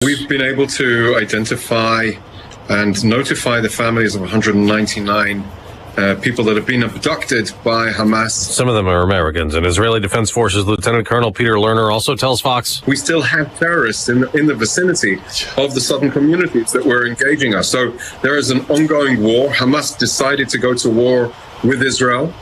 We've been able to identify and notify the families of 199 people that have been abducted by Hamas. Some of them are Americans, and Israeli Defense Forces Lieutenant Colonel Peter Lerner also tells Fox, we still have terrorists in the vicinity of the southern communities that were engaging us. So there is an ongoing war. Hamas decided to go to war with Israel,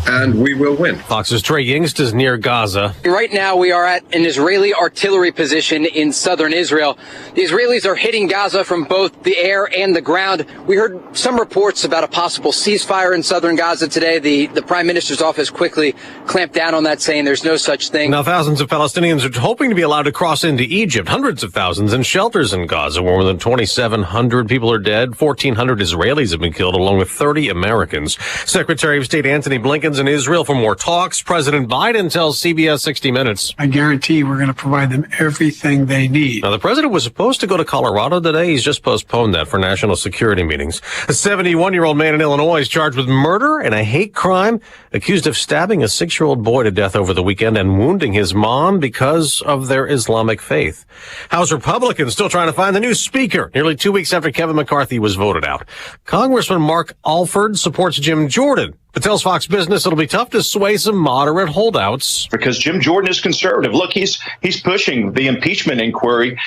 and we will win. Fox's Trey Yingst is near Gaza. Right now we are at an Israeli artillery position in southern Israel. The Israelis are hitting Gaza from both the air and the ground. We heard some reports about a possible ceasefire in southern Gaza today. The Prime Minister's office quickly clamped down on that, saying there's no such thing. Now thousands of Palestinians are hoping to be allowed to cross into Egypt. Hundreds of thousands in shelters in Gaza, where more than 2,700 people are dead. 1,400 Israelis have been killed, along with 30 Americans. Secretary of State Anthony Blinken's in Israel for more talks. President Biden tells CBS 60 Minutes, I guarantee we're going to provide them everything they need. Now, the president was supposed to go to Colorado today. He's just postponed that for national security meetings. A 71-year-old man in Illinois is charged with murder and a hate crime, accused of stabbing a 6-year-old boy to death over the weekend and wounding his mom because of their Islamic faith. House Republicans still trying to find the new speaker, nearly 2 weeks after Kevin McCarthy was voted out. Congressman Mark Alford supports Jim Jordan, but tells Fox Business it'll be tough to sway some moderate holdouts. Because Jim Jordan is conservative. Look, he's pushing the impeachment inquiry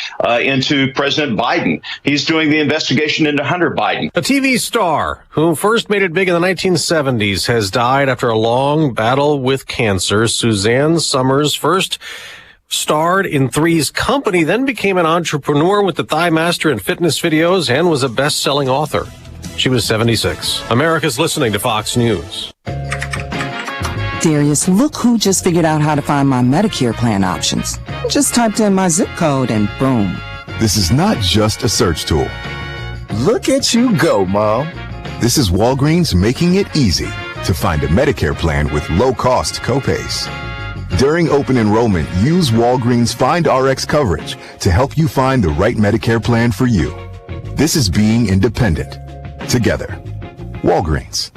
into President Biden. He's doing the investigation into Hunter Biden. A TV star who first made it big in the 1970s has died after a long battle with cancer. Suzanne Summers first starred in Three's Company, then became an entrepreneur with the Thigh Master and fitness videos, and was a best-selling author. She was 76. America's listening to Fox News. Darius, look who just figured out how to find my Medicare plan options. Just typed in my zip code and boom. This is not just a search tool. Look at you go, Mom. This is Walgreens making it easy to find a Medicare plan with low-cost copays. During open enrollment, use Walgreens Find RX coverage to help you find the right Medicare plan for you. This is being independent. Together. Walgreens.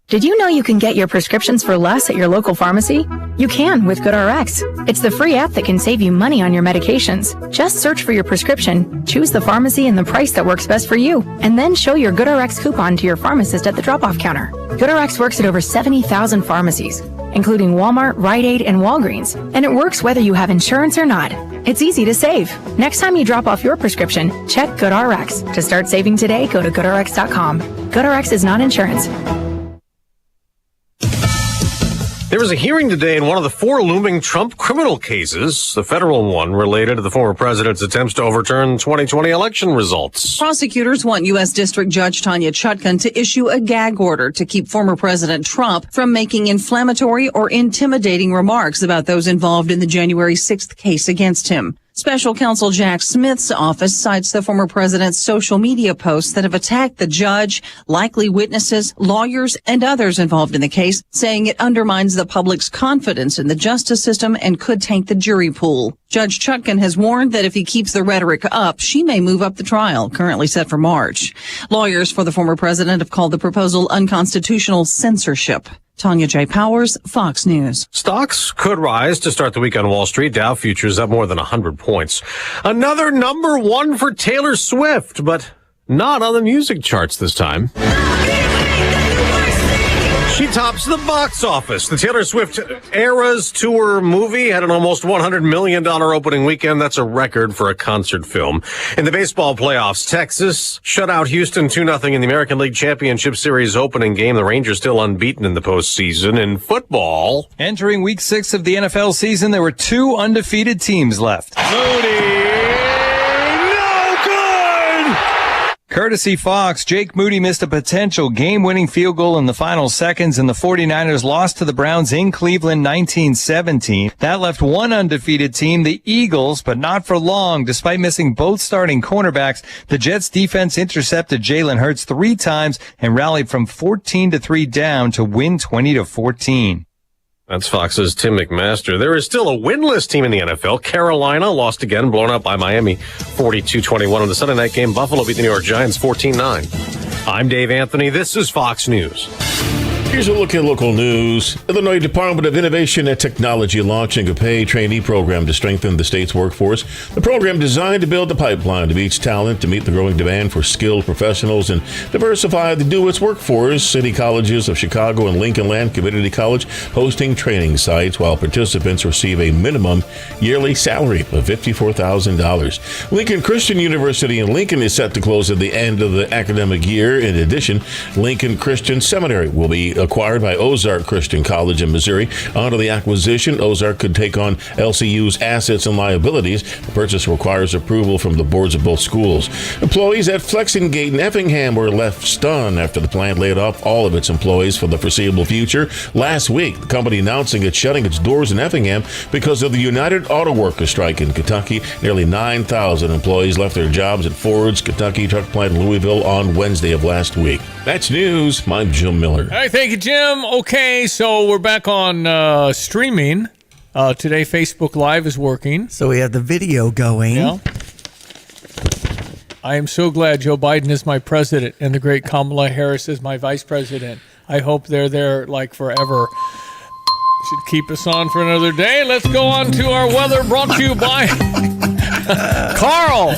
Did you know you can get your prescriptions for less at your local pharmacy? You can with GoodRx. It's the free app that can save you money on your medications. Just search for your prescription, choose the pharmacy and the price that works best for you, and then show your GoodRx coupon to your pharmacist at the drop-off counter. GoodRx works at over 70,000 pharmacies, including Walmart, Rite Aid, and Walgreens, and it works whether you have insurance or not. It's easy to save. Next time you drop off your prescription, check GoodRx. To start saving today, go to GoodRx.com. GoodRx is not insurance. There was a hearing today in one of the 4 looming Trump criminal cases, the federal one related to the former president's attempts to overturn 2020 election results. Prosecutors want U.S. District Judge Tanya Chutkan to issue a gag order to keep former President Trump from making inflammatory or intimidating remarks about those involved in the January 6th case against him. Special counsel Jack Smith's office cites the former president's social media posts that have attacked the judge, likely witnesses, lawyers, and others involved in the case, saying it undermines the public's confidence in the justice system and could taint the jury pool. Judge Chutkan has warned that if he keeps the rhetoric up, she may move up the trial, currently set for March. Lawyers for the former president have called the proposal unconstitutional censorship. Tanya J. Powers, Fox News. Stocks could rise to start the week on Wall Street. Dow futures up more than 100 points. Another number 1 for Taylor Swift, but not on the music charts this time. She tops the box office. The Taylor Swift Eras Tour movie had an almost $100 million opening weekend. That's a record for a concert film. In the baseball playoffs, Texas shut out Houston 2-0 in the American League Championship Series opening game. The Rangers still unbeaten in the postseason. In football, entering week 6 of the NFL season, there were 2 undefeated teams left. Moody, no good! Courtesy Fox, Jake Moody missed a potential game-winning field goal in the final seconds, and the 49ers lost to the Browns in Cleveland 19-17. That left one undefeated team, the Eagles, but not for long. Despite missing both starting cornerbacks, the Jets defense intercepted Jalen Hurts 3 times and rallied from 14-3 down to win 20-14. That's Fox's Tim McMaster. There is still a winless team in the NFL. Carolina lost again, blown out by Miami 42-21 in the Sunday night game. Buffalo beat the New York Giants 14-9. I'm Dave Anthony. This is Fox News. Here's a look at local news. Illinois Department of Innovation and Technology launching a paid trainee program to strengthen the state's workforce. The program designed to build a pipeline to reach talent to meet the growing demand for skilled professionals and diversify the DeWitt's workforce. City colleges of Chicago and Lincoln Land Community College hosting training sites while participants receive a minimum yearly salary of $54,000. Lincoln Christian University in Lincoln is set to close at the end of the academic year. In addition, Lincoln Christian Seminary will be acquired by Ozark Christian College in Missouri. Under the acquisition, Ozark could take on LCU's assets and liabilities. The purchase requires approval from the boards of both schools. Employees at Flexingate in Effingham were left stunned after the plant laid off all of its employees for the foreseeable future. Last week, the company announcing it's shutting its doors in Effingham because of the United Auto Workers strike in Kentucky. Nearly 9,000 employees left their jobs at Ford's Kentucky truck plant in Louisville on Wednesday of last week. That's news. I'm Jim Miller. All right, thank you, Jim. Okay, so we're back on streaming. Today, Facebook Live is working. So we have the video going. Yeah. I am so glad Joe Biden is my president and the great Kamala Harris is my vice president. I hope they're there like forever. Should keep us on for another day. Let's go on to our weather brought to you by Carl.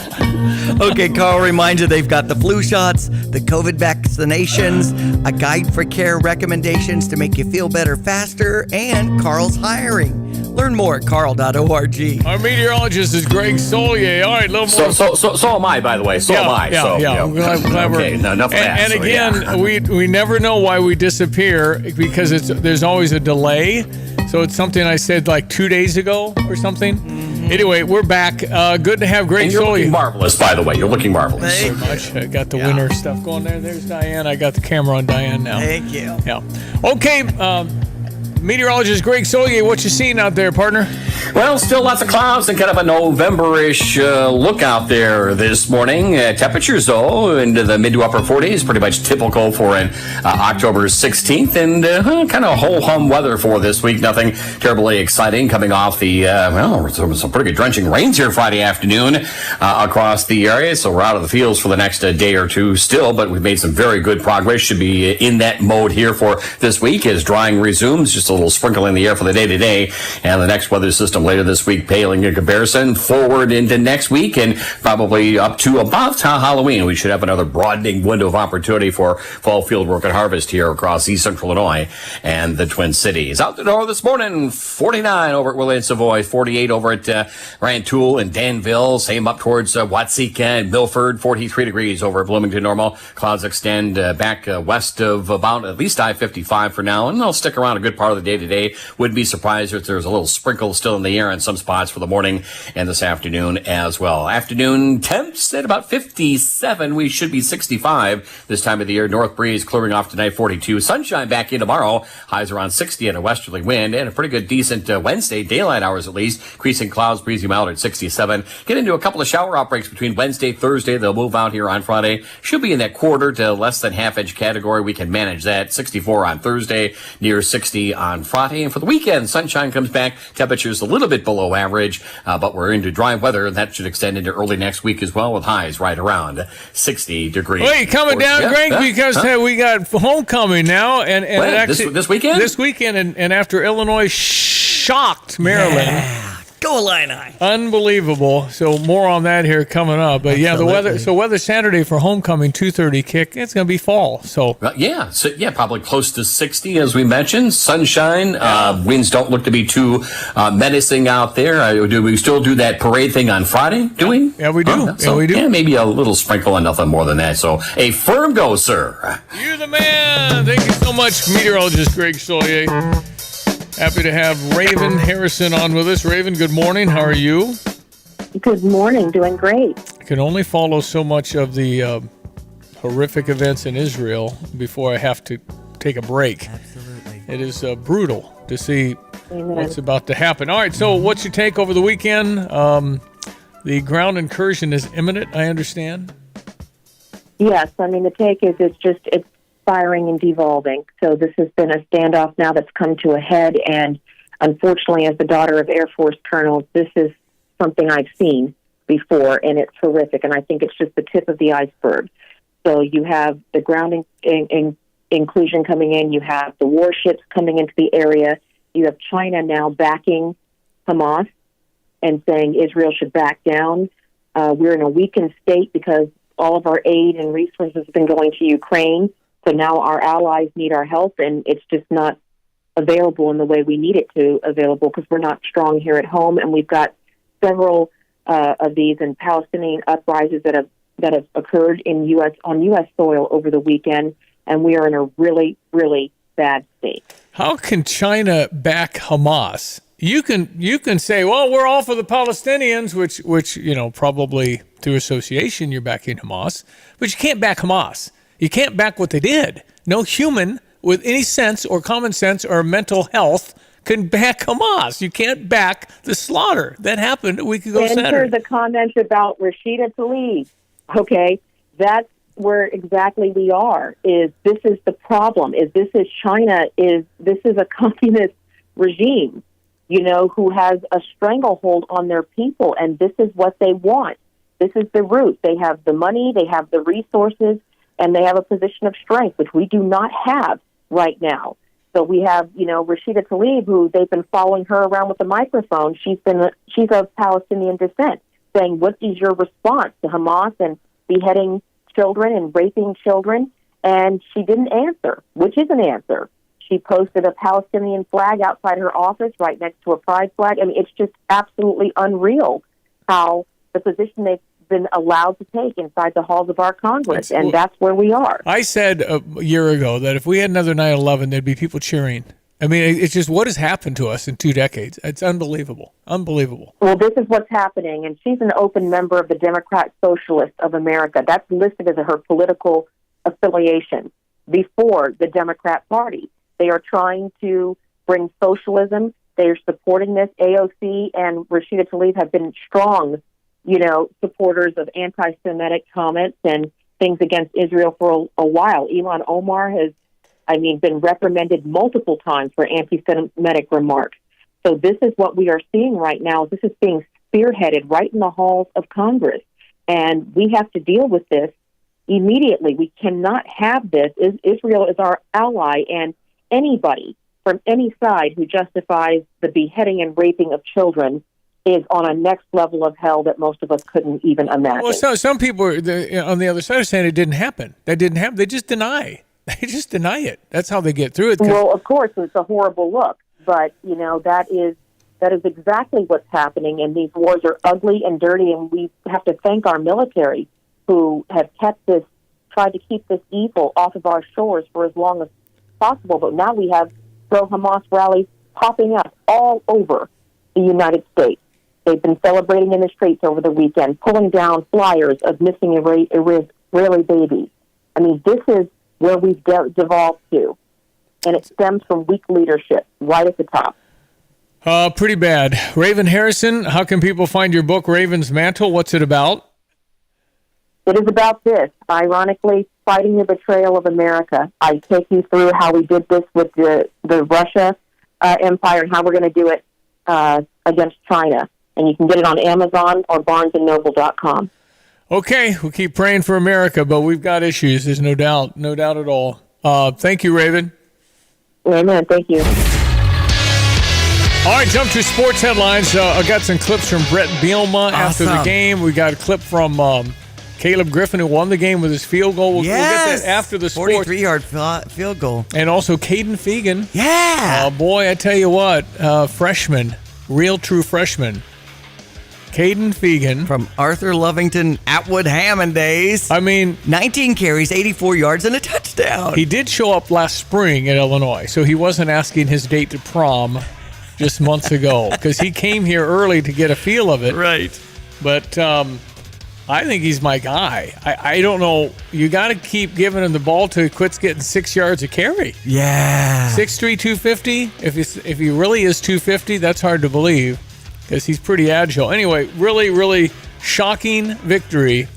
Okay, Carl reminds you they've got the flu shots, the COVID vaccinations, a guide for care recommendations to make you feel better faster, and Carl's hiring. Learn more at carl.org. Our meteorologist is Greg Solier. All right, a little more. So am I, by the way. So am I. Yeah. I'm glad okay, no, enough of that. And again, we never know why we disappear because there's always a delay. So it's something I said like 2 days ago or something. Mm-hmm. Anyway, we're back. Good to have Greg Solier. You're looking marvelous, by the way. You're looking marvelous. Thank you very much. I got the winter stuff going there. There's Diane. I got the camera on Diane now. Thank you. Yeah. Okay. Meteorologist Greg Solier, what you seeing out there, partner? Well, still lots of clouds and kind of a November-ish look out there this morning. Temperatures, though, into the mid to upper 40s, pretty much typical for an October 16th, and kind of ho-hum weather for this week. Nothing terribly exciting coming off the, some pretty good drenching rains here Friday afternoon across the area, so we're out of the fields for the next day or two still, but we've made some very good progress. Should be in that mode here for this week as drying resumes, just a little sprinkle in the air for the day-to-day, and the next weather system later this week paling in comparison forward into next week and probably up to about Halloween. We should have another broadening window of opportunity for fall field work and harvest here across east central Illinois and the Twin Cities. Out the door this morning, 49 over at Williams Savoy, 48 over at Rantoul and Danville, same up towards Watseka and Milford, 43 degrees over at Bloomington Normal. Clouds extend back west of about at least I-55 for now, and they'll stick around a good part of the day today. Wouldn't be surprised if there's a little sprinkle still in the air in some spots for the morning and this afternoon as well. Afternoon temps at about 57. We should be 65 this time of the year. North breeze clearing off tonight, 42. Sunshine back in tomorrow. Highs around 60 and a westerly wind, and a pretty good decent Wednesday, daylight hours at least. Creasing clouds, breezy mild at 67. Get into a couple of shower outbreaks between Wednesday, Thursday. They'll move out here on Friday. Should be in that quarter to less than half-inch category. We can manage that. 64 on Thursday, near 60 on Friday. And for the weekend, sunshine comes back. Temperatures a little bit below average, but we're into dry weather, and that should extend into early next week as well, with highs right around 60 degrees. Wait, coming down, Greg, because we got homecoming now, and actually this weekend. This weekend, and after Illinois shocked Maryland. Yeah. Go Illini. Unbelievable. So more on that here coming up. But yeah, the weather. So weather Saturday for homecoming, 2:30 kick. It's going to be fall. So probably close to 60 as we mentioned. Sunshine. Winds don't look to be too menacing out there. Do we still do that parade thing on Friday? Do we? Yeah, we do. We do. Yeah, maybe a little sprinkle and nothing more than that. So a firm go, sir. You're the man. Thank you so much, meteorologist Greg Solier. Happy to have Raven Harrison on with us. Raven, good morning. How are you? Good morning. Doing great. I can only follow so much of the horrific events in Israel before I have to take a break. Absolutely. It is brutal to see what's about to happen. All right, so what's your take over the weekend? The ground incursion is imminent, I understand. Yes, I mean, the take is it's firing and devolving. So this has been a standoff now that's come to a head, and unfortunately, as the daughter of Air Force colonels, this is something I've seen before, and it's horrific, and I think it's just the tip of the iceberg. So you have the ground inclusion coming in. You have the warships coming into the area. You have China now backing Hamas and saying Israel should back down. We're in a weakened state because all of our aid and resources have been going to Ukraine. So now our allies need our help, and it's just not available in the way we need it to available because we're not strong here at home. And we've got several of these and Palestinian uprisings that have occurred in on U.S. soil over the weekend, and we are in a really, really bad state. How can China back Hamas? You can say, well, we're all for the Palestinians, which probably through association you're backing Hamas, but you can't back Hamas. You can't back what they did. No human with any sense or common sense or mental health can back Hamas. You can't back the slaughter that happened a week ago Saturday. Enter the comment about Rashida Tlaib. Okay, that's where exactly we are. This is the problem? This is China? This is a communist regime, who has a stranglehold on their people, and this is what they want. This is the root. They have the money, they have the resources, and they have a position of strength, which we do not have right now. So we have, Rashida Tlaib, who they've been following her around with a microphone. She's of Palestinian descent, saying, what is your response to Hamas and beheading children and raping children? And she didn't answer, which is an answer. She posted a Palestinian flag outside her office right next to a pride flag. I mean, it's just absolutely unreal how the position they've been allowed to take inside the halls of our Congress, and that's where we are. I said a year ago that if we had another 9/11, there'd be people cheering. I mean, it's just what has happened to us in 2 decades. It's unbelievable. Unbelievable. Well, this is what's happening, and she's an open member of the Democrat Socialists of America. That's listed as her political affiliation before the Democrat Party. They are trying to bring socialism. They are supporting this. AOC and Rashida Tlaib have been strong supporters of anti-Semitic comments and things against Israel for a while. Ilhan Omar has, been reprimanded multiple times for anti-Semitic remarks. So this is what we are seeing right now. This is being spearheaded right in the halls of Congress. And we have to deal with this immediately. We cannot have this. Israel is our ally, and anybody from any side who justifies the beheading and raping of children is on a next level of hell that most of us couldn't even imagine. Well, so some people on the other side are saying it didn't happen. That didn't happen. They just deny. They just deny it. That's how they get through it. Well, of course, it's a horrible look, but that is exactly what's happening. And these wars are ugly and dirty, and we have to thank our military who have tried to keep this evil off of our shores for as long as possible. But now we have pro-Hamas rallies popping up all over the United States. They've been celebrating in the streets over the weekend, pulling down flyers of missing Israeli babies. I mean, this is where we've devolved to, and it stems from weak leadership right at the top. Pretty bad. Raven Harrison, how can people find your book, Raven's Mantle? What's it about? It is about this, ironically, fighting the betrayal of America. I take you through how we did this with the Russia empire and how we're going to do it against China. And you can get it on Amazon or BarnesandNoble.com. Okay, we'll keep praying for America, but we've got issues. There's no doubt at all. Thank you, Raven. Amen. Thank you. All right, jump to sports headlines. I got some clips from Brett Bielema after the game. We got a clip from Caleb Griffin, who won the game with his field goal. We'll get that after the sports. 43-yard field goal. And also Caden Fegan. Yeah. Boy, I tell you what, freshman, real true freshman. Caden Fegan. From Arthur Lovington Atwood Hammond days. 19 carries, 84 yards, and a touchdown. He did show up last spring at Illinois, so he wasn't asking his date to prom just months ago because he came here early to get a feel of it. Right. But I think he's my guy. I don't know. You got to keep giving him the ball till he quits getting 6 yards a carry. Yeah. 6'3", 250. If he really is 250, that's hard to believe because he's pretty agile. Anyway, really, really shocking victory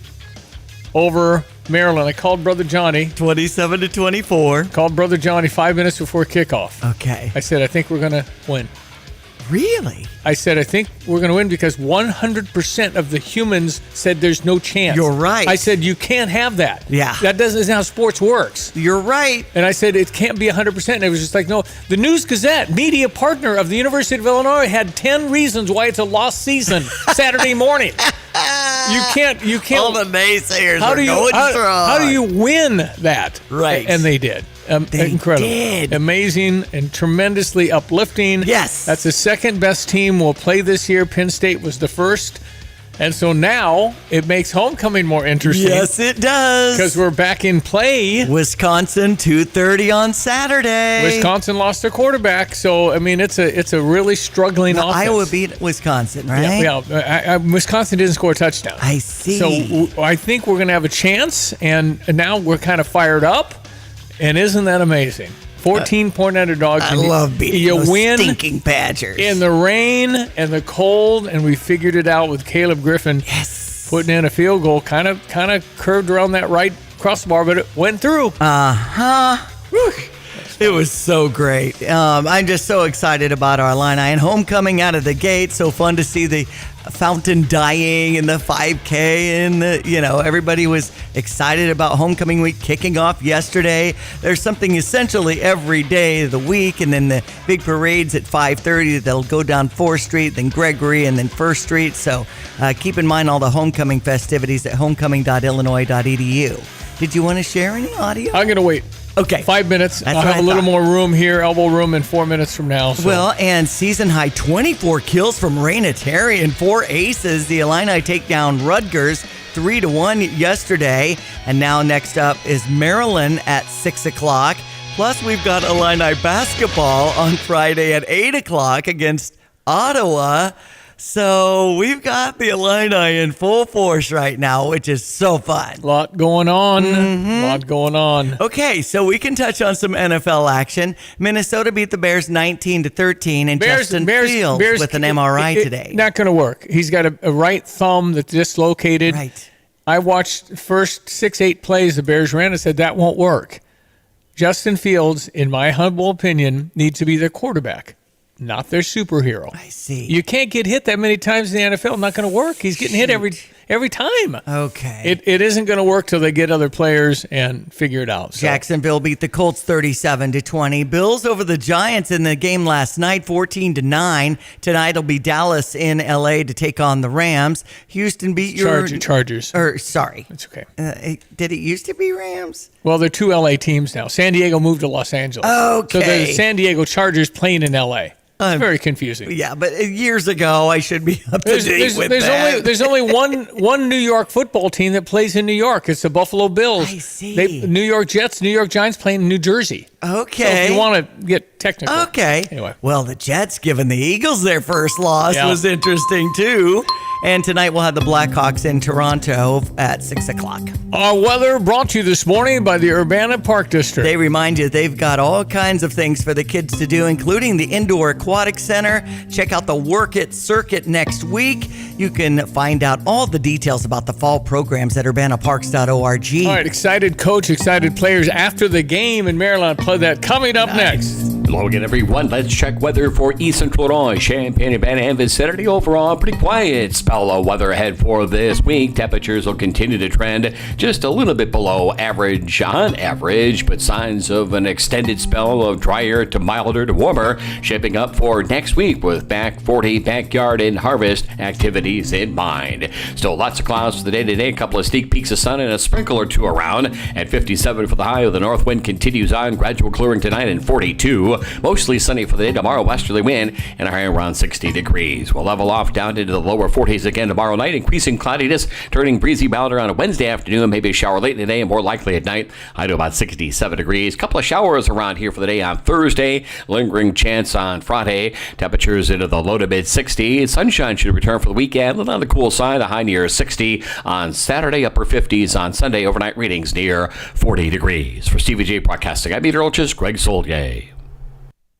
over Maryland. I called Brother Johnny. 27-24. Called Brother Johnny 5 minutes before kickoff. Okay. I said, I think we're going to win. Really? I said, I think we're going to win because 100% of the humans said there's no chance. You're right. I said, you can't have that. Yeah. That isn't how sports works. You're right. And I said, it can't be 100%. And it was just like, no. The News Gazette, media partner of the University of Illinois, had 10 reasons why it's a lost season Saturday morning. You can't. All the naysayers how are do you, going how, strong. How do you win that? Right. And they did. Incredible. Did. Amazing and tremendously uplifting. Yes. That's the second best team we'll play this year. Penn State was the first. And so now it makes homecoming more interesting. Yes, it does. Because we're back in play. Wisconsin, 2:30 on Saturday. Wisconsin lost their quarterback. So, I mean, it's a really struggling offense. Iowa beat Wisconsin, right? Yeah. Wisconsin didn't score a touchdown. I see. So I think we're going to have a chance. And now we're kind of fired up. And isn't that amazing? 14-point underdogs. I love beating those stinking Badgers. In the rain and the cold, and we figured it out with Caleb Griffin putting in a field goal. Kind of curved around that right crossbar, but it went through. It was so great. I'm just so excited about our Illini and homecoming out of the gate. So fun to see the fountain dying and the 5K and everybody was excited about homecoming week kicking off yesterday. There's something essentially every day of the week, and then the big parades at 5:30 that'll go down 4th Street, then Gregory, and then 1st Street. So keep in mind all the homecoming festivities at homecoming.illinois.edu. Did you want to share any audio? I'm going to wait. Okay. 5 minutes. That's I'll have a little more room here, elbow room, in 4 minutes from now. So. Well, and season high 24 kills from Raina Terry and 4 aces. The Illini take down Rutgers 3-1 yesterday. And now next up is Maryland at 6 o'clock. Plus, we've got Illini basketball on Friday at 8 o'clock against Ottawa. So we've got the Illini in full force right now, which is so fun. A lot going on. Okay, so we can touch on some NFL action. Minnesota beat the Bears 19-13, and Justin Fields with an MRI today. Not going to work. He's got a right thumb that's dislocated. Right. I watched the first 6-8 plays the Bears ran and said that won't work. Justin Fields, in my humble opinion, needs to be their quarterback, not their superhero. I see. You can't get hit that many times in the NFL. Not going to work. He's getting hit every time. Okay. It isn't going to work till they get other players and figure it out. So. Jacksonville beat the Colts 37-20. Bills over the Giants in the game last night, 14-9. Tonight will be Dallas in LA to take on the Rams. Houston beat your Chargers. Sorry. It's okay. Did it used to be Rams? Well, they're 2 LA teams now. San Diego moved to Los Angeles. Okay. So the San Diego Chargers playing in LA. It's very confusing. Yeah, but years ago, I should be up to date with that. There's only one New York football team that plays in New York. It's the Buffalo Bills. I see. New York Jets, New York Giants playing in New Jersey. Okay. So if you want to get technical. Okay. Anyway. Well, the Jets giving the Eagles their first loss was interesting, too. And tonight we'll have the Blackhawks in Toronto at 6 o'clock. Our weather brought to you this morning by the Urbana Park District. They remind you they've got all kinds of things for the kids to do, including the Indoor Aquatic Center. Check out the Work It Circuit next week. You can find out all the details about the fall programs at urbanaparks.org. All right, excited coach, excited players after the game in Maryland. Play that coming up next. Hello again, everyone. Let's check weather for East Central Illinois, Champaign, Urbana, and vicinity. Overall, pretty quiet spell of weather ahead for this week. Temperatures will continue to trend just a little bit below average on average, but signs of an extended spell of drier to milder to warmer shaping up for next week with back 40 backyard and harvest activities in mind. Still lots of clouds for the day today. A couple of sneak peeks of sun and a sprinkle or two around at 57 for the high. The north wind continues on. Gradual clearing tonight and 42. Mostly sunny for the day tomorrow, westerly wind and a high around 60 degrees. We'll level off down into the lower 40s again tomorrow night. Increasing cloudiness, turning breezy milder on a Wednesday afternoon, maybe a shower late in the day and more likely at night. High to about 67 degrees. Couple of showers around here for the day on Thursday. Lingering chance on Friday. Temperatures into the low to mid 60s. Sunshine should return for the weekend. A little on the cool side, a high near 60 on Saturday, upper 50s on Sunday. Overnight readings near 40 degrees. For Stevie Jay Broadcasting, I'm meteorologist Greg Soldier.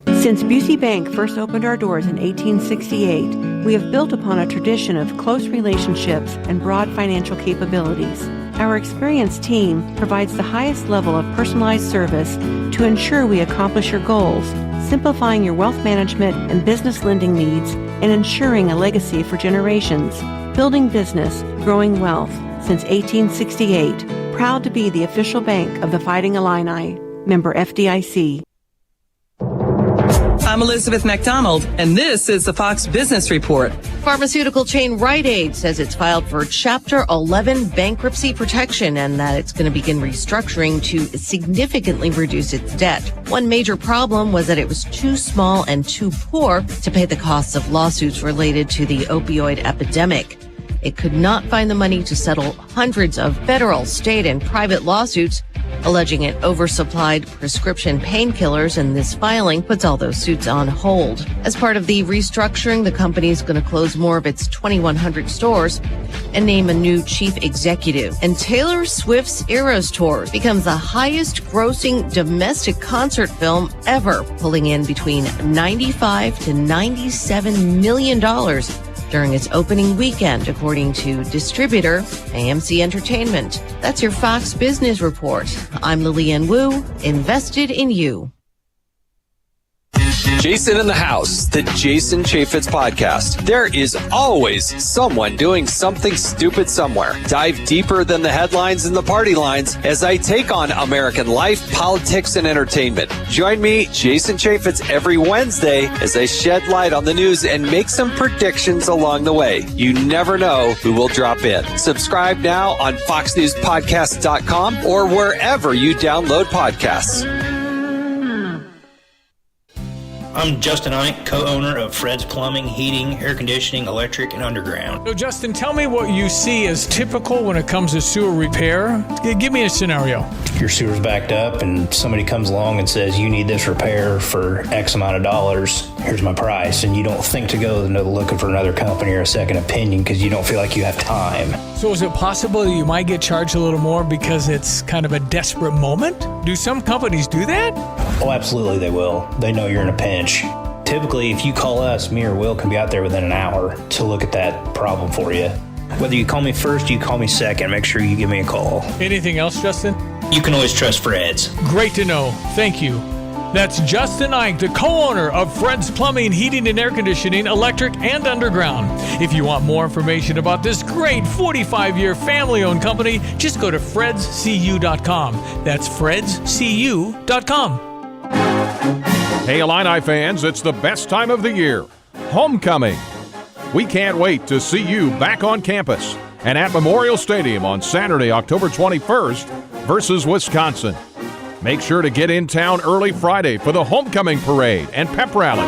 Since Busey Bank first opened our doors in 1868, we have built upon a tradition of close relationships and broad financial capabilities. Our experienced team provides the highest level of personalized service to ensure we accomplish your goals, simplifying your wealth management and business lending needs, and ensuring a legacy for generations. Building business, growing wealth since 1868. Proud to be the official bank of the Fighting Illini. Member FDIC. I'm Elizabeth McDonald, and this is the Fox Business Report. Pharmaceutical chain Rite Aid says it's filed for Chapter 11 bankruptcy protection and that it's going to begin restructuring to significantly reduce its debt. One major problem was that it was too small and too poor to pay the costs of lawsuits related to the opioid epidemic. It could not find the money to settle hundreds of federal, state, and private lawsuits alleging it oversupplied prescription painkillers, and this filing puts all those suits on hold. As part of the restructuring, the company is going to close more of its 2,100 stores and name a new chief executive. And Taylor Swift's Eras Tour becomes the highest grossing domestic concert film ever, pulling in between $95 to $97 million during its opening weekend, according to distributor AMC Entertainment. That's your Fox Business Report. I'm Lillian Wu, invested in you. Jason in the House, the Jason Chaffetz podcast. There is always someone doing something stupid somewhere. Dive deeper than the headlines and the party lines as I take on American life, politics, and entertainment. Join me, Jason Chaffetz, every Wednesday as I shed light on the news and make some predictions along the way. You never know who will drop in. Subscribe now on foxnewspodcast.com or wherever you download podcasts. I'm Justin Ike, co-owner of Fred's Plumbing, Heating, Air Conditioning, Electric, and Underground. So, Justin, tell me what you see as typical when it comes to sewer repair. Give me a scenario. Your sewer's backed up and somebody comes along and says, you need this repair for X amount of dollars. Here's my price. And you don't think to go looking for another company or a second opinion because you don't feel like you have time. So is it possible that you might get charged a little more because it's kind of a desperate moment? Do some companies do that? Oh, absolutely they will. They know you're in a pinch. Typically, if you call us, me or Will can be out there within an hour to look at that problem for you. Whether you call me first, you call me second, make sure you give me a call. Anything else, Justin? You can always trust Fred's. Great to know. Thank you. That's Justin Ike, the co-owner of Fred's Plumbing, Heating, and Air Conditioning, Electric, and Underground. If you want more information about this great 45-year family-owned company, just go to fredscu.com. That's fredscu.com. Hey, Illini fans, it's the best time of the year, homecoming. We can't wait to see you back on campus and at Memorial Stadium on Saturday, October 21st versus Wisconsin. Make sure to get in town early Friday for the homecoming parade and pep rally.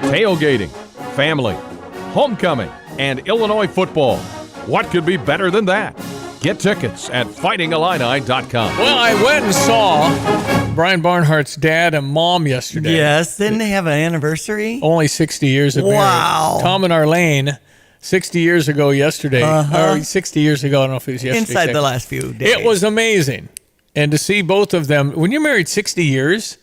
Tailgating, family, homecoming, and Illinois football. What could be better than that? Get tickets at fightingillini.com. Well, I went and saw Brian Barnhart's dad and mom yesterday. Yes, didn't they have an anniversary? Only 60 years of marriage. Wow. Tom and Arlene, 60 years ago yesterday. Or 60 years ago, I don't know if it was yesterday. Inside the last few days. It was amazing. And to see both of them, when you're married 60 years,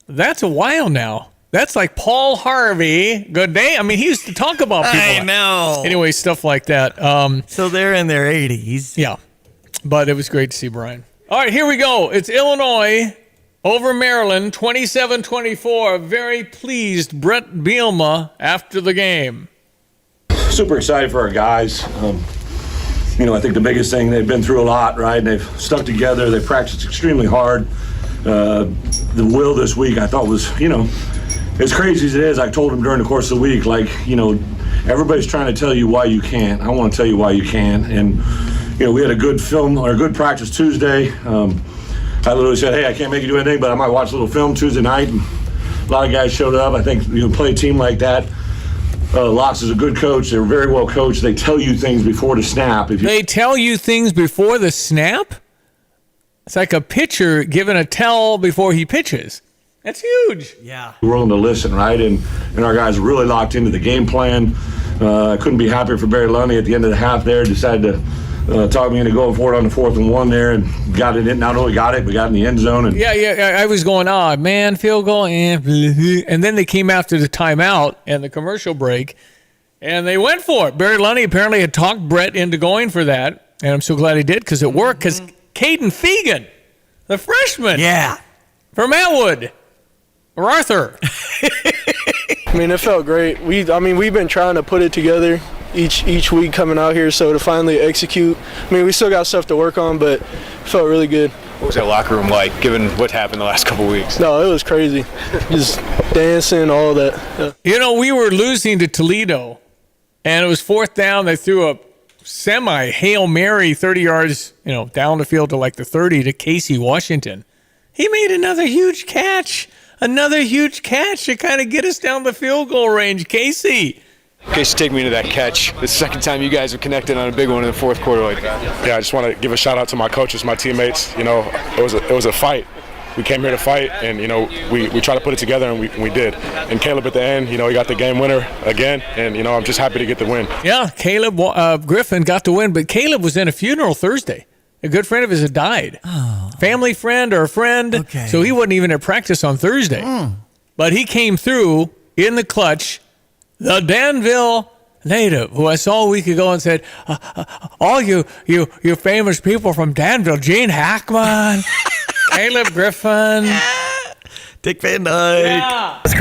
that's a while now. That's like Paul Harvey. Good day. I mean, he used to talk about people. I know. Anyway, stuff like that. So they're in their 80s. Yeah. But it was great to see Brian. All right, here we go. It's Illinois over Maryland, 27-24. Very pleased Brett Bielema after the game. Super excited for our guys. I think the biggest thing, they've been through a lot, right? And they've stuck together. They practiced extremely hard. The will this week, I thought was, as crazy as it is, I told them during the course of the week, everybody's trying to tell you why you can't. I want to tell you why you can. And, we had a good good practice Tuesday. I literally said, hey, I can't make you do anything, but I might watch a little film Tuesday night. And a lot of guys showed up. I think, play a team like that. Locks is a good coach. They're very well coached. They tell you things before the snap. They tell you things before the snap? It's like a pitcher giving a tell before he pitches. That's huge. Yeah. We're willing to listen, right? And our guys are really locked into the game plan. I couldn't be happier for Barry Lundy at the end of the half there. Decided to talk me into going for it on the 4th and 1 there and got it in. Not only got it, but got in the end zone. And Yeah, I was going, field goal. And then they came after the timeout and the commercial break, and they went for it. Barry Lundy apparently had talked Brett into going for that, and I'm so glad he did because it worked. Because Caden Fegan, the freshman. Yeah. From Atwood. Or Arthur. I mean, it felt great. We've been trying to put it together each week coming out here, so to finally execute. I mean, we still got stuff to work on, but it felt really good. What was that locker room like, given what happened the last couple weeks? No, it was crazy. Just dancing, all of that. Yeah. We were losing to Toledo, and it was 4th down. They threw a semi-Hail Mary 30 yards, down the field to like the 30 to Casey Washington. He made another huge catch to kind of get us down the field goal range. Casey, take me into that catch. This is the second time you guys have connected on a big one in the fourth quarter like that. Yeah, I just want to give a shout out to my coaches, my teammates. It was a fight. We came here to fight, and we tried to put it together, and we did. And Caleb at the end, he got the game winner again, and I'm just happy to get the win. Yeah, Caleb Griffin got the win, but Caleb was in a funeral Thursday. A good friend of his had died. Oh. Family friend or a friend. Okay. So he wasn't even at practice on Thursday. But he came through in the clutch. The Danville native, who I saw a week ago and said, all you famous people from Danville, Gene Hackman, Caleb Griffin, Dick Van Dyke. Yeah. That's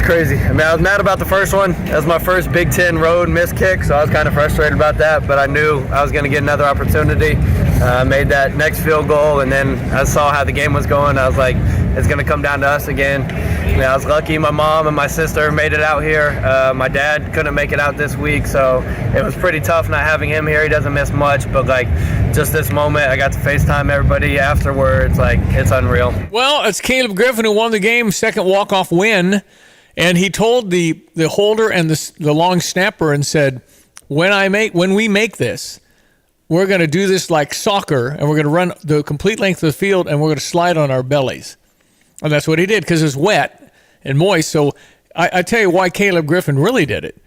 crazy. I mean, I was mad about the first one. That was my first Big Ten road missed kick, so I was kind of frustrated about that, but I knew I was going to get another opportunity. I made that next field goal, and then I saw how the game was going. I was like, it's going to come down to us again. I was lucky my mom and my sister made it out here. My dad couldn't make it out this week, so it was pretty tough not having him here. He doesn't miss much, but just this moment, I got to FaceTime everybody afterwards. It's unreal. Well, it's Caleb Griffin who won the game, second walk-off win, and he told the holder and the long snapper and said, when we make this, we're going to do this like soccer, and we're going to run the complete length of the field, and we're going to slide on our bellies. And that's what he did because it was wet and moist. So I tell you why Caleb Griffin really did it.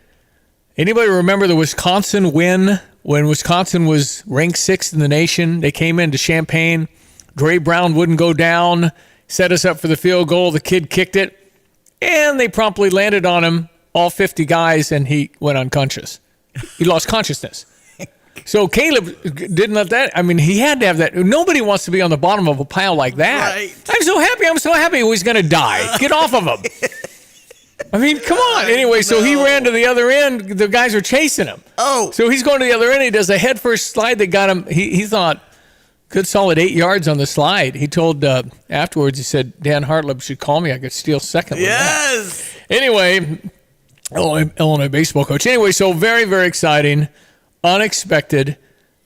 Anybody remember the Wisconsin win when Wisconsin was ranked 6th in the nation? They came into Champaign. Dre Brown wouldn't go down, set us up for the field goal. The kid kicked it, and they promptly landed on him, all 50 guys, and he went unconscious. He lost consciousness. So Caleb didn't let that. I mean, he had to have that. Nobody wants to be on the bottom of a pile like that. Right. I'm so happy he's going to die. Get off of him. I mean, come on. Anyway, so he ran to the other end. The guys are chasing him. Oh. So he's going to the other end. He does a head-first slide that got him. He thought, good solid 8 yards on the slide. He told afterwards, he said, Dan Hartleb should call me. I could steal second with that. Anyway, Illinois baseball coach. Anyway, so very, very exciting. Unexpected.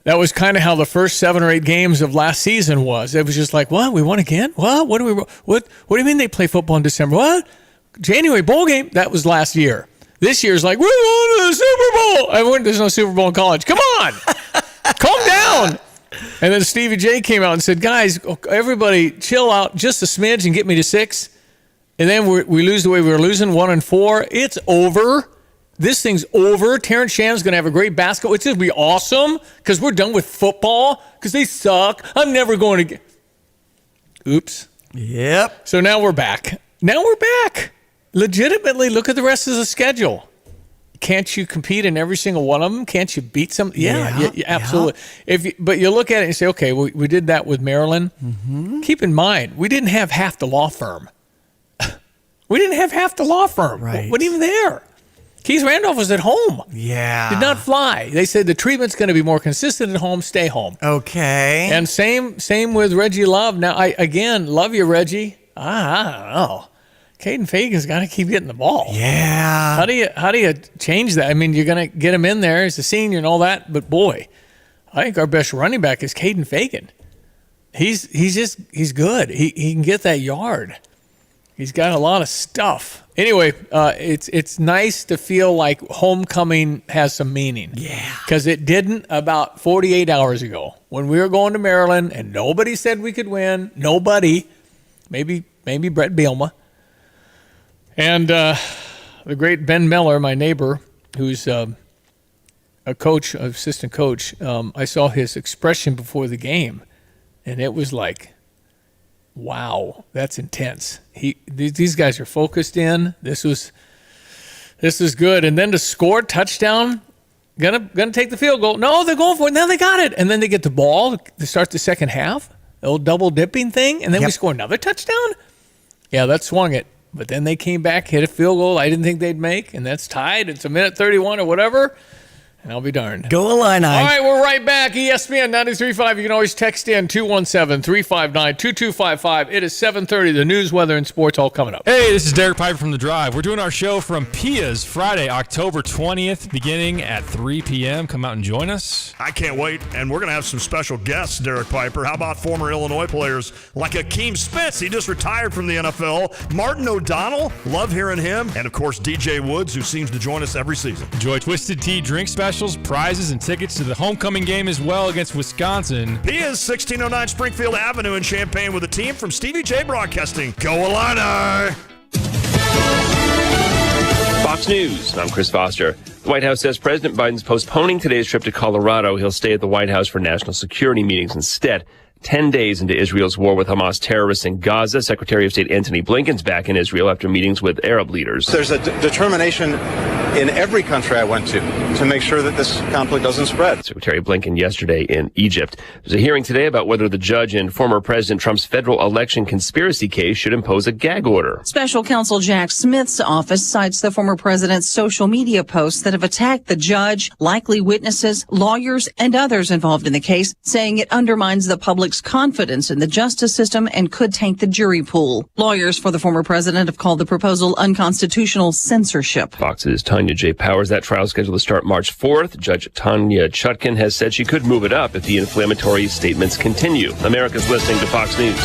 That was kind of how the first 7 or 8 games of last season was. It was just like, what? We won again? What? What do you mean they play football in December? What? January bowl game? That was last year. This year's like, we're going to the Super Bowl. There's no Super Bowl in college. Come on. Calm down. And then Stevie Jay came out and said, guys, everybody chill out just a smidge and get me to 6. And then we lose the way we were losing, 1-4. It's over. This thing's over. Terrence Shannon's going to have a great basketball. It's going to be awesome because we're done with football because they suck. I'm never going to get... Oops. Yep. So now we're back. Legitimately, look at the rest of the schedule. Can't you compete in every single one of them? Can't you beat some? Yeah, absolutely. But you look at it and say, okay, we did that with Maryland. Mm-hmm. Keep in mind, we didn't have half the law firm. Right. Wasn't even there. Keith Randolph was at home. Yeah. Did not fly. They said the treatment's going to be more consistent at home. Stay home. Okay. And same with Reggie Love. Now, again, love you, Reggie. I don't know. Caden Fagan's got to keep getting the ball. Yeah. How do you change that? I mean, you're going to get him in there as a senior and all that, but boy, I think our best running back is Caden Fagan. He's good. He can get that yard. He's got a lot of stuff. Anyway, it's nice to feel like homecoming has some meaning. Yeah. Because it didn't about 48 hours ago when we were going to Maryland and nobody said we could win. Nobody. Maybe Brett Bielema. And the great Ben Miller, my neighbor, who's a coach, assistant coach, I saw his expression before the game, and it was like, wow, that's intense. These guys are focused in. This is good. And then to score touchdown, gonna take the field goal. No, they're going for it. Now they got it. And then they get the ball to start the second half. The old double dipping thing, and then we score another touchdown? Yeah, that swung it. But then they came back, hit a field goal I didn't think they'd make, and that's tied. It's a minute 31 or whatever. And I'll be darned. Go Illini. All right, we're right back. ESPN 93.5. You can always text in 217-359-2255. It is 7:30. The news, weather, and sports all coming up. Hey, this is Derek Piper from The Drive. We're doing our show from Pia's Friday, October 20th, beginning at 3 p.m. Come out and join us. I can't wait, and we're going to have some special guests, Derek Piper. How about former Illinois players like Akeem Spitz? He just retired from the NFL. Martin O'Donnell, love hearing him. And, of course, DJ Woods, who seems to join us every season. Enjoy Twisted Tea drink specials, prizes, and tickets to the homecoming game as well against Wisconsin. Pia's 1609 Springfield Avenue in Champaign with a team from Stevie Jay Broadcasting. Go Illini! Fox News, I'm Chris Foster. The White House says President Biden's postponing today's trip to Colorado. He'll stay at the White House for national security meetings instead. 10 days into Israel's war with Hamas terrorists in Gaza, Secretary of State Antony Blinken's back in Israel after meetings with Arab leaders. There's a determination in every country I went to make sure that this conflict doesn't spread. Secretary Blinken yesterday in Egypt. There's a hearing today about whether the judge in former President Trump's federal election conspiracy case should impose a gag order. Special counsel Jack Smith's office cites the former president's social media posts that have attacked the judge, likely witnesses, lawyers, and others involved in the case, saying it undermines the public's confidence in the justice system and could taint the jury pool. Lawyers for the former president have called the proposal unconstitutional censorship. Fox's Tanya J. Powers. That trial is scheduled to start March 4th. Judge Tanya Chutkan has said she could move it up if the inflammatory statements continue. America's listening to Fox News.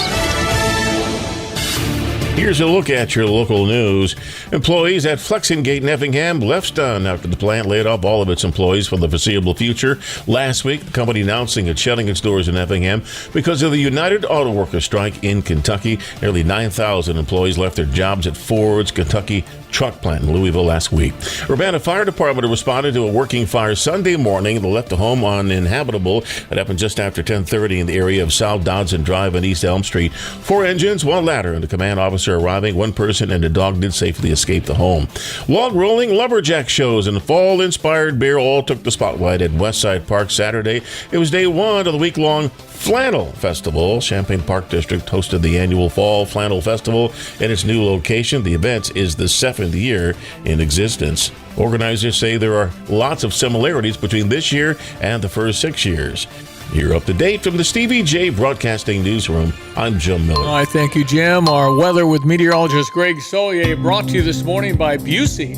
Here's a look at your local news. Employees at Flexingate in Effingham left stunned after the plant laid off all of its employees for the foreseeable future. Last week, the company announcing it's shutting its doors in Effingham because of the United Auto Workers strike in Kentucky. Nearly 9,000 employees left their jobs at Ford's Kentucky truck plant in Louisville last week. Urbana Fire Department responded to a working fire Sunday morning that left the home uninhabitable. It happened just after 10:30 in the area of South Dodson Drive and East Elm Street. 4 engines, 1 ladder, and a command officer arriving. 1 person and a dog did safely escape the home. Log rolling, lumberjack shows, and fall-inspired beer all took the spotlight at Westside Park Saturday. It was day 1 of the week-long Flannel Festival. Champaign Park District hosted the annual Fall Flannel Festival in its new location. The event is the 7th year in existence. Organizers say there are lots of similarities between this year and the first 6 years. You're up to date from the Stevie Jay Broadcasting Newsroom. I'm Jim Miller. All right, thank you, Jim. Our weather with meteorologist Greg Solier brought to you this morning by Busey.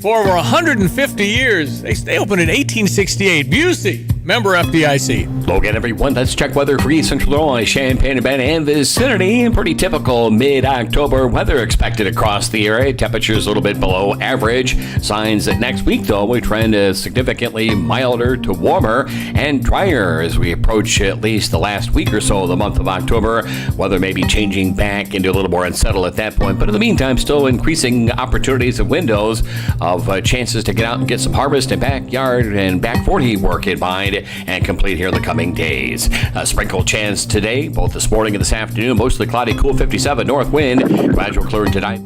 For over 150 years, they opened in 1868. Busey, member FDIC. Logan, everyone, let's check weather for East Central Illinois, Champaign-Urbana, and vicinity. Pretty typical mid-October weather expected across the area. Temperatures a little bit below average. Signs that next week, though, we trend significantly milder to warmer and drier as we approach at least the last week or so of the month of October. Weather may be changing back into a little more unsettled at that point, but in the meantime, still increasing opportunities and windows of chances to get out and get some harvest and backyard and back 40 work in mind and complete here in the coming days. A sprinkle chance today, both this morning and this afternoon. Mostly cloudy, cool 57 north wind. Gradual clearing tonight.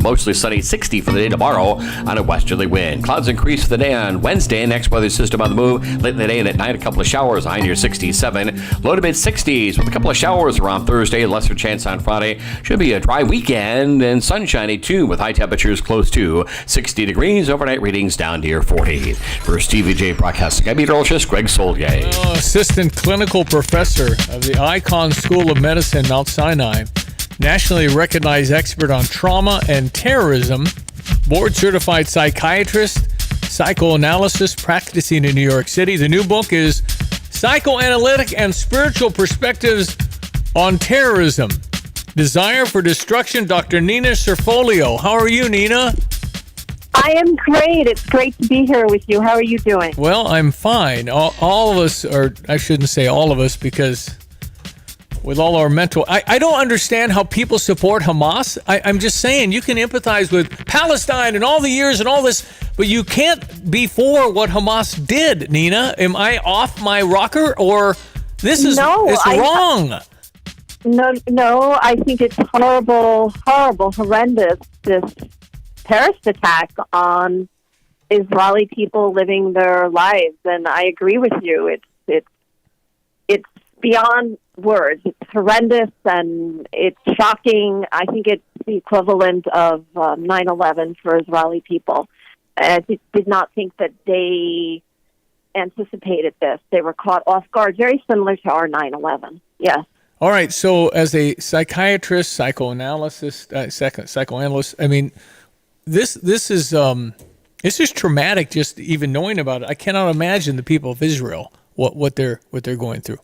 Mostly sunny, 60 for the day tomorrow on a westerly wind. Clouds increase for the day on Wednesday. Next weather system on the move late in the day and at night. A couple of showers, high near 67. Low to mid 60s with a couple of showers around Thursday. Lesser chance on Friday. Should be a dry weekend and sunshiny too with high temperatures close to 60 degrees. Overnight readings down near 40. For Stevie Jay Broadcasting, I'm meteorologist Greg Solier. Assistant clinical professor of the Icahn School of Medicine, Mount Sinai. Nationally recognized expert on trauma and terrorism, board-certified psychiatrist, psychoanalysis practicing in New York City. The new book is Psychoanalytic and Spiritual Perspectives on Terrorism. Desire for Destruction, Dr. Nina Cerfolio. How are you, Nina? I am great. It's great to be here with you. How are you doing? Well, I'm fine. All of us, or I shouldn't say all of us, because with all our mental... I don't understand how people support Hamas. I'm just saying, you can empathize with Palestine and all the years and all this, but you can't be for what Hamas did, Nina. Am I off my rocker, or this is wrong? No, I think it's horrible, horrendous, this terrorist attack on Israeli people living their lives, and I agree with you. It's beyond words. It's horrendous and it's shocking. I think it's the equivalent of 9/11 for Israeli people. I did not think that they anticipated this. They were caught off guard, very similar to our 9/11. Yes. All right. So, as a psychiatrist, psychoanalyst, I mean, this is traumatic. Just even knowing about it, I cannot imagine the people of Israel what they're going through.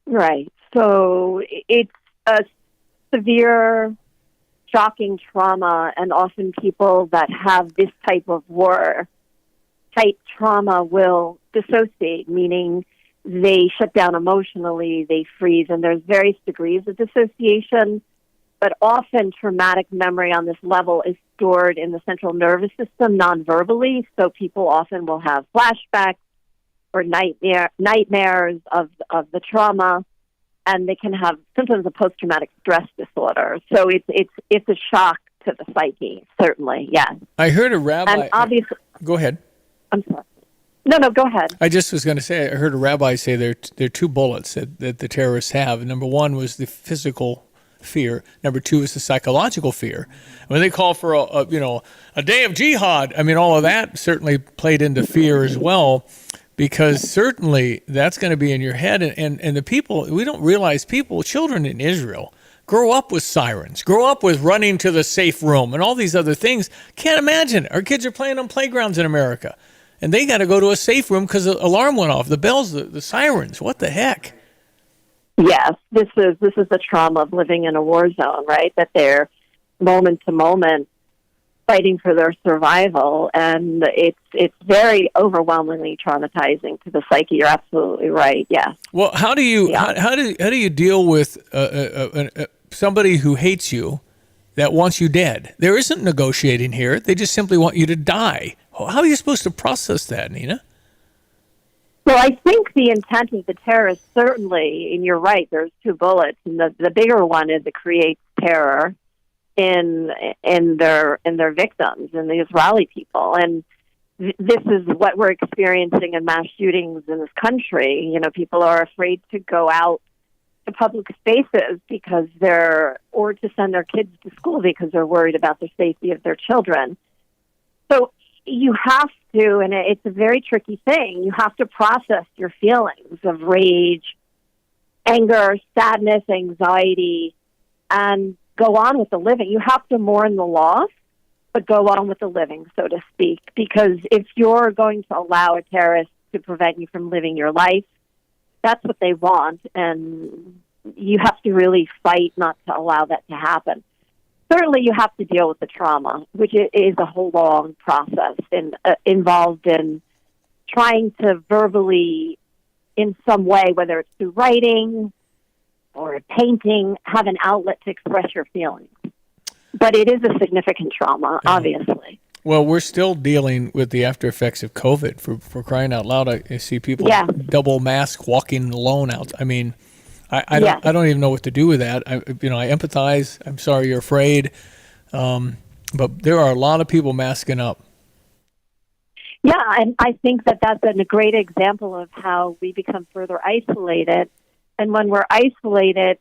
Right. So it's a severe, shocking trauma, and often people that have this type of war-type trauma will dissociate, meaning they shut down emotionally, they freeze, and there's various degrees of dissociation, but often traumatic memory on this level is stored in the central nervous system non-verbally, so people often will have flashbacks or nightmares of the trauma, and they can have symptoms of post-traumatic stress disorder. So it's a shock to the psyche, certainly, yes. I heard a rabbi... And obviously... Go ahead. I'm sorry. No, go ahead. I just was going to say, I heard a rabbi say there are two bullets that the terrorists have. Number one was the physical fear. Number two is the psychological fear. When they call for a day of jihad, I mean, all of that certainly played into fear as well, because certainly that's going to be in your head. And the people, we don't realize children in Israel grow up with sirens, grow up with running to the safe room and all these other things. Can't imagine. Our kids are playing on playgrounds in America. And they got to go to a safe room because the alarm went off. The bells, the sirens. What the heck? Yes, this is the trauma of living in a war zone, right? That they're moment to moment fighting for their survival, and it's very overwhelmingly traumatizing to the psyche. You're absolutely right. Yes. Well, how do you deal with somebody who hates you, that wants you dead? There isn't negotiating here. They just simply want you to die. How are you supposed to process that, Nina? Well, I think the intent of the terrorists, certainly, and you're right, there's two bullets, and the bigger one is it creates terror in their victims, in the Israeli people. And this is what we're experiencing in mass shootings in this country. You know, people are afraid to go out to public spaces or to send their kids to school because they're worried about the safety of their children. So you have to, and it's a very tricky thing, you have to process your feelings of rage, anger, sadness, anxiety, and go on with the living. You have to mourn the loss, but go on with the living, so to speak, because if you're going to allow a terrorist to prevent you from living your life, that's what they want, and you have to really fight not to allow that to happen. Certainly, you have to deal with the trauma, which is a whole long process and involved in trying to verbally, in some way, whether it's through writing or painting, have an outlet to express your feelings. But it is a significant trauma, obviously. Well, we're still dealing with the after effects of COVID. For crying out loud, I see people double mask walking alone out. I mean, I don't even know what to do with that. I empathize. I'm sorry you're afraid, but there are a lot of people masking up. Yeah, and I think that's a great example of how we become further isolated. And when we're isolated,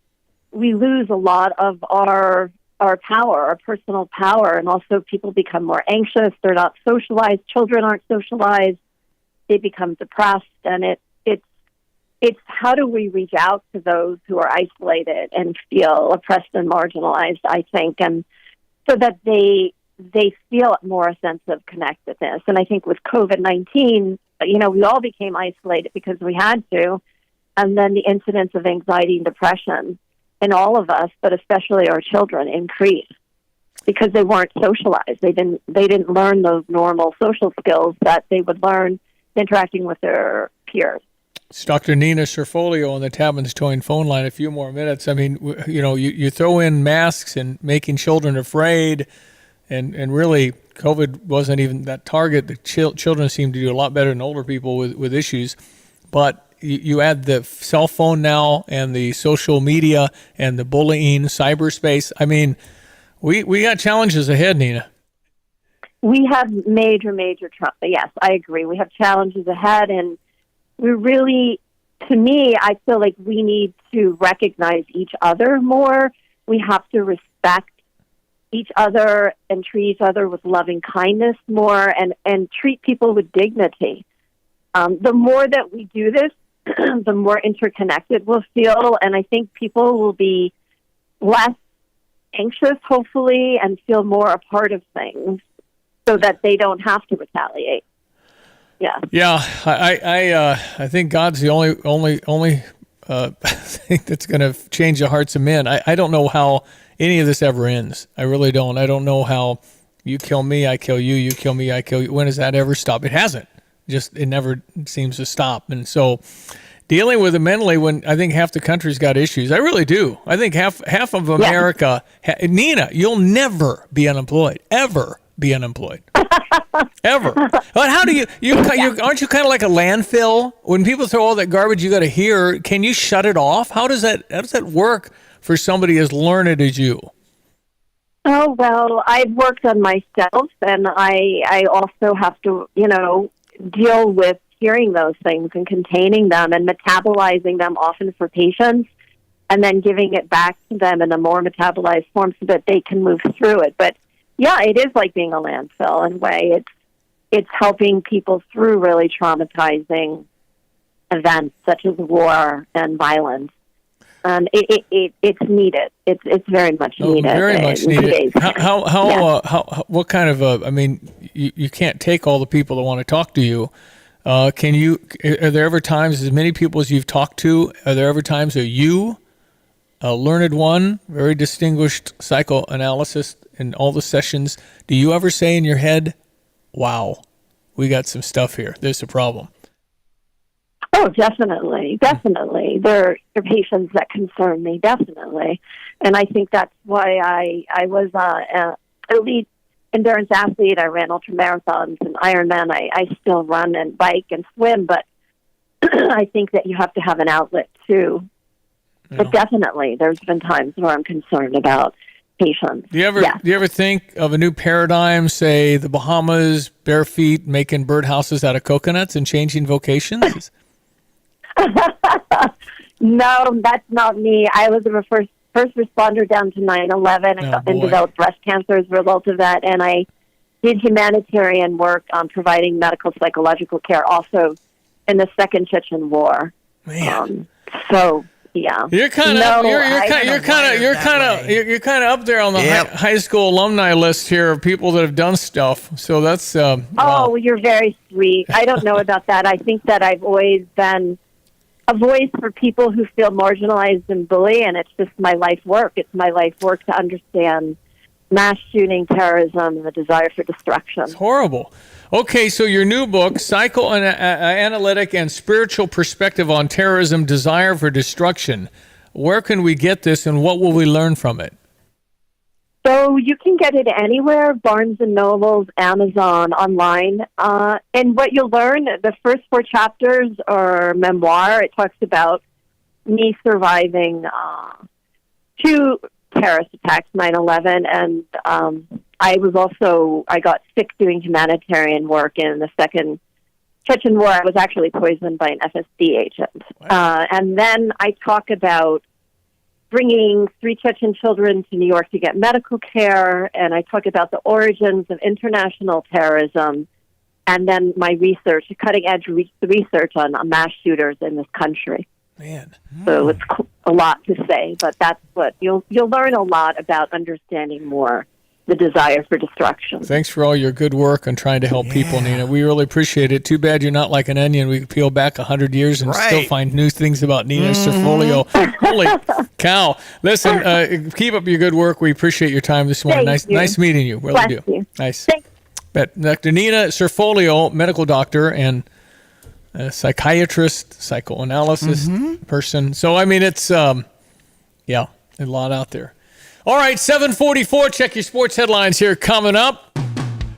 we lose a lot of our power, our personal power, and also people become more anxious. They're not socialized. Children aren't socialized. They become depressed, and it's how do we reach out to those who are isolated and feel oppressed and marginalized, I think, and so that they feel more a sense of connectedness. And I think with COVID-19, we all became isolated because we had to, and then the incidence of anxiety and depression in all of us, but especially our children, increased because they weren't socialized. They didn't learn those normal social skills that they would learn interacting with their peers. It's Dr. Nina Cerfolio on the Tabbins Towing phone line. A few more minutes. I mean, you throw in masks and making children afraid, and really, COVID wasn't even that target. The children seem to do a lot better than older people with issues. But you add the cell phone now and the social media and the bullying, cyberspace. I mean, we got challenges ahead, Nina. We have major trauma. Yes, I agree. We have challenges ahead, and we really to me, I feel like we need to recognize each other more. We have to respect each other and treat each other with loving kindness more and treat people with dignity. The more that we do this, the more interconnected we'll feel, and I think people will be less anxious, hopefully, and feel more a part of things so that they don't have to retaliate. Yeah. Yeah, I think God's the only thing that's going to change the hearts of men. I don't know how any of this ever ends. I really don't. I don't know how you kill me, I kill you, you kill me, I kill you. When does that ever stop? It hasn't. It never seems to stop. And so dealing with it mentally, when I think half the country's got issues, I really do. I think half of America, Nina, you'll never be unemployed, ever be unemployed. Ever. But how do you aren't you kind of like a landfill? When people throw all that garbage you got to hear, can you shut it off? How does that work for somebody as learned as you? Oh, well, I've worked on myself, and I also have to, deal with hearing those things and containing them and metabolizing them often for patients and then giving it back to them in a more metabolized form so that they can move through it. But yeah, it is like being a landfill in a way. It's helping people through really traumatizing events such as war and violence. And it's needed. It's very much needed. Very much needed. How what kind of you can't take all the people that want to talk to you. Are there ever times, as many people as you've talked to, are there ever times that you, a learned one, very distinguished psychoanalyst in all the sessions, do you ever say in your head, wow, we got some stuff here, there's a problem? Oh, definitely. There are patients that concern me, definitely. And I think that's why I was an elite endurance athlete. I ran ultramarathons and Ironman. I still run and bike and swim, but I think that you have to have an outlet too. Yeah. But definitely, there's been times where I'm concerned about patients. Do you ever think of a new paradigm, say the Bahamas, bare feet, making birdhouses out of coconuts and changing vocations? No, that's not me. I was a first responder down to 9/11 and developed breast cancer as a result of that. And I did humanitarian work on providing medical psychological care also in the Second Chechen War. Man. So yeah, you're kind of up there on the high school alumni list here of people that have done stuff. So that's wow. You're very sweet. I don't know about that. I think that I've always been a voice for people who feel marginalized and bullied, and it's just my life work. It's my life work to understand mass shooting, terrorism, and the desire for destruction. It's horrible. Okay, so your new book, Psychoanalytic and Spiritual Perspective on Terrorism, Desire for Destruction. Where can we get this, and what will we learn from it? So you can get it anywhere, Barnes & Noble, Amazon, online. And what you'll learn, the first 4 chapters are memoir. It talks about me surviving 2 terrorist attacks, 9/11, and I got sick doing humanitarian work in the Second Chechen War. I was actually poisoned by an FSB agent. And then I talk about bringing 3 Chechen children to New York to get medical care, and I talk about the origins of international terrorism, and then my research, cutting-edge research on mass shooters in this country. Man. So it's a lot to say, but that's what you'll learn a lot about understanding more the desire for destruction. Thanks for all your good work on trying to help people, Nina. We really appreciate it. Too bad you're not like an onion. We could peel back 100 years and still find new things about Nina Cerfolio. Holy cow. Listen, keep up your good work. We appreciate your time this morning. Nice meeting you. Really do. You. Nice. But Dr. Nina Cerfolio, medical doctor and a psychiatrist, psychoanalysis person. So, I mean, it's, a lot out there. All right, 7:44. Check your sports headlines here coming up.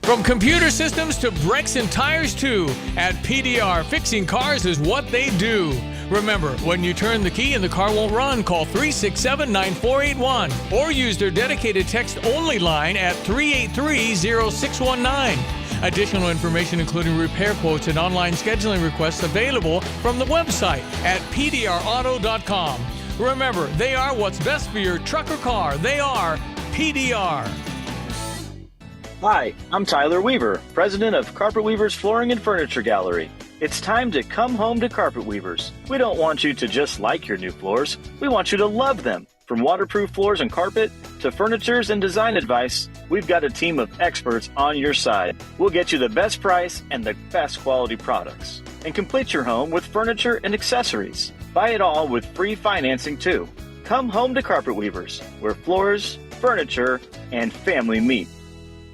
From computer systems to brakes and tires too, at PDR, fixing cars is what they do. Remember, when you turn the key and the car won't run, call 367-9481 or use their dedicated text-only line at 383-0619. Additional information, including repair quotes and online scheduling requests, available from the website at pdrauto.com. Remember, they are what's best for your truck or car. They are PDR. Hi, I'm Tyler Weaver, president of Carpet Weavers Flooring and Furniture Gallery. It's time to come home to Carpet Weavers. We don't want you to just like your new floors. We want you to love them. From waterproof floors and carpet to furnitures and design advice, we've got a team of experts on your side. We'll get you the best price and the best quality products. And complete your home with furniture and accessories. Buy it all with free financing too. Come home to Carpet Weavers, where floors, furniture, and family meet.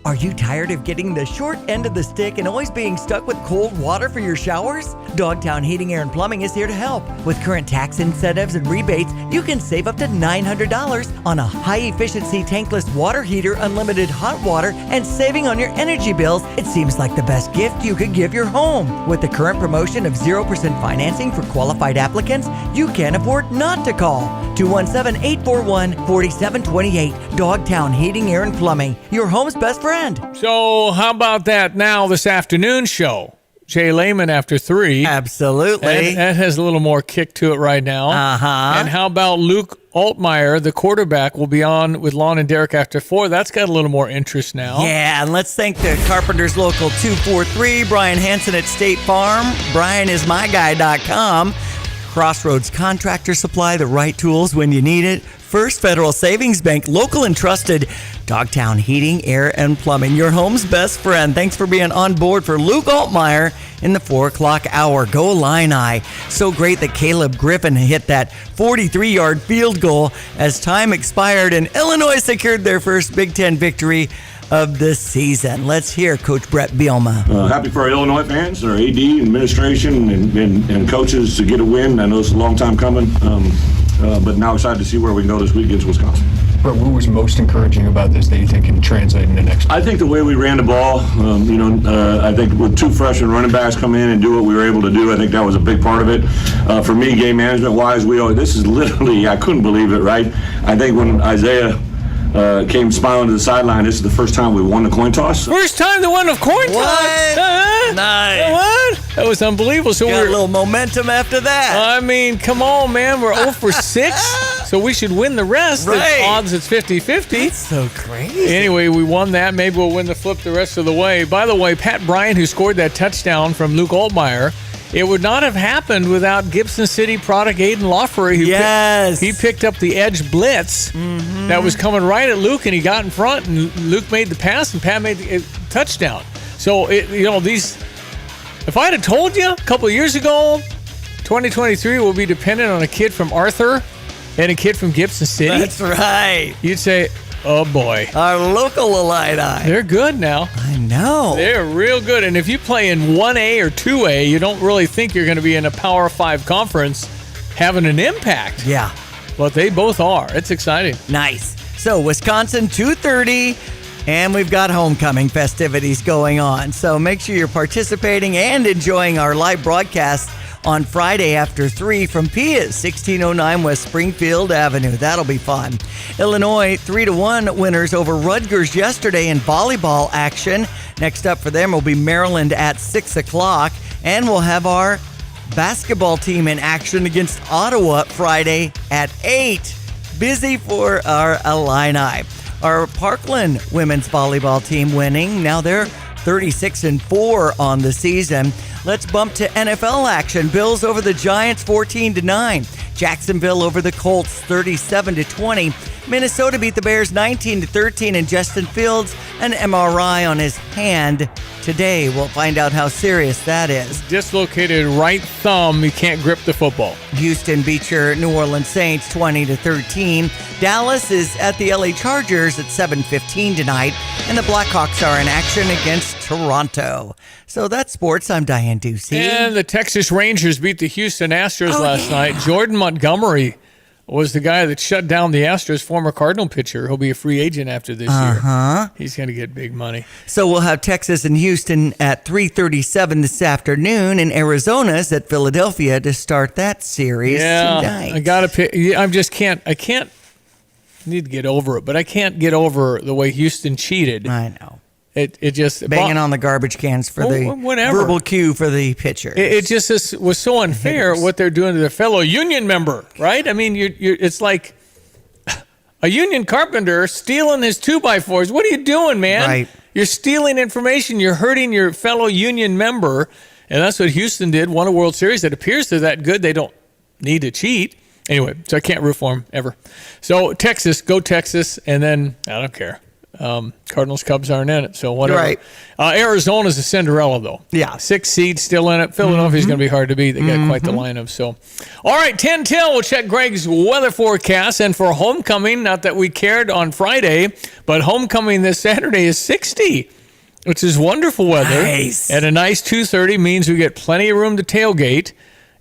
Are you tired of getting the short end of the stick and always being stuck with cold water for your showers? Dogtown Heating, Air, and Plumbing is here to help. With current tax incentives and rebates, you can save up to $900 on a high-efficiency tankless water heater, unlimited hot water, and saving on your energy bills. It seems like the best gift you could give your home. With the current promotion of 0% financing for qualified applicants, you can't afford not to call. 217-841-4728. Dogtown Heating, Air, and Plumbing, your home's best friend. So how about that now this afternoon show? Jay Lehman after 3. Absolutely. That has a little more kick to it right now. Uh-huh. And how about Luke Altmaier, the quarterback, will be on with Lon and Derek after 4. That's got a little more interest now. Yeah, and let's thank the Carpenters Local 243, Brian Hansen at State Farm, brianismyguy.com, Crossroads Contractor Supply, the right tools when you need it, First Federal Savings Bank, local and trusted, Dogtown Heating, Air, and Plumbing, your home's best friend. Thanks for being on board for Luke Altmaier in the 4 o'clock hour. Go Illini. So great that Caleb Griffin hit that 43-yard field goal as time expired and Illinois secured their first Big Ten victory of the season. Let's hear Coach Brett Bielema. Happy for our Illinois fans, our AD, administration, and coaches to get a win. I know it's a long time coming, but now excited to see where we can go this week against Wisconsin. But what was most encouraging about this that you think can translate into next? I think the way we ran the ball, I think with 2 freshman running backs come in and do what we were able to do, I think that was a big part of it. For me, game management-wise, this is literally, I couldn't believe it, right? I think when Isaiah came smiling to the sideline, this is the first time we won the coin toss. First time they won a coin toss. Nice. What? That was unbelievable. So got a little momentum after that. I mean, come on, man. We're 0 for 6, so we should win the rest. Right. The odds it's 50-50. That's so crazy. Anyway, we won that. Maybe we'll win the flip the rest of the way. By the way, Pat Bryant, who scored that touchdown from Luke Altmaier, it would not have happened without Gibson City product Aiden Lawfrey. He picked up the edge blitz that was coming right at Luke, and he got in front, and Luke made the pass, and Pat made the touchdown. So, if I had told you a couple of years ago, 2023 will be dependent on a kid from Arthur and a kid from Gibson City. That's right. You'd say, oh boy. Our local Illini. They're good now. I know. They're real good. And if you play in 1A or 2A, you don't really think you're going to be in a Power 5 conference having an impact. Yeah. But they both are. It's exciting. Nice. So, Wisconsin, 2:30. And we've got homecoming festivities going on. So make sure you're participating and enjoying our live broadcast on Friday after 3 from Pia's 1609 West Springfield Avenue. That'll be fun. Illinois 3-1 winners over Rutgers yesterday in volleyball action. Next up for them will be Maryland at 6 o'clock. And we'll have our basketball team in action against Ottawa Friday at 8. Busy for our Illini. Our Parkland women's volleyball team winning. Now they're 36-4 on the season. Let's bump to NFL action. Bills over the Giants 14-9. Jacksonville over the Colts 37-20. Minnesota beat the Bears 19-13, and Justin Fields an MRI on his hand today. We'll find out how serious that is. Dislocated right thumb. He can't grip the football. Houston beat your New Orleans Saints 20-13. Dallas is at the LA Chargers at 7:15 tonight, and the Blackhawks are in action against Toronto. So that's sports. I'm Diane Ducey. And the Texas Rangers beat the Houston Astros last night. Jordan Montgomery was the guy that shut down the Astros, former Cardinal pitcher. He'll be a free agent after this year. He's going to get big money. So we'll have Texas and Houston at 3:37 this afternoon, and Arizona's at Philadelphia to start that series tonight. I got to pick. I can't need to get over it, but I can't get over the way Houston cheated. I know. It just banging on the garbage cans for the verbal cue for the pitcher. It just was so unfair what they're doing to their fellow union member, right? I mean, it's like a union carpenter stealing his 2x4s. What are you doing, man? Right. You're stealing information. You're hurting your fellow union member. And that's what Houston did. Won a World Series that appears they're that good. They don't need to cheat. Anyway, so I can't root for them ever. So Texas, go Texas. And then, I don't care. Cardinals, Cubs aren't in it, so whatever. Right. Arizona's a Cinderella, though. Yeah. 6 seed still in it. Philadelphia's going to be hard to beat. They got quite the lineup. So, all right, 10 till. We'll check Greg's weather forecast. And for homecoming, not that we cared on Friday, but homecoming this Saturday is 60, which is wonderful weather. Nice. And a nice 2:30 means we get plenty of room to tailgate.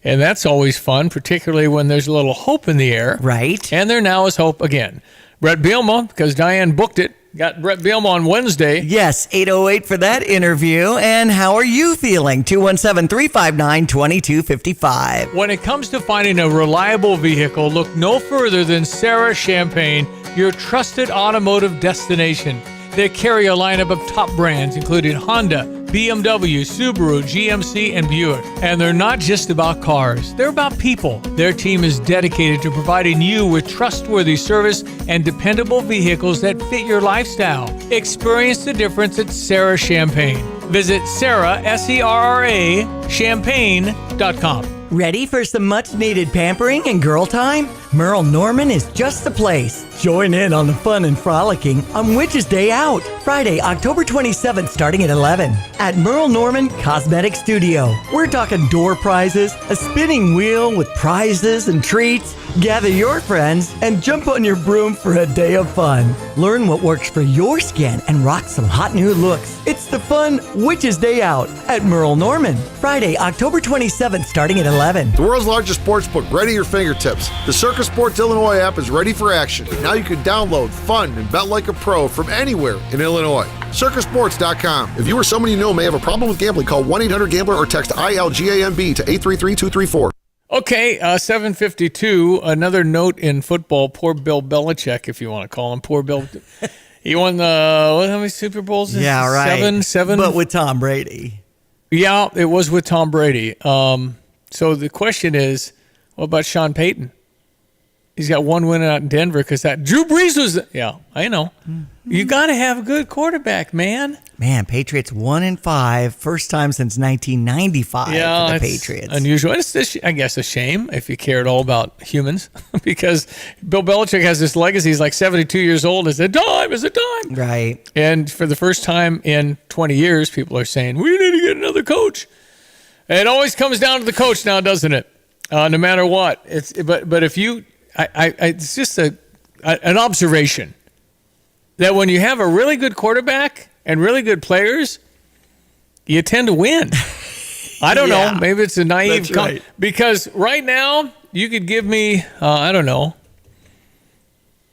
And that's always fun, particularly when there's a little hope in the air. Right. And there now is hope again. Brett Bielema, because Diane booked it, got Brett Bielema on Wednesday. Yes, 8:08 for that interview. And how are you feeling? 217-359-2255. When it comes to finding a reliable vehicle, look no further than Sarah Champagne, your trusted automotive destination. They carry a lineup of top brands, including Honda, BMW, Subaru, GMC, and Buick. And they're not just about cars. They're about people. Their team is dedicated to providing you with trustworthy service and dependable vehicles that fit your lifestyle. Experience the difference at Sarah Champagne. Visit Sarah, S-E-R-R-A, champagne.com. Ready for some much-needed pampering and girl time? Merle Norman is just the place. Join in on the fun and frolicking on Witch's Day Out, Friday, October 27th, starting at 11 at Merle Norman Cosmetic Studio. We're talking door prizes, a spinning wheel with prizes and treats. Gather your friends and jump on your broom for a day of fun. Learn what works for your skin and rock some hot new looks. It's the fun Witch's Day Out at Merle Norman, Friday, October 27th, starting at 11. The world's largest sports book right at your fingertips. The Circus Sports Illinois app is ready for action. Now you can download, fund, and bet like a pro from anywhere in Illinois. Circusports.com. If you or someone you know may have a problem with gambling, call 1-800-GAMBLER or text ILGAMB to 833-234. Okay, 7:52. Another note in football. Poor Bill Belichick, if you want to call him. Poor Bill. He won how many Super Bowls? Yeah, right. Seven. But with Tom Brady. Yeah, it was with Tom Brady. So the question is, what about Sean Payton? He's got one win out in Denver because that Drew Brees was. Yeah, I know. You got to have a good quarterback, man. Man, Patriots 1-5, first time since 1995 for the Patriots. Unusual. It's I guess a shame if you care at all about humans because Bill Belichick has this legacy. He's like 72 years old. It's a dime. Right. And for the first time in 20 years, people are saying, we need to get another coach. And it always comes down to the coach now, doesn't it? No matter what. But if you, it's just an observation that when you have a really good quarterback and really good players, you tend to win. I don't know. Maybe it's a naive right. Because right now you could give me,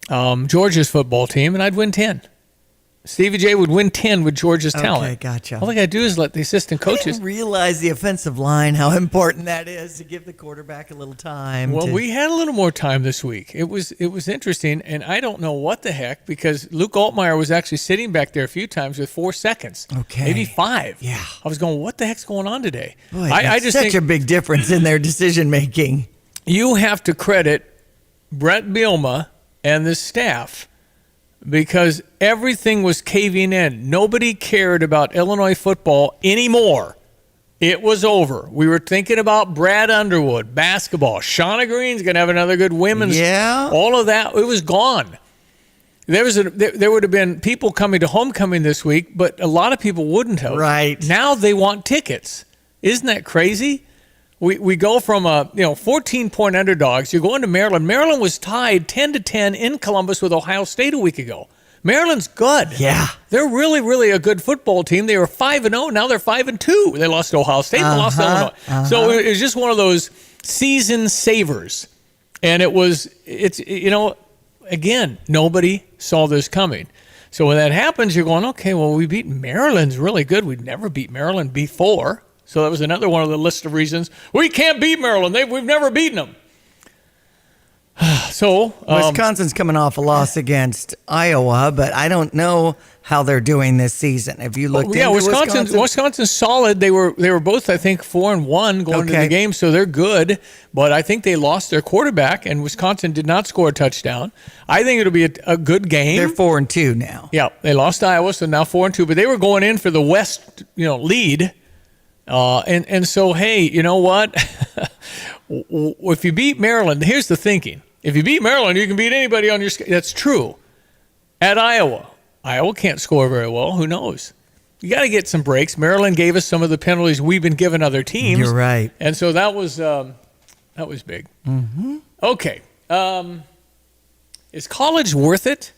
Georgia's football team and I'd win 10. Stevie Jay would win 10 with Georgia's talent. Okay, gotcha. All I got to do is let the assistant coaches. I didn't realize the offensive line, how important that is to give the quarterback a little time. Well, we had a little more time this week. It was interesting, and I don't know what the heck, because Luke Altmaier was actually sitting back there a few times with 4 seconds. Okay. Maybe 5. Yeah. I was going, what the heck's going on today? Boy, I just think a big difference in their decision-making. You have to credit Brett Bielema and the staff because everything was caving in. Nobody cared about Illinois football anymore. It was over. We were thinking about Brad Underwood, basketball. Shauna Green's going to have another good women's. Yeah. All of that, it was gone. There would have been people coming to homecoming this week, but a lot of people wouldn't have. Right. Now they want tickets. Isn't that crazy? We go from 14-point underdogs. You're going to Maryland. Maryland was tied 10-10 in Columbus with Ohio State a week ago. Maryland's good. Yeah. They're really, really a good football team. They were 5-0. Now they're 5-2. They lost to Ohio State. They lost to Illinois. So it was just one of those season savers. And again, nobody saw this coming. So when that happens, you're going, okay, well, we beat Maryland's really good. We'd never beat Maryland before. So that was another one of the list of reasons we can't beat Maryland. We've never beaten them. So Wisconsin's coming off a loss against Iowa, but I don't know how they're doing this season. Have you looked into Wisconsin? Wisconsin's solid. They were both, I think, 4-1 going into the game, so they're good. But I think they lost their quarterback, and Wisconsin did not score a touchdown. I think it'll be a good game. They're 4-2 now. Yeah, they lost to Iowa, so now 4-2. But they were going in for the West, lead. And so, hey, you know what? If you beat Maryland, here's the thinking. If you beat Maryland, you can beat anybody on your schedule. That's true. At Iowa can't score very well. Who knows? You got to get some breaks. Maryland gave us some of the penalties we've been giving other teams. You're right. And so that was big. Mm-hmm. Okay. Is college worth it?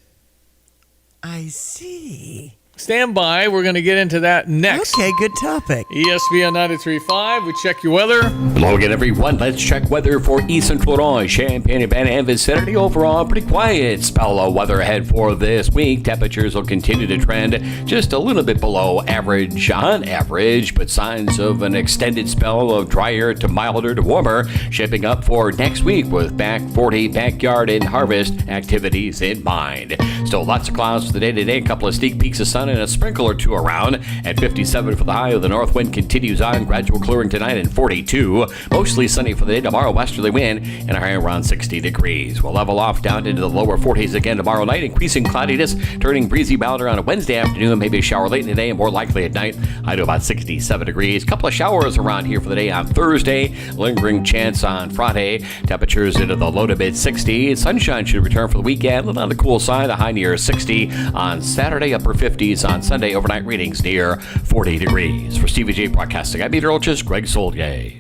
I see. Stand by. We're going to get into that next. Okay, good topic. ESPN 93.5. We check your weather. Hello again, everyone. Let's check weather for East Central Illinois, Champaign, Urbana, and vicinity. Overall, pretty quiet spell of weather ahead for this week. Temperatures will continue to trend just a little bit below average on average, but signs of an extended spell of drier to milder to warmer shaping up for next week with back 40 backyard and harvest activities in mind. Still lots of clouds for the day today. A couple of sneak peeks of sun and a sprinkle or two around. At 57 for the high, the north wind continues on. Gradual clearing tonight and 42. Mostly sunny for the day tomorrow. Westerly wind and a high around 60 degrees. We'll level off down into the lower 40s again tomorrow night. Increasing cloudiness, turning breezy milder on a Wednesday afternoon. Maybe a shower late in the day and more likely at night. High to about 67 degrees. Couple of showers around here for the day on Thursday. Lingering chance on Friday. Temperatures into the low to mid 60s. Sunshine should return for the weekend. A little on the cool side. A high near 60 on Saturday. Upper 50s on Sunday. Overnight readings near 40 degrees. For Stevie Jay Broadcasting, I'm meteorologist Greg Soldier.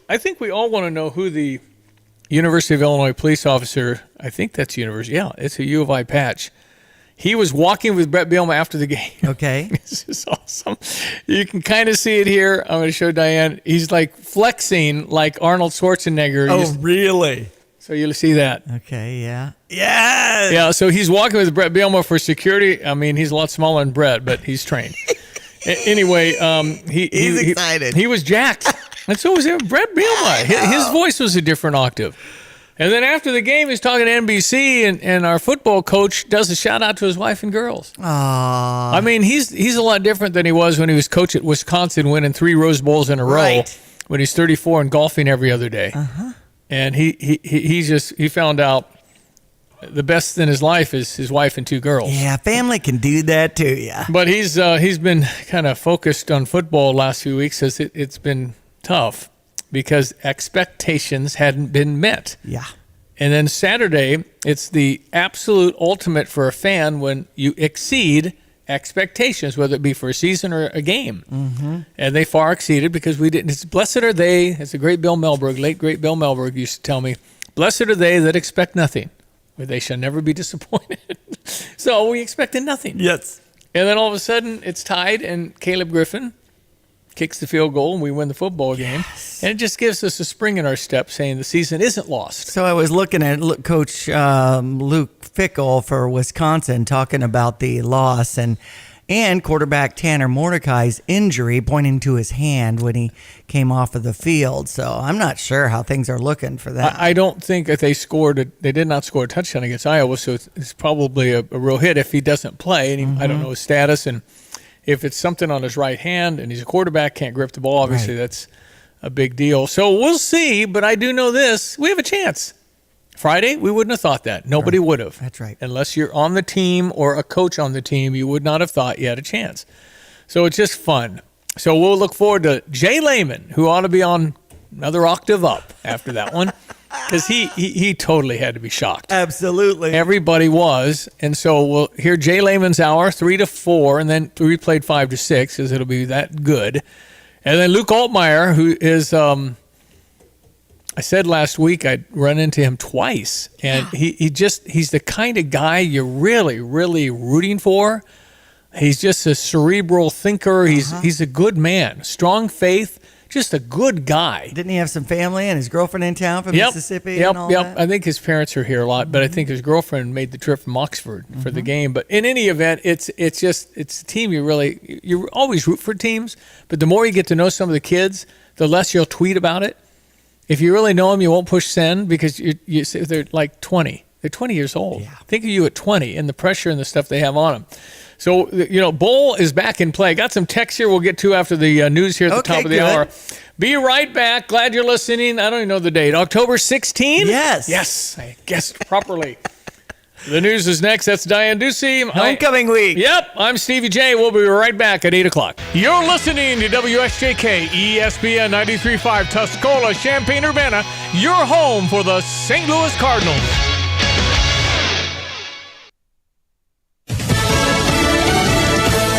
I think we all want to know who the University of Illinois police officer, I think that's University, yeah, it's a U of I patch. He was walking with Brett Bielema after the game. Okay. This is awesome. You can kind of see it here. I'm going to show Diane. He's like flexing like Arnold Schwarzenegger. Oh, really? So you'll see that. Okay, yeah. Yes! Yeah, so he's walking with Brett Bielema for security. I mean, he's a lot smaller than Brett, but he's trained. Anyway, he's excited. He was jacked. And so was Brett Bielema. His voice was a different octave. And then after the game, he's talking to NBC, and our football coach does a shout-out to his wife and girls. Aww. I mean, he's a lot different than he was when he was coach at Wisconsin, winning 3 Rose Bowls in a row, when he's 34 and golfing every other day. Uh-huh. And he found out the best in his life is his wife and 2 girls. Yeah, family can do that too, yeah. But he's been kind of focused on football the last few weeks, as it's been tough because expectations hadn't been met. Yeah. And then Saturday, it's the absolute ultimate for a fan when you exceed expectations, whether it be for a season or a game. Mm-hmm. And they far exceeded because we didn't. It's blessed are they, as the great Bill Melberg, late great Bill Melberg used to tell me, blessed are they that expect nothing, for they shall never be disappointed. So we expected nothing. Yes. And then all of a sudden it's tied and Caleb Griffin kicks the field goal and we win the football game. And it just gives us a spring in our step saying the season isn't lost. So I was looking at Coach Luke Fickell for Wisconsin talking about the loss and quarterback Tanner Mordecai's injury, pointing to his hand when he came off of the field. So I'm not sure how things are looking for that. I don't think that they did not score a touchdown against Iowa, so it's probably a real hit if he doesn't play. And I don't know his status, and if it's something on his right hand and he's a quarterback, can't grip the ball, obviously that's a big deal. So we'll see, but I do know this. We have a chance. Friday, we wouldn't have thought that. Nobody would have. That's right. Unless you're on the team or a coach on the team, you would not have thought you had a chance. So it's just fun. So we'll look forward to Jay Lehman, who ought to be on another octave up after that one, because he totally had to be shocked. Absolutely. Everybody was. And so we'll hear Jay Lehman's hour, 3 to 4, and then we played 5 to 6, because it'll be that good. And then Luke Altmaier, who is... I said last week I'd run into him twice, and he's the kind of guy you're really, really rooting for. He's just a cerebral thinker. He's a good man, strong faith, just a good guy. Didn't he have some family and his girlfriend in town from Mississippi and all that? I think his parents are here a lot, but I think his girlfriend made the trip from Oxford for the game. But in any event, it's a team you always root for teams, but the more you get to know some of the kids, the less you'll tweet about it. If you really know them, you won't push send because they're like 20. They're 20 years old. Yeah. Think of you at 20 and the pressure and the stuff they have on them. So, Bowl is back in play. Got some texts here we'll get to after the news here at the top of the hour. Be right back. Glad you're listening. I don't even know the date. October 16th? Yes. Yes. I guessed properly. The news is next. That's Diane Ducey. Homecoming week. Yep. I'm Stevie Jay. We'll be right back at 8 o'clock. You're listening to WSJK ESPN 93.5 Tuscola, Champaign-Urbana, your home for the St. Louis Cardinals.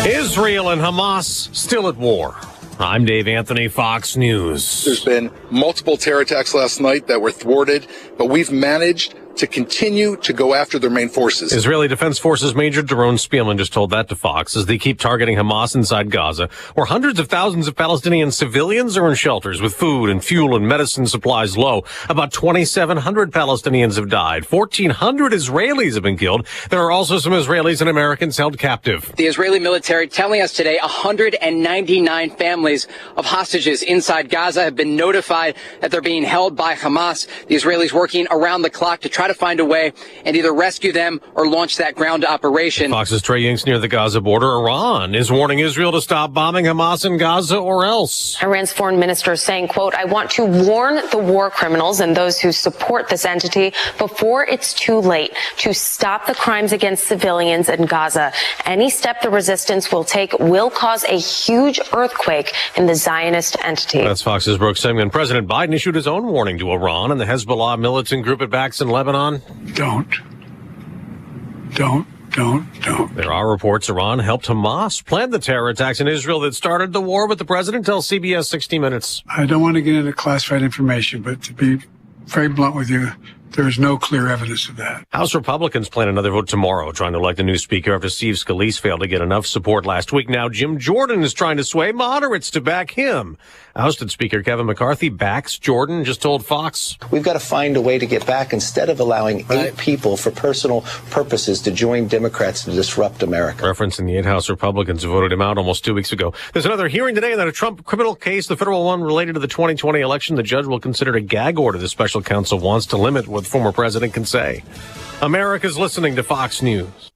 Israel and Hamas still at war. I'm Dave Anthony, Fox News. There's been multiple terror attacks last night that were thwarted, but we've managed to continue to go after their main forces. Israeli Defense Forces Major Doron Spielman just told that to Fox as they keep targeting Hamas inside Gaza, where hundreds of thousands of Palestinian civilians are in shelters with food and fuel and medicine supplies low. About 2,700 Palestinians have died. 1,400 Israelis have been killed. There are also some Israelis and Americans held captive. The Israeli military telling us today 199 families of hostages inside Gaza have been notified that they're being held by Hamas. The Israelis working around the clock to try to find a way and either rescue them or launch that ground operation. Fox's Trey Yingst near the Gaza border. Iran is warning Israel to stop bombing Hamas in Gaza or else. Iran's foreign minister is saying, quote, I want to warn the war criminals and those who support this entity before it's too late to stop the crimes against civilians in Gaza. Any step the resistance will take will cause a huge earthquake in the Zionist entity. That's Fox's Brooke Simon. President Biden issued his own warning to Iran and the Hezbollah militant group it backs in Lebanon. Don't. There are reports Iran helped Hamas plan the terror attacks in Israel that started the war, but the president tells CBS 60 Minutes. I don't want to get into classified information, but to be very blunt with you, there is no clear evidence of that. House Republicans plan another vote tomorrow, trying to elect a new speaker after Steve Scalise failed to get enough support last week. Now Jim Jordan is trying to sway moderates to back him. Ousted Speaker Kevin McCarthy backs Jordan, just told Fox. We've got to find a way to get back instead of allowing 8 people for personal purposes to join Democrats to disrupt America. Referencing the 8 House Republicans who voted him out almost 2 weeks ago. There's another hearing today in that a Trump criminal case, the federal one related to the 2020 election. The judge will consider a gag order the special counsel wants to limit what the former president can say. America's listening to Fox News.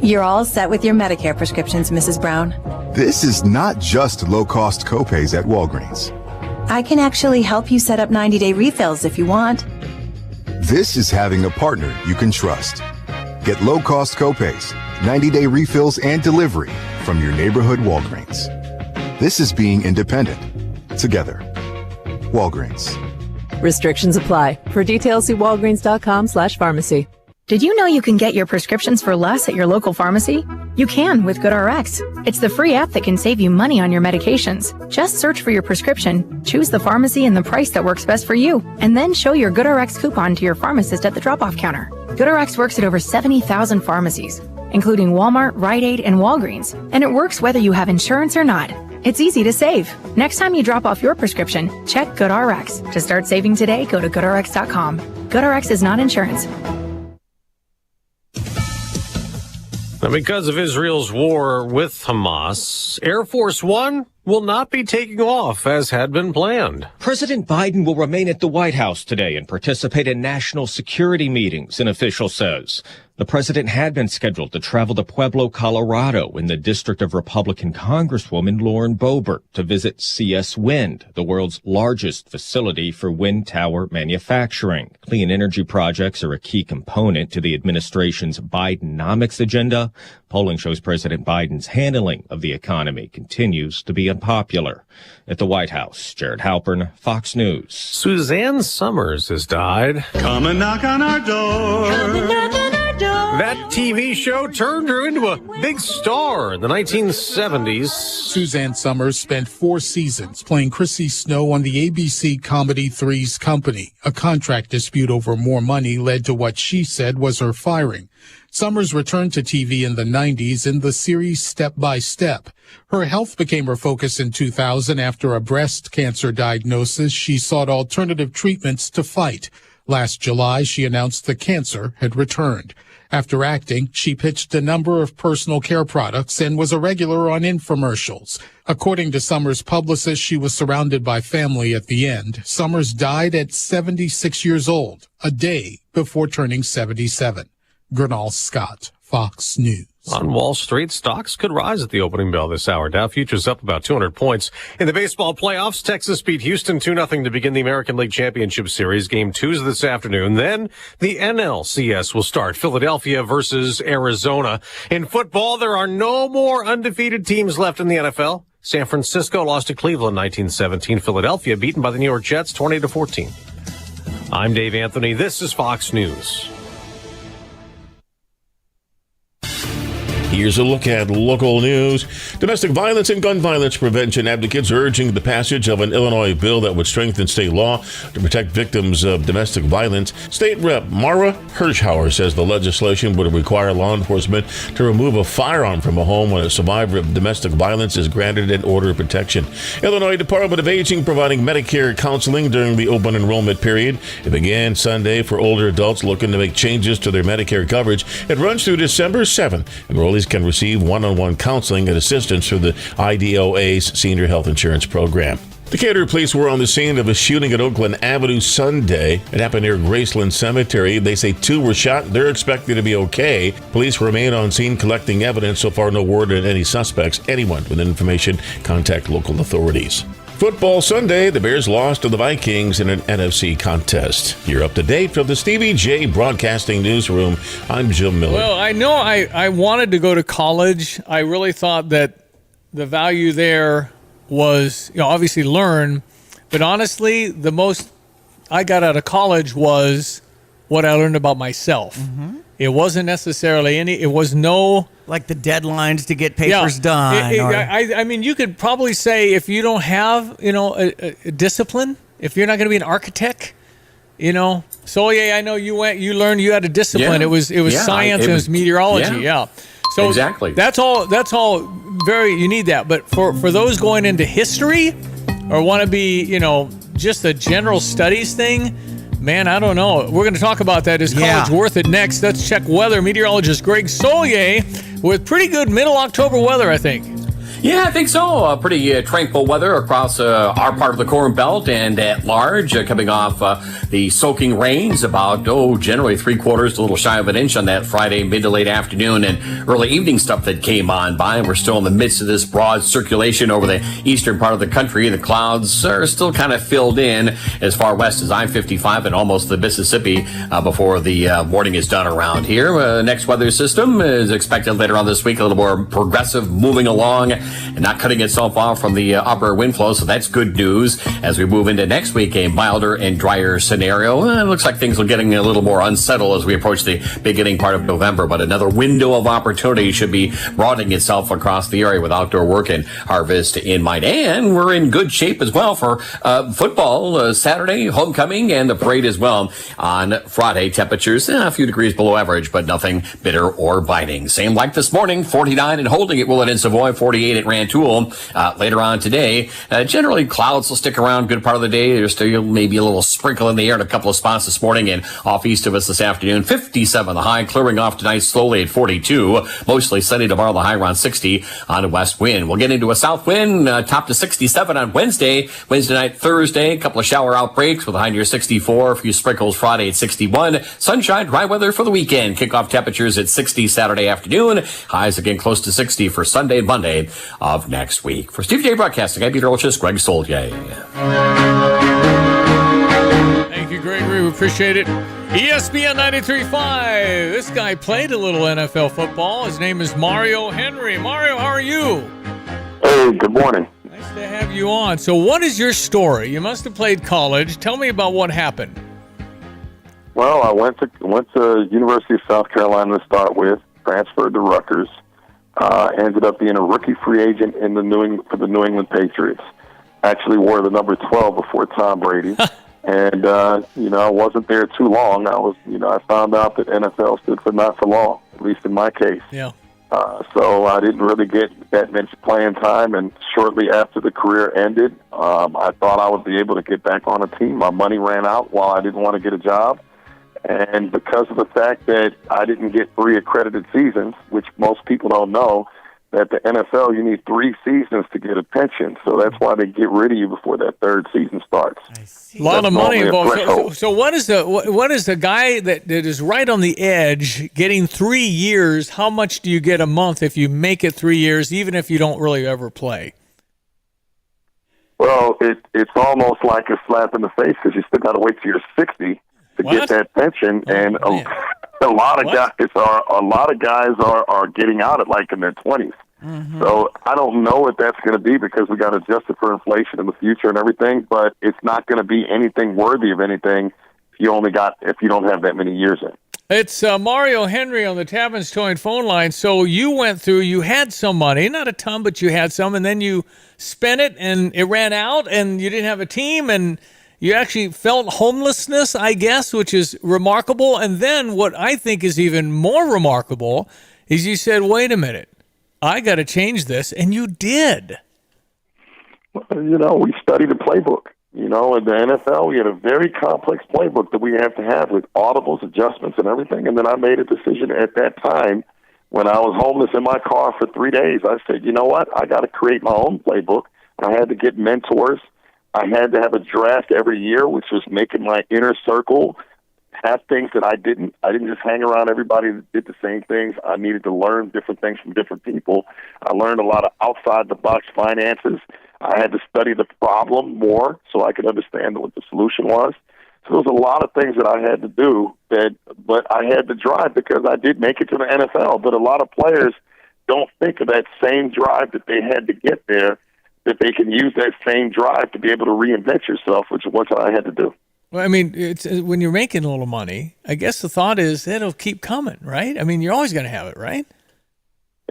You're all set with your Medicare prescriptions, Mrs. Brown. This is not just low-cost copays at Walgreens. I can actually help you set up 90-day refills if you want. This is having a partner you can trust. Get low-cost copays, 90-day refills, and delivery from your neighborhood Walgreens. This is being independent. Together. Walgreens. Restrictions apply. For details, see walgreens.com/pharmacy. Did you know you can get your prescriptions for less at your local pharmacy? You can with GoodRx. It's the free app that can save you money on your medications. Just search for your prescription, choose the pharmacy and the price that works best for you, and then show your GoodRx coupon to your pharmacist at the drop-off counter. GoodRx works at over 70,000 pharmacies, including Walmart, Rite Aid, and Walgreens, and it works whether you have insurance or not. It's easy to save. Next time you drop off your prescription, check GoodRx. To start saving today, go to GoodRx.com. GoodRx is not insurance. Now, because of Israel's war with Hamas, Air Force One will not be taking off as had been planned. President Biden will remain at the White House today and participate in national security meetings, an official says. The president had been scheduled to travel to Pueblo, Colorado, in the district of Republican Congresswoman Lauren Boebert to visit CS Wind, the world's largest facility for wind tower manufacturing. Clean energy projects are a key component to the administration's Bidenomics agenda. Polling shows President Biden's handling of the economy continues to be unpopular. At the White House, Jared Halpern, Fox News. Suzanne Summers has died. Come and knock on our door. Come and knock on our door. That TV show turned her into a big star in the 1970s. Suzanne Summers spent 4 seasons playing Chrissy Snow on the ABC comedy Three's Company. A contract dispute over more money led to what she said was her firing. Summers returned to TV in the 90s in the series Step by Step. Her health became her focus in 2000 after a breast cancer diagnosis. She sought alternative treatments to fight. Last July, she announced the cancer had returned. After acting, she pitched a number of personal care products and was a regular on infomercials. According to Summers' publicist, she was surrounded by family at the end. Summers died at 76 years old, a day before turning 77. Gernal Scott, Fox News. On Wall Street, stocks could rise at the opening bell this hour. Dow futures up about 200 points. In the baseball playoffs, Texas beat Houston 2-0 to begin the American League Championship Series. Game 2's this afternoon. Then the NLCS will start. Philadelphia versus Arizona. In football, there are no more undefeated teams left in the NFL. San Francisco lost to Cleveland 19-17. Philadelphia beaten by the New York Jets 20-14. I'm Dave Anthony. This is Fox News. Here's a look at local news. Domestic violence and gun violence prevention advocates are urging the passage of an Illinois bill that would strengthen state law to protect victims of domestic violence. State Rep Mara Hirschhauer says the legislation would require law enforcement to remove a firearm from a home when a survivor of domestic violence is granted an order of protection. Illinois Department of Aging providing Medicare counseling during the open enrollment period. It began Sunday for older adults looking to make changes to their Medicare coverage. It runs through December 7th. Enrollees can receive one-on-one counseling and assistance through the IDOA's Senior Health Insurance Program. Decatur police were on the scene of a shooting at Oakland Avenue Sunday. It happened near Graceland Cemetery. They say 2 were shot. They're expected to be okay. Police remain on scene collecting evidence. So far, no word on any suspects. Anyone with information, contact local authorities. Football Sunday, the Bears lost to the Vikings in an NFC contest. You're up to date from the Stevie Jay Broadcasting Newsroom. I'm Jim Miller. Well, I know I wanted to go to college. I really thought that the value there was, obviously learn. But honestly, the most I got out of college was what I learned about myself. Mm-hmm. It wasn't necessarily it was no... Like the deadlines to get papers done. I mean, you could probably say if you don't have, a discipline, if you're not going to be an architect, So, I know you learned you had a discipline. Yeah. It was science and it was meteorology. Yeah. So exactly. That's all you need that. But for those going into history or want to be, just a general studies thing, man, I don't know. We're going to talk about that. Is college worth it next? Let's check weather. Meteorologist Greg Solier with pretty good middle October weather, I think. Yeah, I think so. Pretty tranquil weather across our part of the Corn Belt and at large, coming off the soaking rains, about, generally 3/4 to a little shy of an inch on that Friday, mid to late afternoon and early evening stuff that came on by. We're still in the midst of this broad circulation over the eastern part of the country. The clouds are still kind of filled in as far west as I-55 and almost the Mississippi before the morning is done around here. Next weather system is expected later on this week, a little more progressive, moving along and not cutting itself off from the upper wind flow, so that's good news. As we move into next week, a milder and drier scenario. It looks like things are getting a little more unsettled as we approach the beginning part of November, but another window of opportunity should be broadening itself across the area with outdoor work and harvest in mind. And we're in good shape as well for football Saturday, homecoming, and the parade as well on Friday. Temperatures a few degrees below average, but nothing bitter or biting. Same like this morning, 49 and holding it Willett and Savoy, 48 at Rantoul. Later on today, generally clouds will stick around good part of the day. There's still maybe a little sprinkle in the air in a couple of spots this morning and off east of us this afternoon. 57 the high, clearing off tonight slowly at 42. Mostly sunny tomorrow, the high around 60 on a west wind. We'll get into a south wind, top to 67 on Wednesday. Wednesday night, Thursday, a couple of shower outbreaks with a high near 64. A few sprinkles Friday at 61. Sunshine, dry weather for the weekend. Kickoff temperatures at 60 Saturday afternoon. Highs again close to 60 for Sunday and Monday of next week. For Stevie Jay Broadcasting, I'm meteorologist Greg Solier. Thank you, Gregory. We appreciate it. ESPN 93.5. This guy played a little NFL football. His name is Mario Henry. Mario, how are you? Hey, good morning. Nice to have you on. So what is your story? You must have played college. Tell me about what happened. Well, I went to University of South Carolina to start with, transferred to Rutgers. Ended up being a rookie free agent for the New England Patriots. Actually wore the number 12 before Tom Brady. And, I wasn't there too long. I found out that NFL stood for not for long, at least in my case. Yeah. So I didn't really get that much playing time. And shortly after the career ended, I thought I would be able to get back on a team. My money ran out while I didn't want to get a job. And because of the fact that I didn't get 3 accredited seasons, which most people don't know, that the NFL, you need 3 seasons to get a pension. So that's why they get rid of you before that 3rd season starts. A lot of money involved. So what is the guy that is right on the edge getting 3 years? How much do you get a month if you make it 3 years, even if you don't really ever play? Well, it's almost like a slap in the face because you still got to wait till you're 60 to get that pension, and a lot of guys are getting out at like in their 20s. Mm-hmm. So I don't know what that's going to be because we got to adjust it for inflation in the future and everything. But it's not going to be anything worthy of anything if you don't have that many years in. It's Mario Henry on the Tavin's Towing phone line. So you had some money, not a ton, but you had some, and then you spent it and it ran out and you didn't have a team and you actually felt homelessness, I guess, which is remarkable. And then what I think is even more remarkable is you said, wait a minute, I got to change this. And you did. We studied the playbook. In the NFL, we had a very complex playbook that we have with audibles, adjustments, and everything. And then I made a decision at that time when I was homeless in my car for 3 days. I said, you know what? I got to create my own playbook. I had to get mentors. I had to have a draft every year, which was making my inner circle have things that I didn't. I didn't just hang around everybody that did the same things. I needed to learn different things from different people. I learned a lot of outside-the-box finances. I had to study the problem more so I could understand what the solution was. So there was a lot of things that I had to do, but I had to drive because I did make it to the NFL. But a lot of players don't think of that same drive that they had to get there, that they can use that same drive to be able to reinvent yourself, which is what I had to do. Well, I mean, it's when you're making a little money, I guess the thought is it'll keep coming, right? I mean, you're always going to have it, right?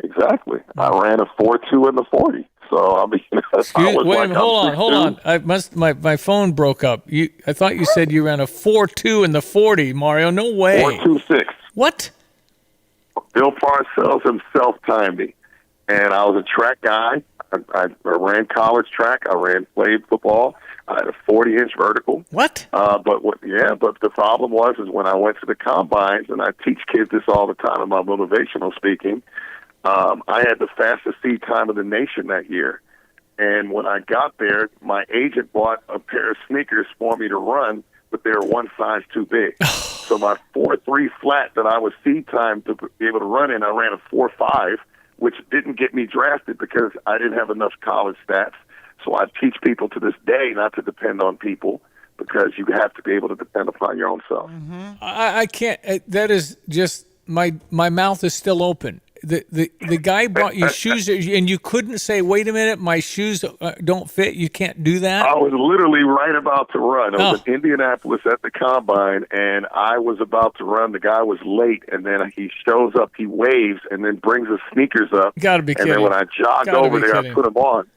Exactly. I ran a 4.2 in the 40. So I mean, hold on. My phone broke up. I thought you said you ran a 4.2 in the 40, Mario. No way. 4.26. What? Bill Parcells himself timed me, and I was a track guy. I ran college track. I ran played football. I had a 40-inch vertical. What? But the problem was when I went to the combines, and I teach kids this all the time in my motivational speaking. I had the fastest seed time of the nation that year. And when I got there, my agent bought a pair of sneakers for me to run, but they were one size too big. So my 4.3 flat that I was seed time to be able to run in, I ran a 4.5, which didn't get me drafted because I didn't have enough college stats. So I teach people to this day not to depend on people because you have to be able to depend upon your own self. Mm-hmm. I can't. That is just my mouth is still open. The guy brought you shoes, and you couldn't say, "Wait a minute, my shoes don't fit." You can't do that. I was literally right about to run. I was in Indianapolis at the combine, and I was about to run. The guy was late, and then he shows up. He waves, and then brings his sneakers up. You gotta be kidding! And then when I jogged over there, I put them on.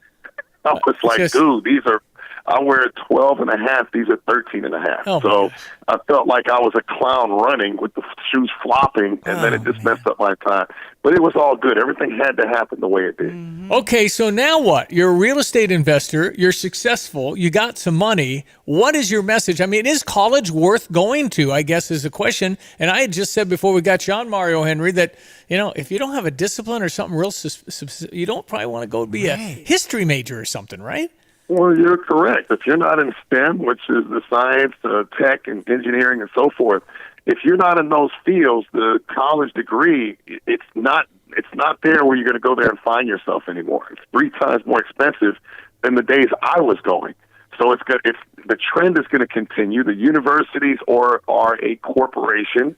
I was like, dude, these are. I wear 12 and a half. These are 13 and a half. So I felt like I was a clown running with the shoes flopping, and then it just messed up my time. But it was all good. Everything had to happen the way it did. Okay, so now what? You're a real estate investor. You're successful. You got some money. What is your message? I mean, is college worth going to, I guess, is the question. And I had just said before we got you on, Mario Henry, that, if you don't have a discipline or something real, you don't probably want to go be a history major or something, right? Well, you're correct. If you're not in STEM, which is the science, tech, and engineering and so forth, if you're not in those fields, the college degree, it's not there where you're going to go there and find yourself anymore. It's 3 times more expensive than the days I was going. So the trend is going to continue. The universities are a corporation.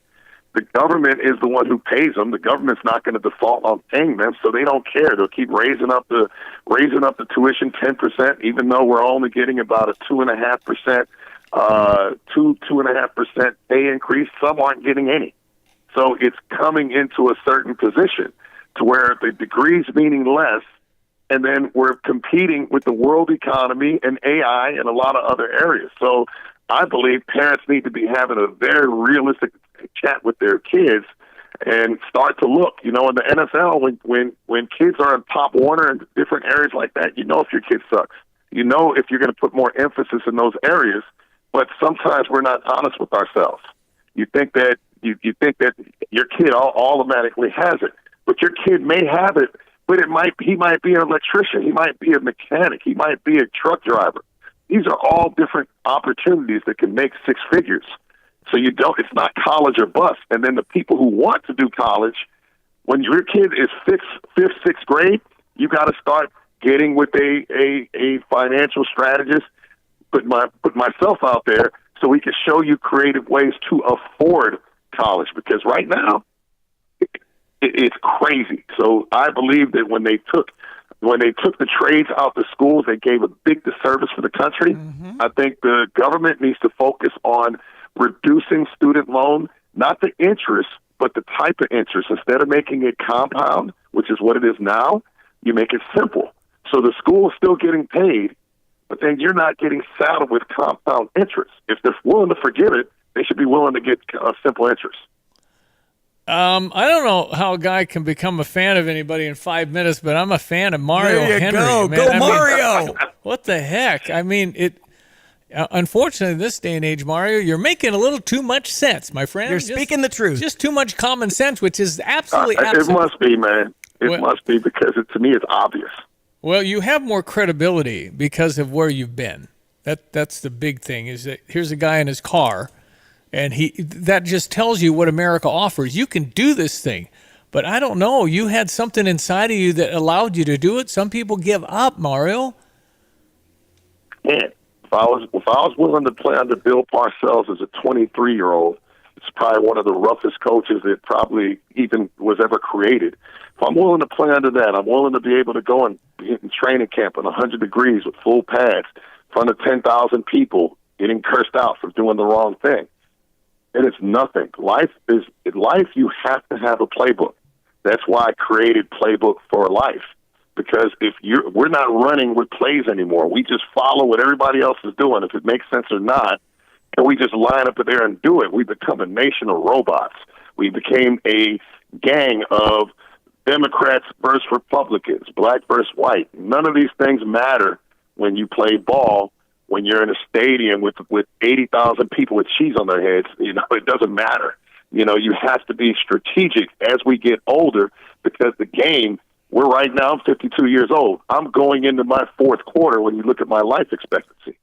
The government is the one who pays them. The government's not going to default on paying them, so they don't care. They'll keep raising up the tuition 10%, even though we're only getting about a 2.5%, 2.5% pay increase. Some aren't getting any. So it's coming into a certain position to where the degree's meaning less, and then we're competing with the world economy and AI and a lot of other areas. So I believe parents need to be having a very realistic chat with their kids and start to look. In the NFL, when kids are in Pop Warner and different areas like that, if your kid sucks. If you're going to put more emphasis in those areas, but sometimes we're not honest with ourselves. You think that you think that your kid automatically has it, but your kid may have it, but he might be an electrician, he might be a mechanic, he might be a truck driver. These are all different opportunities that can make six figures. So it's not college or bust. And then the people who want to do college, when your kid is fifth, sixth grade, you got to start getting with a financial strategist, put myself out there so we can show you creative ways to afford college, because right now it's crazy. So I believe that when they took the trades out the schools, they gave a big disservice for the country. Mm-hmm. I think the government needs to focus on reducing student loan, not the interest, but the type of interest. Instead of making it compound, which is what it is now, you make it simple. So the school is still getting paid, but then you're not getting saddled with compound interest. If they're willing to forgive it, they should be willing to get simple interest. I don't know how a guy can become a fan of anybody in 5 minutes, but I'm a fan of Mario Henry. Go, man. go Mario! What the heck? I mean, unfortunately, in this day and age, Mario, you're making a little too much sense, my friend. You're speaking the truth. Just too much common sense, which is absolutely It must be, man. It must be, because to me, it's obvious. Well, you have more credibility because of where you've been. That's the big thing, is that here's a guy in his car, and that just tells you what America offers. You can do this thing. But I don't know. You had something inside of you that allowed you to do it. Some people give up, Mario. Man, if I was willing to play under Bill Parcells as a 23-year-old, it's probably one of the roughest coaches that probably even was ever created. If I'm willing to play under that, I'm willing to be able to go and be in training camp in 100 degrees with full pads in front of 10,000 people getting cursed out for doing the wrong thing. And it's nothing. Life, you have to have a playbook. That's why I created Playbook for Life. Because we're not running with plays anymore. We just follow what everybody else is doing, if it makes sense or not, and we just line up there and do it. We become a nation of robots. We became a gang of Democrats versus Republicans, black versus white. None of these things matter when you play ball, when you're in a stadium with 80,000 people with cheese on their heads. It doesn't matter. You have to be strategic as we get older, because the game, we're right now, I'm 52 years old. I'm going into my fourth quarter when you look at my life expectancy.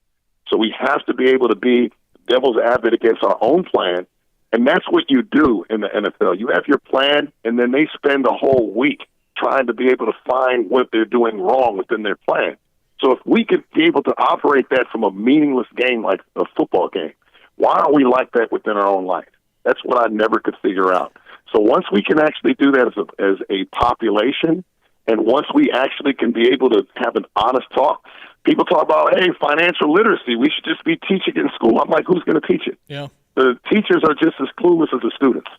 So we have to be able to be devil's advocate against our own plan, and that's what you do in the NFL. You have your plan, and then they spend a whole week trying to be able to find what they're doing wrong within their plan. So if we could be able to operate that from a meaningless game like a football game, why aren't we like that within our own life? That's what I never could figure out. So once we can actually do that as a population, and once we actually can be able to have an honest talk, people talk about, hey, financial literacy, we should just be teaching it in school. I'm like, who's going to teach it? Yeah. The teachers are just as clueless as the students.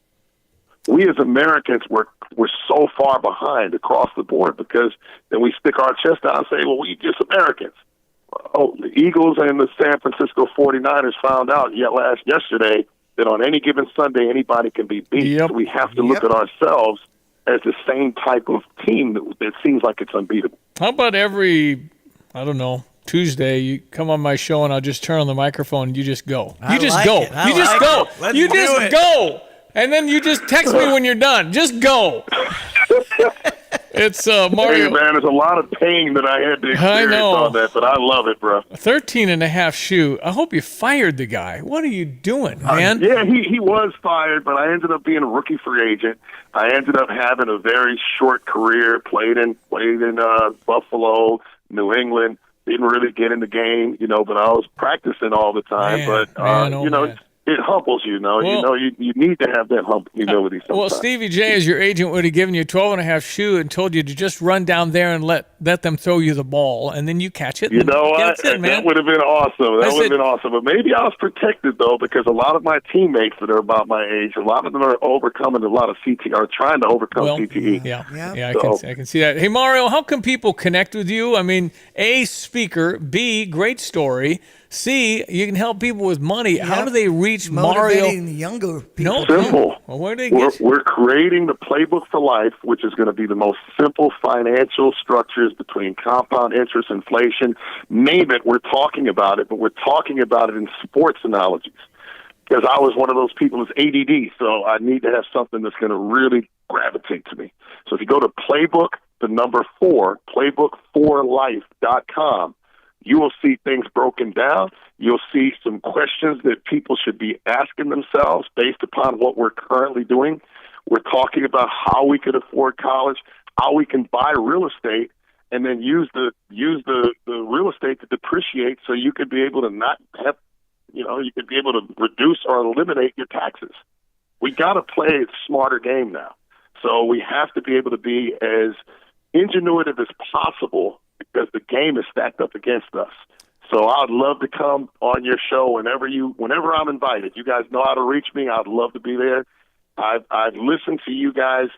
We as Americans, we're so far behind across the board, because then we stick our chest out and say, well, we just Americans. Oh, the Eagles and the San Francisco 49ers found out yesterday that on any given Sunday, anybody can be beat. Yep. So we have to look at ourselves as the same type of team that seems like it's unbeatable. How about every, Tuesday, you come on my show and I'll just turn on the microphone and you just go. You just go. You just go. And then you just text me when you're done. Just go. It's Mario. Hey, man, there's a lot of pain that I had to experience on that, but I love it, bro. 13.5 shoe. I hope you fired the guy. What are you doing, man? Yeah, he was fired, but I ended up being a rookie free agent. I ended up having a very short career, played in Buffalo, New England. Didn't really get in the game, but I was practicing all the time. Man, it humbles you, you need to have that humility sometimes. Well, Stevie Jay, as your agent, would have given you 12.5 shoe and told you to just run down there and let them throw you the ball, and then you catch it. That would have been awesome. That would have been awesome. But maybe I was protected, though, because a lot of my teammates that are about my age, a lot of them are overcoming a lot of are trying to overcome CTE. Yeah, I can see that. Hey, Mario, how can people connect with you? I mean, A, speaker, B, great story, C, you can help people with money. Yep. How do they reach Mario? Motivating the younger people. Simple. Well, where do they get We're creating the Playbook for Life, which is going to be the most simple financial structures between compound interest, inflation. Name it, we're talking about it, but we're talking about it in sports analogies. because I was one of those people that's ADD, so I need to have something that's going to really gravitate to me. So if you go to playbook4life.com, you will see things broken down. You'll see some questions that people should be asking themselves based upon what we're currently doing. We're talking about how we could afford college, how we can buy real estate, and then use the real estate to depreciate so you could be able to not have, you could be able to reduce or eliminate your taxes. We got to play a smarter game now. So we have to be able to be as ingenuitive as possible because the game is stacked up against us. So I'd love to come on your show whenever I'm invited. You guys know how to reach me. I'd love to be there. I've listened to you guys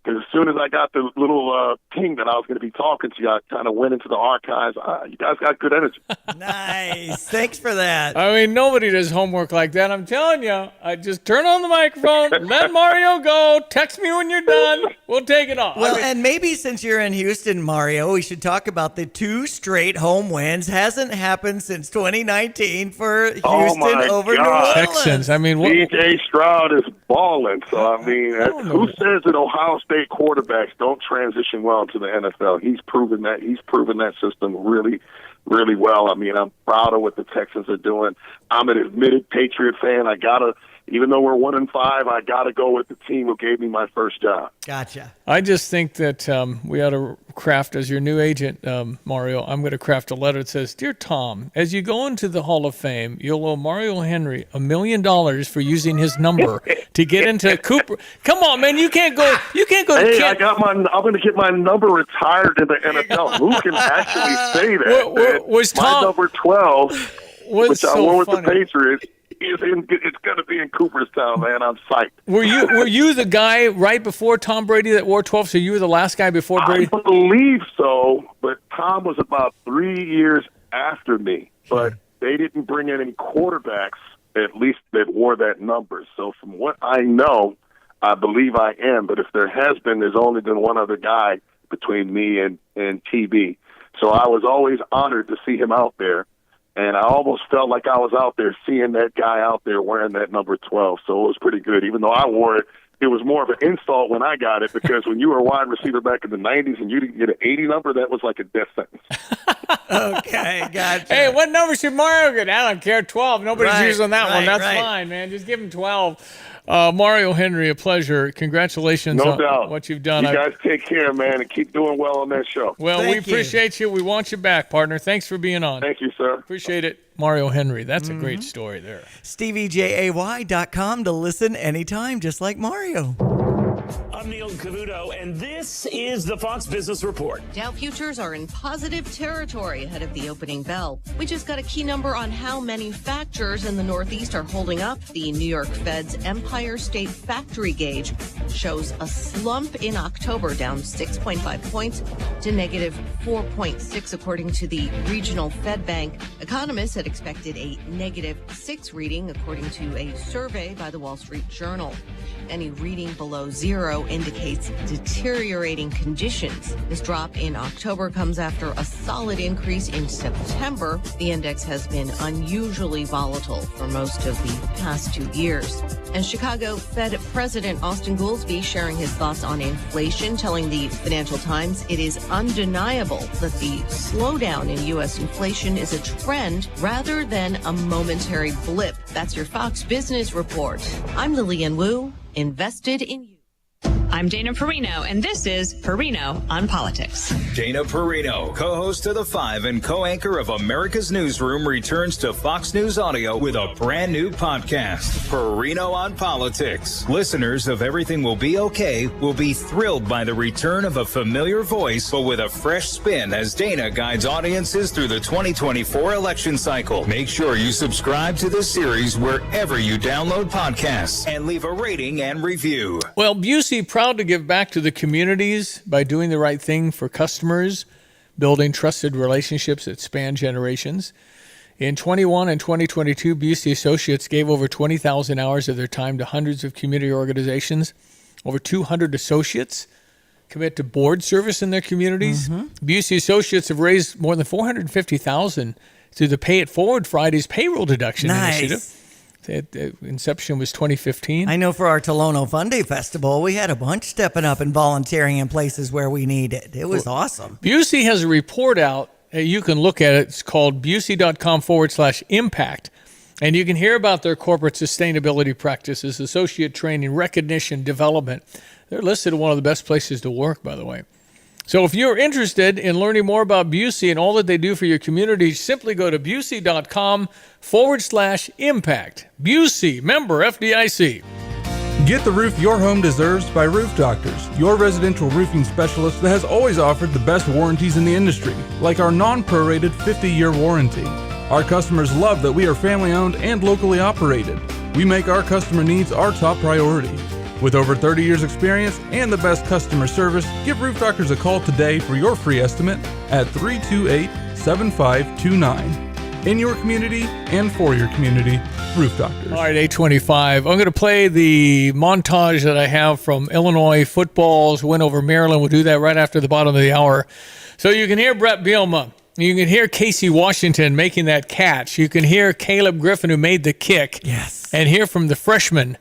because as soon as I got the little ping that I was going to be talking to you, I kind of went into the archives. You guys got good energy. Nice. Thanks for that. I mean, nobody does homework like that. I'm telling you. I just turn on the microphone, let Mario go, text me when you're done. We'll take it off. Well, and maybe since you're in Houston, Mario, we should talk about the 2 straight home wins. Hasn't happened since 2019 for Houston over New Orleans. Texans. I mean, DJ Stroud is balling. So, I mean, who says that Ohio State quarterbacks don't transition well into the NFL? He's proven that. He's proven that system really, really well. I mean, I'm proud of what the Texans are doing. I'm an admitted Patriot fan. Even though we're 1-5, I gotta go with the team who gave me my first job. Gotcha. I just think that we ought to craft, as your new agent, Mario, I'm going to craft a letter that says, "Dear Tom, as you go into the Hall of Fame, you'll owe Mario Henry $1 million for using his number to get into Cooper." Come on, man, you can't go. Hey, I'm going to get my number retired in the NFL. Who can actually say that? Was Tom, my number 12, which I wore with the Patriots. It's going to be in Cooperstown, man. I'm psyched. Were you the guy right before Tom Brady that wore 12? So you were the last guy before Brady? I believe so, but Tom was about 3 years after me. But they didn't bring in any quarterbacks, at least that wore that number. So from what I know, I believe I am. But if there has been, there's only been one other guy between me and TB. So I was always honored to see him out there. And I almost felt like I was out there seeing that guy out there wearing that number 12. So it was pretty good. Even though I wore it, it was more of an insult when I got it because when you were a wide receiver back in the 90s and you didn't get an 80 number, that was like a death sentence. Okay, gotcha. Hey, what number should Mario get? I don't care. 12. Nobody's using that one. That's right. fine, man. Just give him 12. Mario Henry, a pleasure. Congratulations on what you've done. You guys take care, man, and keep doing well on that show. Well, we appreciate you. We want you back, partner. Thanks for being on. Thank you, sir. Appreciate it. Mario Henry. That's a great story there. StevieJay.com to listen anytime, just like Mario. I'm Neil Cavuto, and this is the Fox Business Report. Dow futures are in positive territory ahead of the opening bell. We just got a key number on how manufacturers in the Northeast are holding up. The New York Fed's Empire State Factory Gauge shows a slump in October, down 6.5 points to negative 4.6, according to the regional Fed Bank. Economists had expected a negative 6 reading, according to a survey by the Wall Street Journal. Any reading below zero indicates deteriorating conditions. This drop in October comes after a solid increase in September. The index has been unusually volatile for most of the past 2 years. And Chicago Fed President Austin Goolsbee sharing his thoughts on inflation, telling the Financial Times it is undeniable that the slowdown in U.S. inflation is a trend rather than a momentary blip. That's your Fox Business Report. I'm Lillian Wu, invested in you. I'm Dana Perino, and this is Perino on Politics. Dana Perino, co-host of The Five and co-anchor of America's Newsroom, returns to Fox News Audio with a brand new podcast, Perino on Politics. Listeners of Everything Will Be Okay will be thrilled by the return of a familiar voice, but with a fresh spin as Dana guides audiences through the 2024 election cycle. Make sure you subscribe to this series wherever you download podcasts and leave a rating and review. Well, Busey proud to give back to the communities by doing the right thing for customers, building trusted relationships that span generations. In 21 and 2022, Busey Associates gave over 20,000 hours of their time to hundreds of community organizations. Over 200 associates commit to board service in their communities. Busey Associates have raised more than $450,000 through the Pay It Forward Fridays payroll deduction initiative. Inception was 2015. I know for our Tolono Fun Day Festival, we had a bunch stepping up and volunteering in places where we needed. It was awesome. Busey has a report out. You can look at it. It's called busey.com/impact. And you can hear about their corporate sustainability practices, associate training, recognition, development. They're listed as one of the best places to work, by the way. So if you're interested in learning more about Busey and all that they do for your community, simply go to busey.com/impact. Busey, member FDIC. Get the roof your home deserves by Roof Doctors, your residential roofing specialist that has always offered the best warranties in the industry, like our non-prorated 50-year warranty. Our customers love that we are family-owned and locally operated. We make our customer needs our top priority. With over 30 years experience and the best customer service, give Roof Doctors a call today for your free estimate at 328-7529. In your community and for your community, Roof Doctors. All right, 8:25. I'm going to play the montage that I have from Illinois football's win over Maryland. We'll do that right after the bottom of the hour. So you can hear Brett Bielema. You can hear Casey Washington making that catch. You can hear Caleb Griffin, who made the kick. Yes. And hear from the freshman,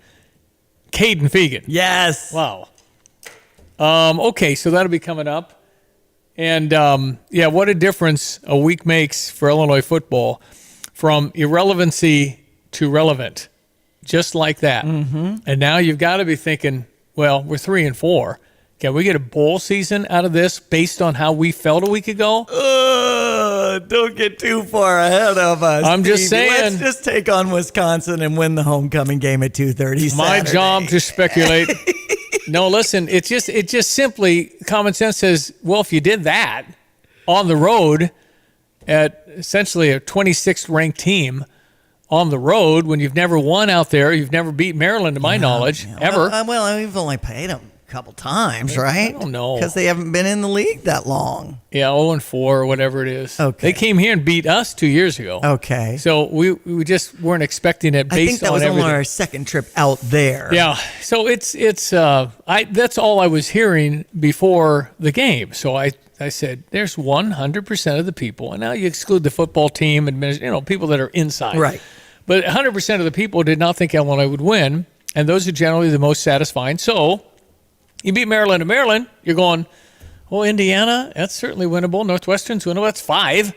Caden Fegan. Yes. Wow. Okay, so that'll be coming up. And, what a difference a week makes for Illinois football from irrelevancy to relevant, just like that. Mm-hmm. And now you've got to be thinking, well, we're 3-4. Can we get a bowl season out of this based on how we felt a week ago? Don't get too far ahead of us. I'm just saying. Let's just take on Wisconsin and win the homecoming game at 2:30 My Saturday. job to speculate. No, listen, it just simply, common sense says, well, if you did that on the road at essentially a 26th ranked team on the road when you've never won out there, you've never beat Maryland to my knowledge, ever. Well, we've only played them a couple times, right? I don't know. Because they haven't been in the league that long. Yeah, 0-4 or whatever it is. Okay. They came here and beat us 2 years ago. Okay. So we just weren't expecting it based on I think that was everything. only our second trip out there. Yeah. So it's that's all I was hearing before the game. So I said, there's 100% of the people, and now you exclude the football team, people that are inside. Right. But 100% of the people did not think Illinois would win, and those are generally the most satisfying. So you beat Maryland to Maryland, you're going, well, Indiana, that's certainly winnable. Northwestern's winnable. That's 5.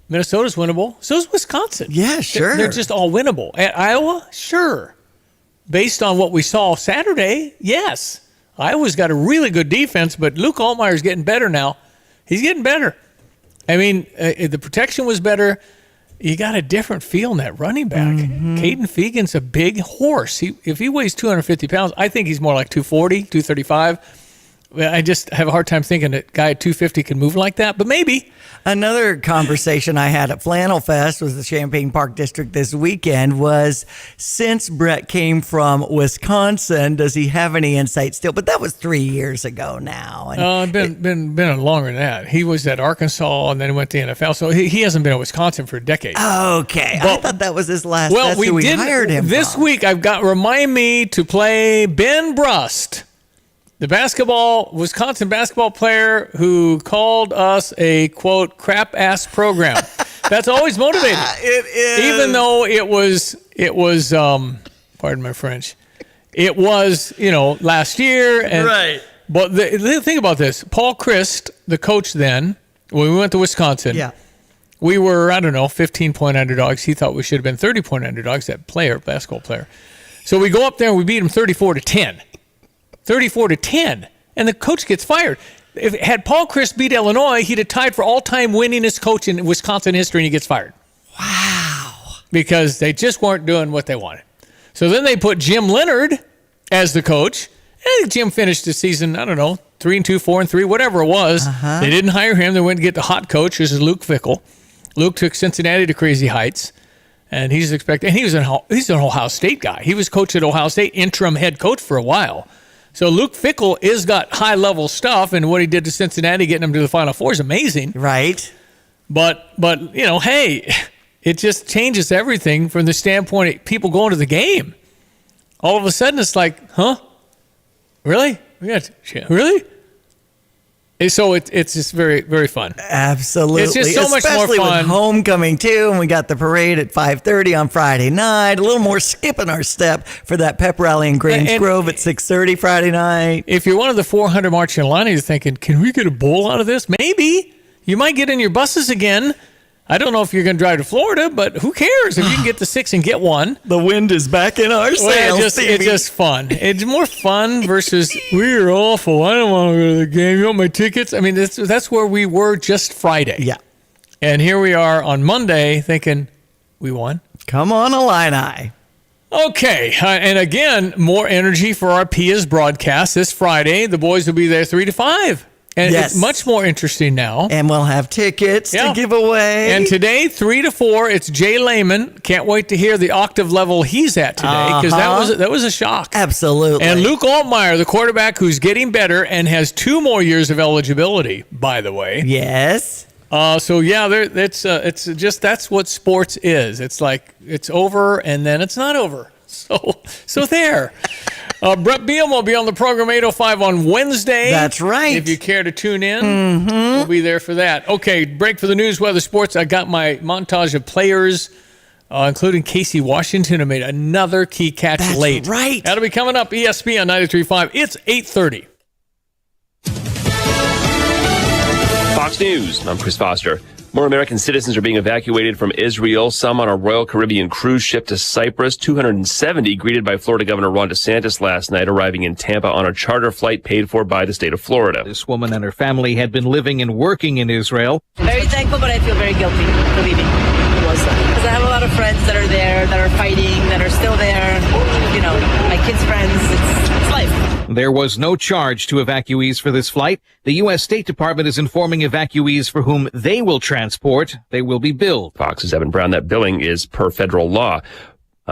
Minnesota's winnable. So is Wisconsin. Yeah, sure. They're just all winnable. At Iowa, sure. Based on what we saw Saturday, yes. Iowa's got a really good defense, but Luke Altmaier's getting better now. He's getting better. I mean, the protection was better. You got a different feel in that running back. Mm-hmm. Caden Fegan's a big horse. If he weighs 250 pounds, I think he's more like 240, 235. I just have a hard time thinking that guy at 250 can move like that, but maybe. Another conversation I had at Flannel Fest with the Champaign Park District this weekend was, since Brett came from Wisconsin, does he have any insight still? But that was 3 years ago now. And Been longer than that. He was at Arkansas and then went to the NFL, so he hasn't been at Wisconsin for a decade. Okay, I thought that was his last. Well, that's who we hired him this from. week. Remind me to play Ben Brust, the Wisconsin basketball player who called us a, quote, crap-ass program. That's always motivating. It is. Even though it was, pardon my French, it was, last year. And, right. But the thing about this, Paul Christ, the coach then, when we went to Wisconsin, yeah, we were, 15-point underdogs. He thought we should have been 30-point underdogs, that basketball player. So we go up there and we beat him 34-10. 34-10, and the coach gets fired. Had Paul Christ beat Illinois, he'd have tied for all-time winningest coach in Wisconsin history, and he gets fired. Wow. Because they just weren't doing what they wanted. So then they put Jim Leonard as the coach, and Jim finished the season, 3-2, 4-3, whatever it was. Uh-huh. They didn't hire him. They went to get the hot coach. This is Luke Fickell. Luke took Cincinnati to crazy heights, and he's an Ohio State guy. He was coach at Ohio State, interim head coach for a while. So Luke Fickell is got high-level stuff, and what he did to Cincinnati, getting them to the Final Four, is amazing. Right. But hey, it just changes everything from the standpoint of people going to the game. All of a sudden, it's like, huh? Really? Really? So it's just very, very fun. Absolutely. It's just so much more Especially fun. with homecoming, too, and we got the parade at 5:30 on Friday night. A little more skipping our step for that pep rally in Grange Grove at 6:30 Friday night. If you're one of the 400 marching line, you're thinking, can we get a bowl out of this? Maybe. You might get in your buses again. I don't know if you're going to drive to Florida, but who cares if you can get to 6 and get one? The wind is back in our sails. It's just fun. It's more fun versus we're awful. I don't want to go to the game. You want my tickets? I mean, that's where we were just Friday. Yeah. And here we are on Monday thinking we won. Come on, Illini. Okay. And again, more energy for our Pia's broadcast this Friday. The boys will be there 3 to 5. And it's much more interesting now. And we'll have tickets to give away. And today, 3 to 4, it's Jay Lehman. Can't wait to hear the octave level he's at today, because that was a shock. Absolutely. And Luke Altmaier, the quarterback who's getting better and has 2 more years of eligibility, by the way. Yes. So yeah, it's just that's what sports is. It's like it's over and then it's not over. So there. Brett Beal will be on the program 8:05 on Wednesday. That's right. If you care to tune in, we'll be there for that. Okay, break for the news, weather, sports. I got my montage of players, including Casey Washington, who made another key catch late. That's right. That'll be coming up. ESPN 93.5. It's 8:30. Fox News. I'm Chris Foster. More American citizens are being evacuated from Israel, some on a Royal Caribbean cruise ship to Cyprus. 270 greeted by Florida Governor Ron DeSantis last night, arriving in Tampa on a charter flight paid for by the state of Florida. This woman and her family had been living and working in Israel. Very thankful, but I feel very guilty for leaving. Because I have a lot of friends that are there, that are fighting, that are still there. You know, my kids' friends. It's life. There was no charge to evacuees for this flight. The U.S. State Department is informing evacuees for whom they will transport, they will be billed. Fox's Evan Brown, that billing is per federal law.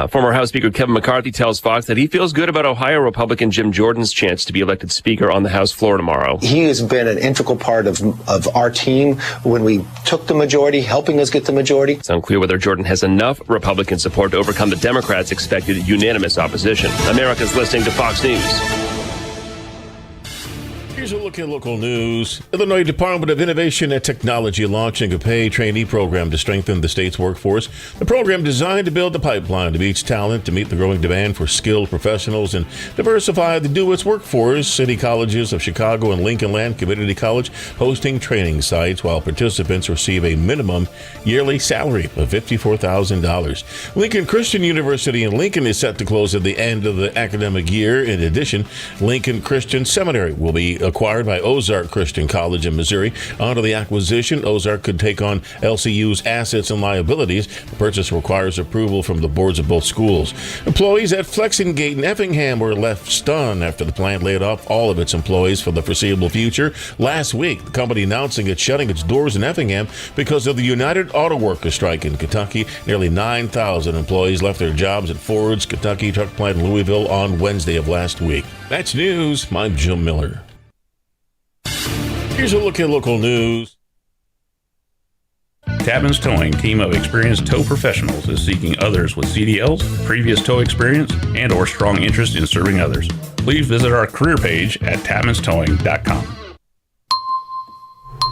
Former House Speaker Kevin McCarthy tells Fox that he feels good about Ohio Republican Jim Jordan's chance to be elected Speaker on the House floor tomorrow. He has been an integral part of our team when we took the majority, helping us get the majority. It's unclear whether Jordan has enough Republican support to overcome the Democrats' expected unanimous opposition. America's listening to Fox News. Here's a look at local news. Illinois Department of Innovation and Technology launching a pay trainee program to strengthen the state's workforce. The program designed to build a pipeline to meet talent, to meet the growing demand for skilled professionals and diversify the do-its workforce. City colleges of Chicago and Lincoln Land Community College hosting training sites while participants receive a minimum yearly salary of $54,000. Lincoln Christian University in Lincoln is set to close at the end of the academic year. In addition, Lincoln Christian Seminary will be acquired by Ozark Christian College in Missouri. Under the acquisition, Ozark could take on LCU's assets and liabilities. The purchase requires approval from the boards of both schools. Employees at Flexingate in Effingham were left stunned after the plant laid off all of its employees for the foreseeable future. Last week, the company announcing it's shutting its doors in Effingham because of the United Auto Workers strike in Kentucky. Nearly 9,000 employees left their jobs at Ford's Kentucky truck plant in Louisville on Wednesday of last week. That's news. I'm Jim Miller. Here's a look at local news. Tapman's Towing, team of experienced tow professionals, is seeking others with CDLs, previous tow experience, and or strong interest in serving others. Please visit our career page at tapmanstowing.com.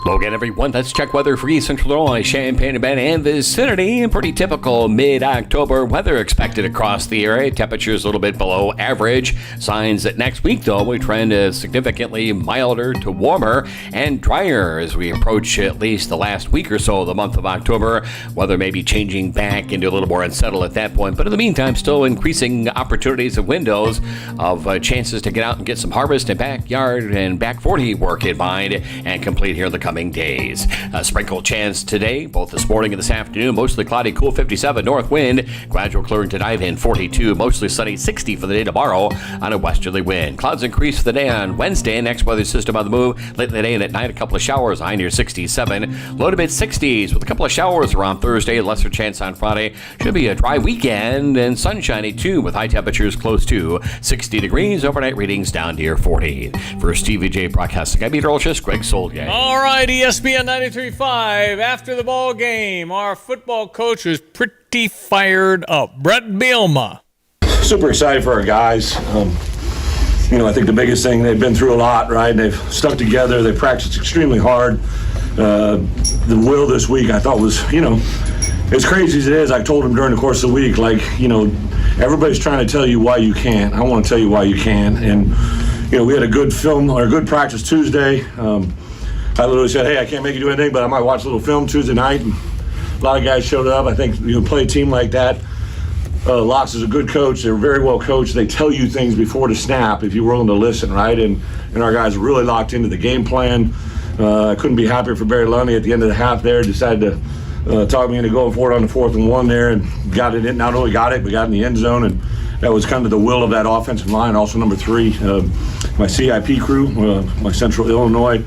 Hello again, everyone. Let's check weather for East Central Illinois, Champaign-Urbana, and vicinity. Pretty typical mid-October weather expected across the area. Temperatures a little bit below average. Signs that next week, though, we trend significantly milder to warmer and drier as we approach at least the last week or so of the month of October. Weather may be changing back into a little more unsettled at that point, but in the meantime, still increasing opportunities and windows of chances to get out and get some harvest and backyard and back 40 work in mind and complete here in the coming days. A sprinkle chance today, both this morning and this afternoon. Mostly cloudy, cool 57 north wind. Gradual clearing tonight in 42. Mostly sunny, 60 for the day tomorrow on a westerly wind. Clouds increase for the day on Wednesday. Next weather system on the move. Late in the day and at night, a couple of showers. High near 67. Low to mid 60s with a couple of showers around Thursday. Lesser chance on Friday. Should be a dry weekend and sunshiny too, with high temperatures close to 60 degrees. Overnight readings down near 40. For Stevie Jay Broadcasting, I'm meteorologist Greg Solgay. All right, ESPN 93.5. After the ball game, our football coach was pretty fired up. Brett Bielema. Super excited for our guys. I think the biggest thing, they've been through a lot, right? They've stuck together. They practiced extremely hard. The will this week, I thought was, as crazy as it is, I told them during the course of the week, everybody's trying to tell you why you can't. I want to tell you why you can. And, we had a good good practice Tuesday. I literally said, hey, I can't make you do anything, but I might watch a little film Tuesday night. And a lot of guys showed up. I think play a team like that. Locks is a good coach. They're very well coached. They tell you things before the snap if you're willing to listen, right? And our guys are really locked into the game plan. I couldn't be happier for Barry Lundy at the end of the half there. Decided to talk me into going for it on the 4th and 1 there and got it in. Not only got it, but got in the end zone. And that was kind of the will of that offensive line. Also, number 3, my CIP crew, my Central Illinois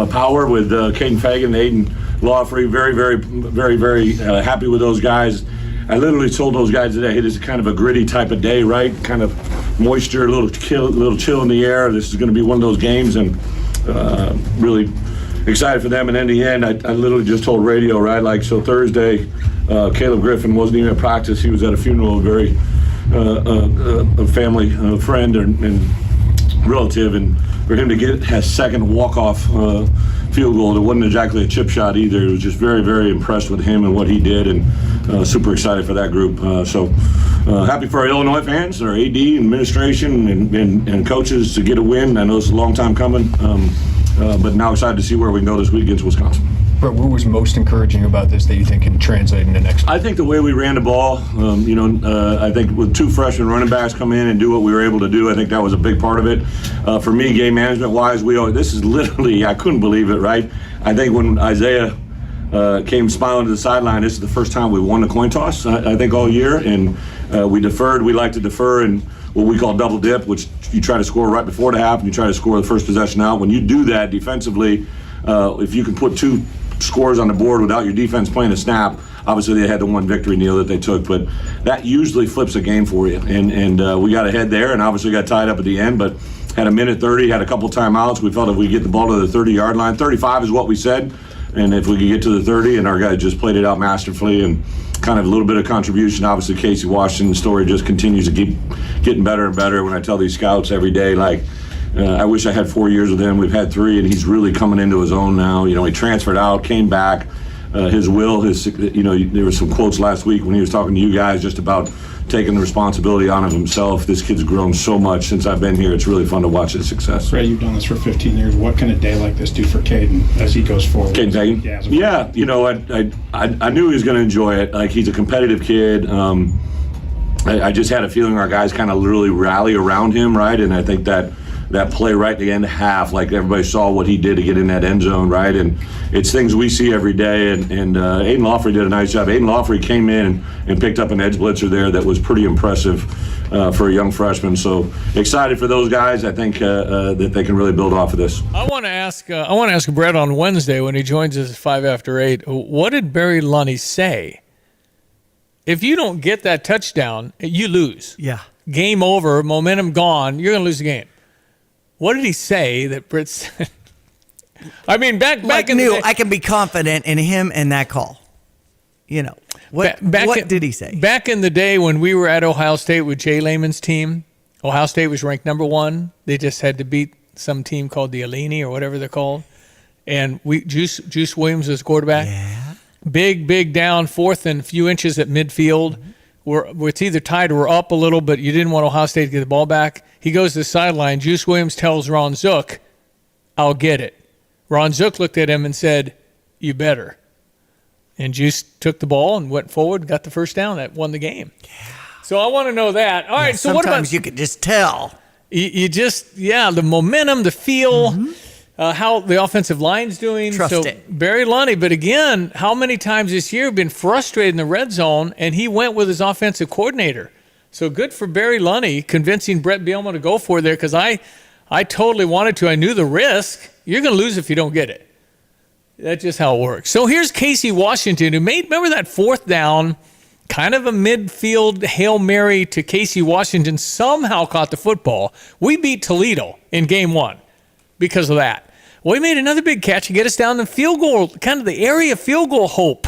power with Caden Fagan and Aiden Lawfrey. Very, very, very, very happy with those guys. I literally told those guys today, hey, this is kind of a gritty type of day, right? Kind of moisture, a little chill in the air. This is going to be one of those games, and really excited for them. And in the end, I literally just told radio, right? So Thursday, Caleb Griffin wasn't even at practice. He was at a funeral, a family friend and relative, and for him to get his second walk-off field goal, it wasn't exactly a chip shot either. It was just very, very impressed with him and what he did, and super excited for that group. So happy for our Illinois fans, our AD, administration, and coaches to get a win. I know it's a long time coming, but now excited to see where we can go this week against Wisconsin. But what was most encouraging about this that you think can translate into next week? I think the way we ran the ball, I think with 2 freshman running backs come in and do what we were able to do, I think that was a big part of it. For me, game management-wise, this is literally, I couldn't believe it, right? I think when Isaiah came smiling to the sideline, this is the first time we won a coin toss, I think, all year, and we deferred. We like to defer and what we call double dip, which you try to score right before the half and you try to score the first possession out. When you do that defensively, if you can put 2 scores on the board without your defense playing a snap, obviously they had the one victory, Neil, that they took, but that usually flips a game for you. And we got ahead there and obviously got tied up at the end, but had a minute 30, had a couple timeouts. We felt if we get the ball to the 30-yard line, 35 is what we said, and if we could get to the 30, and our guy just played it out masterfully, and kind of a little bit of contribution. Obviously, Casey Washington's story just continues to keep getting better and better. When I tell these scouts every day, I wish I had 4 years with him. We've had 3, and he's really coming into his own now. He transferred out, came back. His will, there were some quotes last week when he was talking to you guys just about taking the responsibility on of himself. This kid's grown so much since I've been here. It's really fun to watch his success. Ray, you've done this for 15 years. What can a day like this do for Caden as he goes forward? Caden Fagan? Yeah, I knew he was going to enjoy it. He's a competitive kid. I just had a feeling our guys kind of really rally around him, right? And I think that play right at the end of half, everybody saw what he did to get in that end zone, right? And it's things we see every day, and Aiden Lawfrey did a nice job. Aiden Lawfrey came in and picked up an edge blitzer there that was pretty impressive for a young freshman. So excited for those guys. I think that they can really build off of this. I want to ask Brett on Wednesday when he joins us at 5 after 8. What did Barry Lundy say? If you don't get that touchdown, you lose. Yeah. Game over, momentum gone, you're going to lose the game. What did he say that Britt said? I mean, back in the day, I can be confident in him and that call. What did he say? Back in the day when we were at Ohio State with Jay Lehman's team, Ohio State was ranked number 1. They just had to beat some team called the Alini or whatever they're called. And Juice Williams was quarterback. Yeah. Big down, 4th and a few inches at midfield. It's either tied or up a little, but you didn't want Ohio State to get the ball back. He goes to the sideline. Juice Williams tells Ron Zook, I'll get it. Ron Zook looked at him and said, you better. And Juice took the ball and went forward, got the first down. That won the game. Yeah. So I want to know that. All right, so what about... Sometimes you could just tell. You just, the momentum, the feel, how the offensive line's doing. Trust it. Barry Lundy, but again, how many times this year have been frustrated in the red zone, and he went with his offensive coordinator. So good for Barry Lundy convincing Brett Bielema to go for it there, because I totally wanted to. I knew the risk. You're going to lose if you don't get it. That's just how it works. So here's Casey Washington, who remember that 4th down, kind of a midfield Hail Mary to Casey Washington, somehow caught the football. We beat Toledo in game 1 because of that. Well, he made another big catch to get us down the field goal, kind of the area field goal hope.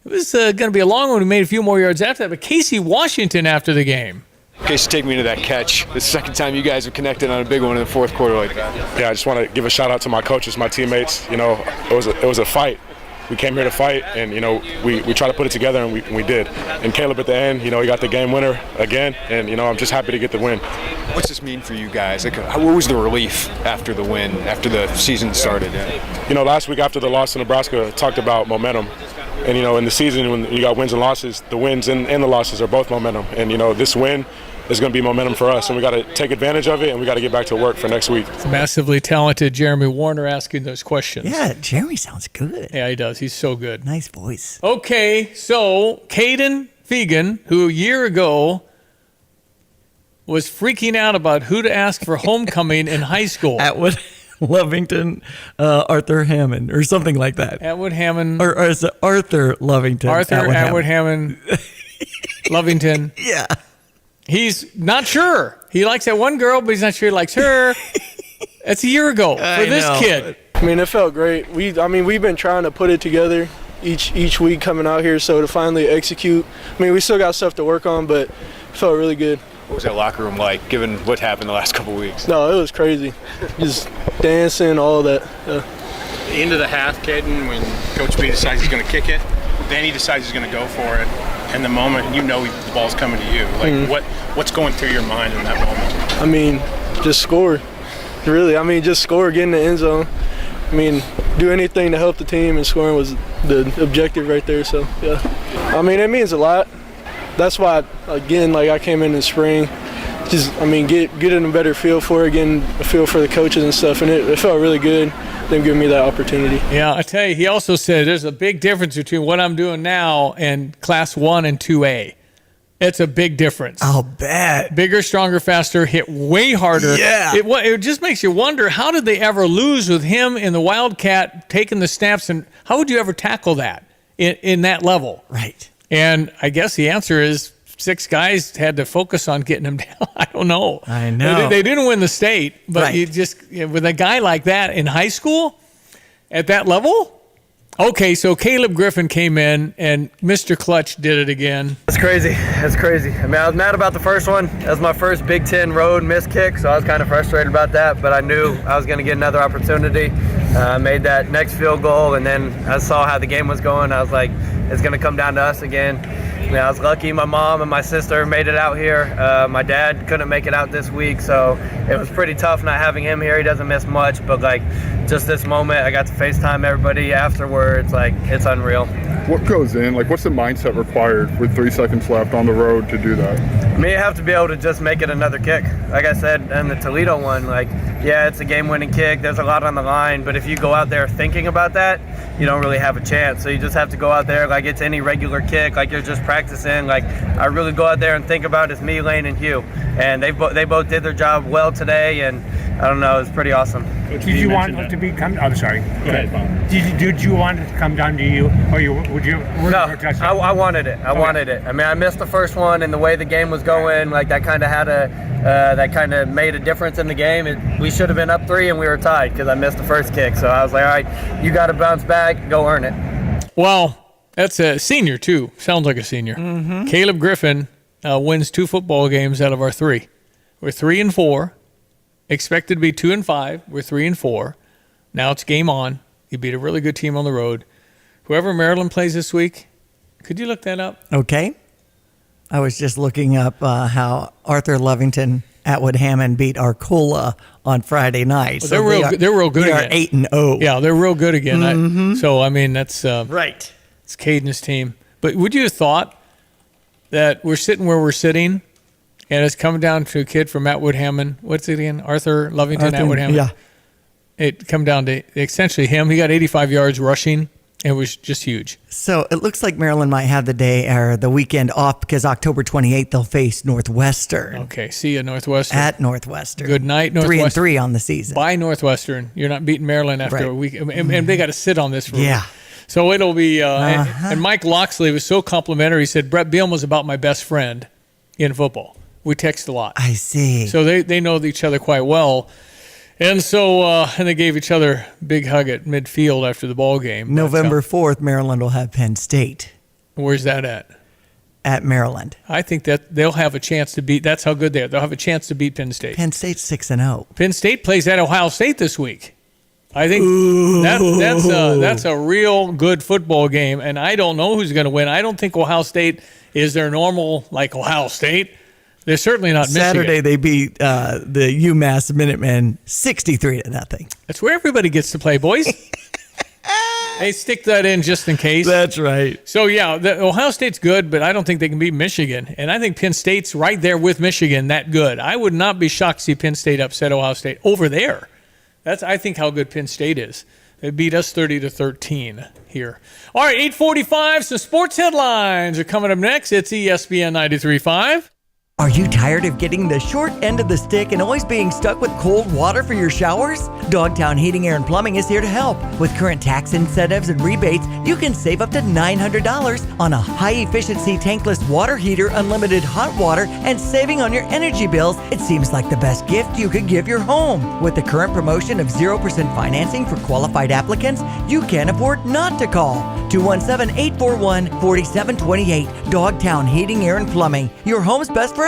It was going to be a long one. We made a few more yards after that. But Casey Washington after the game. Casey, take me into that catch. The second time you guys have connected on a big one in the fourth quarter like that. Yeah, I just want to give a shout out to my coaches, my teammates. You know, it was a fight. We came here to fight, and you know, we tried to put it together, and we did. And Caleb at the end, you know, he got the game winner again, and you know, I'm just happy to get the win. What's this mean for you guys? Like, what was the relief after the win, after the season started? You know, last week after the loss to Nebraska, talked about momentum. And, you know, in the season, when you got wins and losses, the wins and the losses are both momentum. And, you know, this win is going to be momentum for us. And we got to take advantage of it, and we got to get back to work for next week. It's massively talented Jeremy Warner asking those questions. Yeah, Jeremy sounds good. Yeah, he does. He's so good. Nice voice. Okay, so Caden Fegan, who a year ago was freaking out about who to ask for homecoming in high school. Atwood Lovington, Arthur Hammond, or something like that. Atwood Hammond. Or is it Arthur Lovington? Arthur Atwood Hammond Lovington. Yeah. He's not sure. He likes that one girl, but he's not sure he likes her. That's a year ago for this kid. I mean, it felt great. We've been trying to put it together each week coming out here, so to finally execute. I mean, we still got stuff to work on, but it felt really good. What was that locker room like, given what happened the last couple of weeks? No, it was crazy. Just dancing, all of that. The end of the half, Caden, when Coach B decides he's going to kick it, then he decides he's going to go for it. And the moment you know the ball's coming to you, like what's going through your mind in that moment? I mean, just score. Really, I mean, just score, get in the end zone. I mean, do anything to help the team, and scoring was the objective right there. So, yeah. I mean, it means a lot. That's why, again, like I came in the spring, just, I mean, getting a better feel for it, getting a feel for the coaches and stuff, and it felt really good, them giving me that opportunity. Yeah, I tell you, he also said there's a big difference between what I'm doing now and Class 1 and 2A. It's a big difference. I'll bet. Bigger, stronger, faster, hit way harder. Yeah. It just makes you wonder, how did they ever lose with him in the Wildcat taking the snaps, and how would you ever tackle that in that level? Right. And I guess the answer is 6 guys had to focus on getting him down. I don't know. I know. They didn't win the state, but Right. you just, with a guy like that in high school at that level. Okay, so Caleb Griffin came in, and Mr. Clutch did it again. It's crazy. It's crazy. I mean, I was mad about the first one. That was my first Big Ten road missed kick, so I was kind of frustrated about that, but I knew I was going to get another opportunity. I made that next field goal, and then I saw how the game was going. I was like, it's going to come down to us again. I was lucky my mom and my sister made it out here. My dad couldn't make it out this week, so it was pretty tough not having him here. He doesn't miss much, but like just this moment, I got to FaceTime everybody afterwards. Like, it's unreal. What goes in? Like, what's the mindset required with 3 seconds left on the road to do that? I mean, you have to be able to just make it another kick. Like I said in the Toledo one, like, yeah, it's a game-winning kick. There's a lot on the line, but if you go out there thinking about that, you don't really have a chance. So you just have to go out there like it's any regular kick, like you're just practicing. Like, I really go out there and think about it's me, Lane, and Hugh. And they both did their job well today, and I don't know, it's pretty awesome. Did you want it to be come? I'm sorry. Go ahead. Did you want it to come down to you, or would you? No, I wanted it. I wanted it. I mean, I missed the first one, and the way the game was going, like that kind of had that kind of made a difference in the game. We should have been up 3, and we were tied because I missed the first kick. So I was like, all right, you got to bounce back, go earn it. Well, that's a senior too. Sounds like a senior. Mm-hmm. Caleb Griffin wins 2 football games out of our 3. We're 3-4. Expected to be 2-5. We're 3-4. Now it's game on. You beat a really good team on the road. Whoever Maryland plays this week, could you look that up? Okay. I was just looking up how Arthur Lovington, Atwood Hammond beat Arcola on Friday night. Well, they're real good again. They are 8-0. Yeah, they're real good again. Mm-hmm. So, I mean, that's right. It's Caden's team. But would you have thought that we're sitting where we're sitting, and it's coming down to a kid from Atwood Hammond? What's it again? Arthur Lovington, Atwood Hammond? Yeah. It come down to essentially him. He got 85 yards rushing. It was just huge. So it looks like Maryland might have the day or the weekend off because October 28th they'll face Northwestern. Okay, see you, Northwestern. At Northwestern. Good night, Northwestern. 3-3 on the season. By Northwestern. You're not beating Maryland after a week. And they got to sit on this for a week. So it'll be, and Mike Loxley was so complimentary. He said, Brett Bielema was about my best friend in football. We text a lot. I see. So they know each other quite well. And so, and they gave each other a big hug at midfield after the ball game. November 4th, Maryland will have Penn State. Where's that at? at Maryland. I think that they'll have a chance to beat. That's how good they are. They'll have a chance to beat Penn State. Penn State's 6-0. Penn State plays at Ohio State this week. I think that's a real good football game, and I don't know who's going to win. I don't think Ohio State is their normal, like Ohio State. They're certainly not Michigan. Saturday they beat the UMass Minutemen 63-0. That's where everybody gets to play, boys. Hey, stick that in just in case. That's right. So, yeah, Ohio State's good, but I don't think they can beat Michigan. And I think Penn State's right there with Michigan, that good. I would not be shocked to see Penn State upset Ohio State over there. That's, I think, how good Penn State is. They beat us 30-13 here. All right, 8:45, some sports headlines are coming up next. It's ESPN 93.5. Are you tired of getting the short end of the stick and always being stuck with cold water for your showers? Dogtown Heating, Air, and Plumbing is here to help. With current tax incentives and rebates, you can save up to $900 on a high-efficiency tankless water heater, unlimited hot water, and saving on your energy bills. It seems like the best gift you could give your home. With the current promotion of 0% financing for qualified applicants, you can't afford not to call. 217-841-4728. Dogtown Heating, Air, and Plumbing, your home's best friend.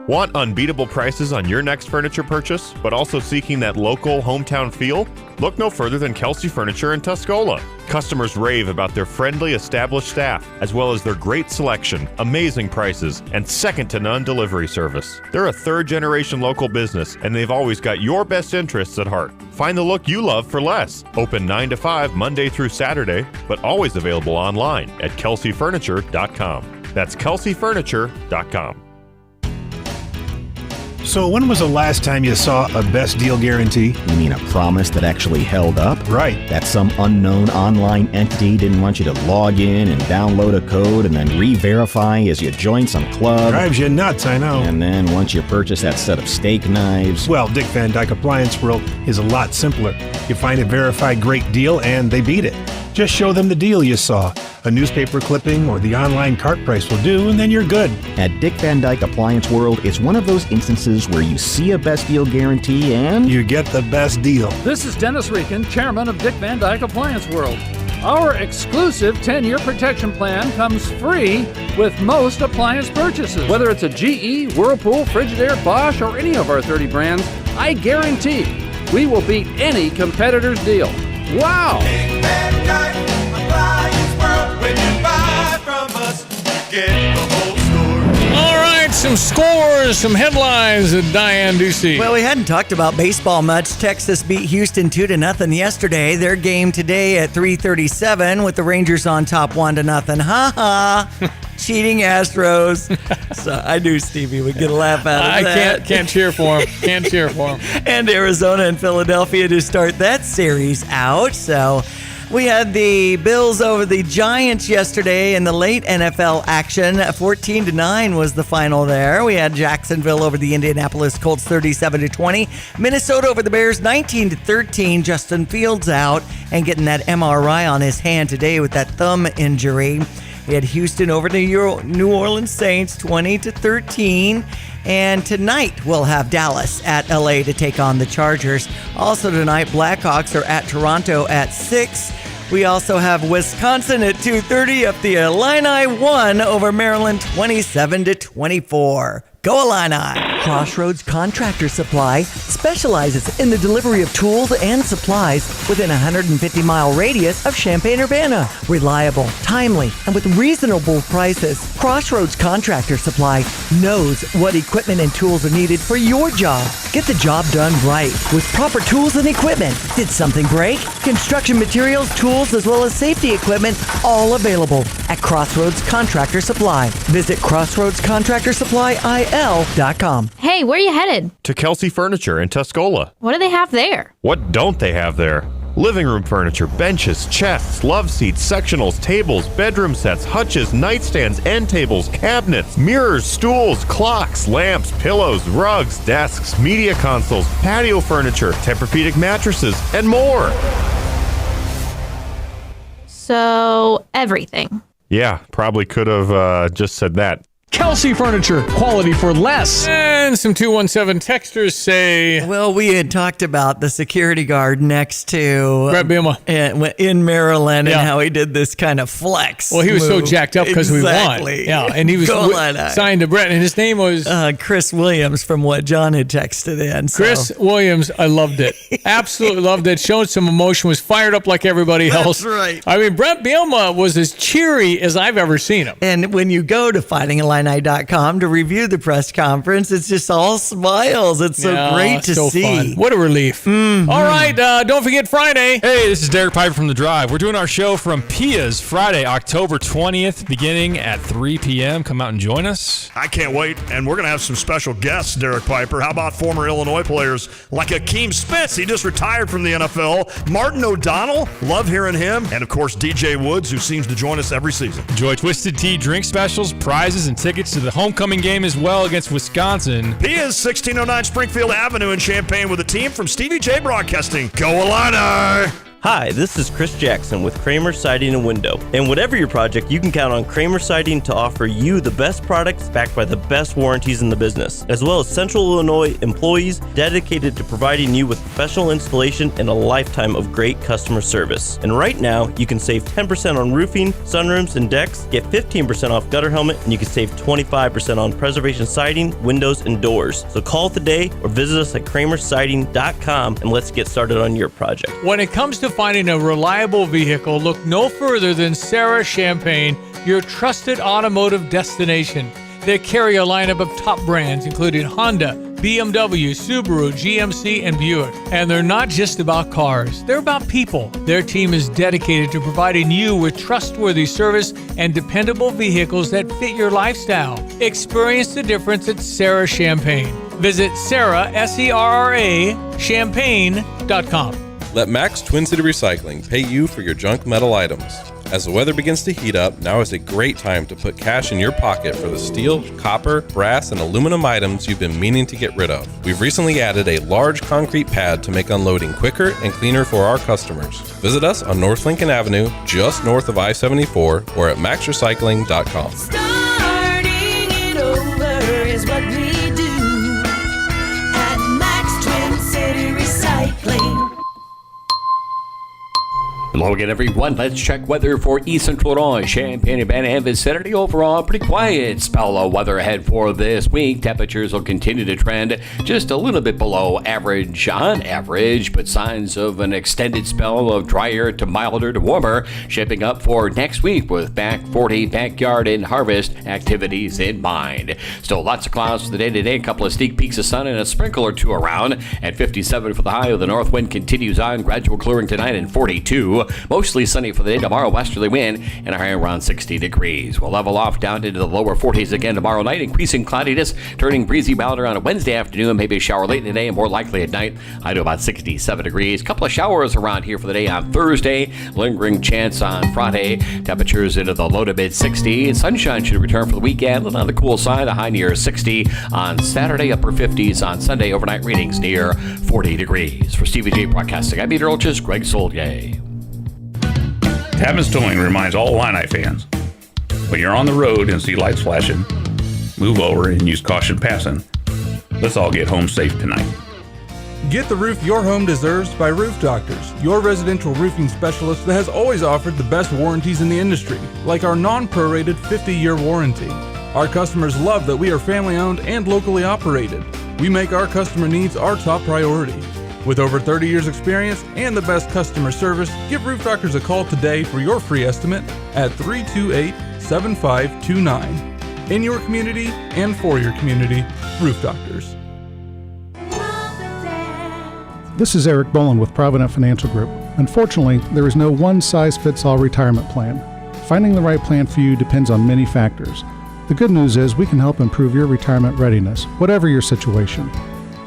Want unbeatable prices on your next furniture purchase, but also seeking that local hometown feel? Look no further than Kelsey Furniture in Tuscola. Customers rave about their friendly, established staff, as well as their great selection, amazing prices, and second-to-none delivery service. They're a third-generation local business, and they've always got your best interests at heart. Find the look you love for less. Open 9 to 5 Monday through Saturday, but always available online at kelseyfurniture.com. That's kelseyfurniture.com. So when was the last time you saw a best deal guarantee? You mean a promise that actually held up? Right. That some unknown online entity didn't want you to log in and download a code and then re-verify as you join some club. Drives you nuts, I know. And then once you purchase that set of steak knives... Well, Dick Van Dyke Appliance World is a lot simpler. You find a verified great deal and they beat it. Just show them the deal you saw. A newspaper clipping or the online cart price will do, and then you're good. At Dick Van Dyke Appliance World, it's one of those instances where you see a best deal guarantee and... you get the best deal. This is Dennis Rieken, chairman of Dick Van Dyke Appliance World. Our exclusive 10-year protection plan comes free with most appliance purchases. Whether it's a GE, Whirlpool, Frigidaire, Bosch, or any of our 30 brands, I guarantee we will beat any competitor's deal. Wow! Dick Van Dyke Appliance World. When you buy from us, you get the whole store. All right, some scores, some headlines with Diane Ducey. Well, we hadn't talked about baseball much. Texas beat Houston 2-0 yesterday. Their game today at 3:37 with the Rangers on top 1-0. Ha ha! Cheating Astros. So I knew Stevie would get a laugh out of that. I can't cheer for him. Can't cheer for him. And Arizona and Philadelphia to start that series out. So we had the Bills over the Giants yesterday in the late NFL action. 14-9 was the final there. We had Jacksonville over the Indianapolis Colts 37-20. Minnesota over the Bears 19-13. Justin Fields out and getting that MRI on his hand today with that thumb injury. We had Houston over the New Orleans Saints 20-13. And tonight we'll have Dallas at LA to take on the Chargers. Also tonight, Blackhawks are at Toronto at 6. We also have Wisconsin at 2:30 up the Illini 1 over Maryland 27-24. Go Illini! Crossroads Contractor Supply specializes in the delivery of tools and supplies within a 150-mile radius of Champaign-Urbana. Reliable, timely, and with reasonable prices. Crossroads Contractor Supply knows what equipment and tools are needed for your job. Get the job done right with proper tools and equipment. Did something break? Construction materials, tools, as well as safety equipment, all available at Crossroads Contractor Supply. Visit CrossroadsContractorSupplyIL.com. Hey, where are you headed? To Kelsey Furniture in Tuscola. What do they have there? What don't they have there? Living room furniture, benches, chests, love seats, sectionals, tables, bedroom sets, hutches, nightstands, end tables, cabinets, mirrors, stools, clocks, lamps, pillows, rugs, desks, media consoles, patio furniture, Tempur-Pedic mattresses, and more. So, everything. Yeah, probably could have just said that. Kelsey Furniture, quality for less. And some 217 texters say... Well, we had talked about the security guard next to... Brett Bielema. In Maryland and how he did this kind of flex. Well, he was so move. jacked up because we won. Yeah, and he was signed to Brett, and his name was... Chris Williams, from what John had texted in. So. Chris Williams, I loved it. Absolutely loved it. Showed some emotion, was fired up like everybody else. That's right. I mean, Brett Bielema was as cheery as I've ever seen him. And when you go to fightingillini.com to review the press conference, it's just all smiles. It's so great to see. Fun. What a relief. Mm-hmm. All right, don't forget Friday. Hey, this is Derek Piper from The Drive. We're doing our show from Pia's Friday, October 20th, beginning at 3 p.m. Come out and join us. I can't wait, and we're going to have some special guests, Derek Piper. How about former Illinois players like Akeem Spence? He just retired from the NFL. Martin O'Donnell, love hearing him. And, of course, DJ Woods, who seems to join us every season. Enjoy Twisted Tea drink specials, prizes, and tickets to the homecoming game as well against Wisconsin. Pia's 1609 Springfield Avenue in Champaign with a team from Stevie Jay Broadcasting. Go Illini! Hi, this is Chris Jackson with Kramer Siding and Window. And whatever your project, you can count on Kramer Siding to offer you the best products backed by the best warranties in the business, as well as Central Illinois employees dedicated to providing you with professional installation and a lifetime of great customer service. And right now, you can save 10% on roofing, sunrooms, and decks, get 15% off gutter helmet, and you can save 25% on preservation siding, windows, and doors. So call today or visit us at kramersiding.com and let's get started on your project. When it comes to finding a reliable vehicle, look no further than Sarah Champagne, your trusted automotive destination. They carry a lineup of top brands, including Honda, BMW, Subaru, GMC, and Buick. And they're not just about cars, they're about people. Their team is dedicated to providing you with trustworthy service and dependable vehicles that fit your lifestyle. Experience the difference at Sarah Champagne. Visit Sarah, S-E-R-R-A, champagne.com. Let Max Twin City Recycling pay you for your junk metal items. As the weather begins to heat up, now is a great time to put cash in your pocket for the steel, copper, brass, and aluminum items you've been meaning to get rid of. We've recently added a large concrete pad to make unloading quicker and cleaner for our customers. Visit us on North Lincoln Avenue, just north of I-74, or at maxrecycling.com. Starting it over is what we do at Max Twin City Recycling. Hello again, everyone. Let's check weather for East Central Illinois, Champaign-Urbana and vicinity. Overall, pretty quiet spell of weather ahead for this week. Temperatures will continue to trend just a little bit below average on average, but signs of an extended spell of drier to milder to warmer shaping up for next week with back 40 backyard and harvest activities in mind. Still lots of clouds for the day today. A couple of sneak peeks of sun and a sprinkle or two around. At 57 for the high, the north wind continues on. Gradual clearing tonight and 42. Mostly sunny for the day tomorrow, westerly wind, and a high around 60 degrees. We'll level off down into the lower 40s again tomorrow night, increasing cloudiness, turning breezy milder on a Wednesday afternoon, maybe a shower late in the day and more likely at night. High to about 67 degrees. Couple of showers around here for the day on Thursday, lingering chance on Friday. Temperatures into the low to mid 60s. Sunshine should return for the weekend, a little on the cool side, a high near 60 on Saturday, upper 50s on Sunday, overnight readings near 40 degrees. For Stevie Jay Broadcasting, I'm meteorologist Greg Soldier. Tapman's Towing reminds all Illini fans, when you're on the road and see lights flashing, move over and use caution passing. Let's all get home safe tonight. Get the roof your home deserves by Roof Doctors, your residential roofing specialist that has always offered the best warranties in the industry, like our non-prorated 50-year warranty. Our customers love that we are family-owned and locally operated. We make our customer needs our top priority. With over 30 years experience and the best customer service, give Roof Doctors a call today for your free estimate at 328-7529. In your community and for your community, Roof Doctors. This is Eric Boland with Provident Financial Group. Unfortunately, there is no one-size-fits-all retirement plan. Finding the right plan for you depends on many factors. The good news is we can help improve your retirement readiness, whatever your situation.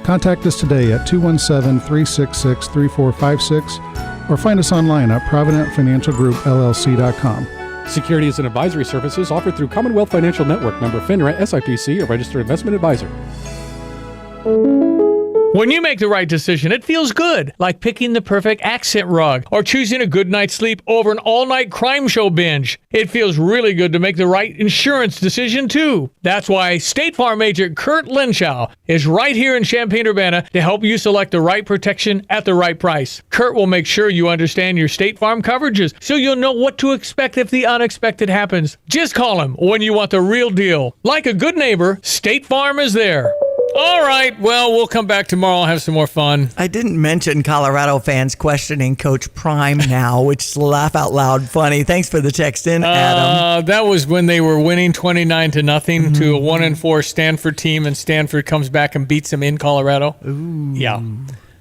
Contact us today at 217-366-3456 or find us online at providentfinancialgroupllc.com. Securities and advisory services offered through Commonwealth Financial Network, member FINRA, SIPC, a registered investment advisor. When you make the right decision, it feels good, like picking the perfect accent rug or choosing a good night's sleep over an all-night crime show binge. It feels really good to make the right insurance decision, too. That's why State Farm agent Kurt Lenschow is right here in Champaign-Urbana to help you select the right protection at the right price. Kurt will make sure you understand your State Farm coverages so you'll know what to expect if the unexpected happens. Just call him when you want the real deal. Like a good neighbor, State Farm is there. All right, well, we'll come back tomorrow and have some more fun. I didn't mention Colorado fans questioning Coach Prime now, which is laugh out loud funny. Thanks for the text in, Adam. That was when they were winning 29-0 to a 1-4 Stanford team, and Stanford comes back and beats them in Colorado. Ooh. Yeah.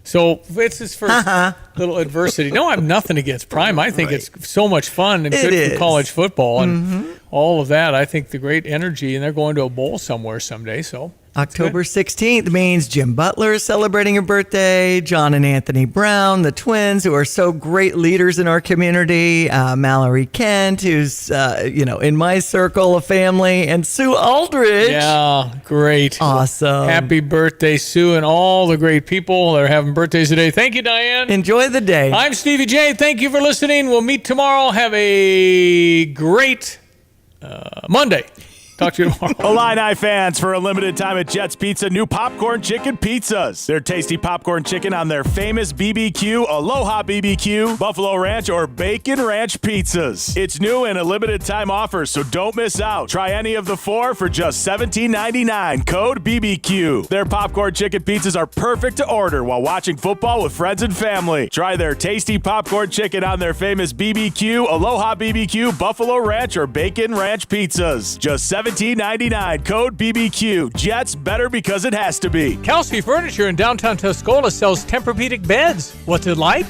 So it's his first little adversity. No, I have nothing against Prime. I think it's so much fun and good for college football and all of that. I think the great energy, and they're going to a bowl somewhere someday, so... October 16th means Jim Butler is celebrating a birthday, John and Anthony Brown, the twins, who are so great leaders in our community, Mallory Kent, who's, in my circle of family, and Sue Aldridge. Yeah, great. Awesome. Happy birthday, Sue, and all the great people that are having birthdays today. Thank you, Diane. Enjoy the day. I'm Stevie Jay. Thank you for listening. We'll meet tomorrow. Have a great Monday. Talk to you tomorrow. Illini fans, for a limited time at Jets Pizza, new popcorn chicken pizzas. They're tasty popcorn chicken on their famous BBQ, Aloha BBQ, Buffalo Ranch, or Bacon Ranch pizzas. It's new and a limited time offer, so don't miss out. Try any of the four for just $17.99. Code BBQ. Their popcorn chicken pizzas are perfect to order while watching football with friends and family. Try their tasty popcorn chicken on their famous BBQ, Aloha BBQ, Buffalo Ranch, or Bacon Ranch pizzas. Just $17.99. Code BBQ. Jets, better because it has to be. Kelsey Furniture in downtown Tuscola sells Tempur-Pedic beds. What's it like?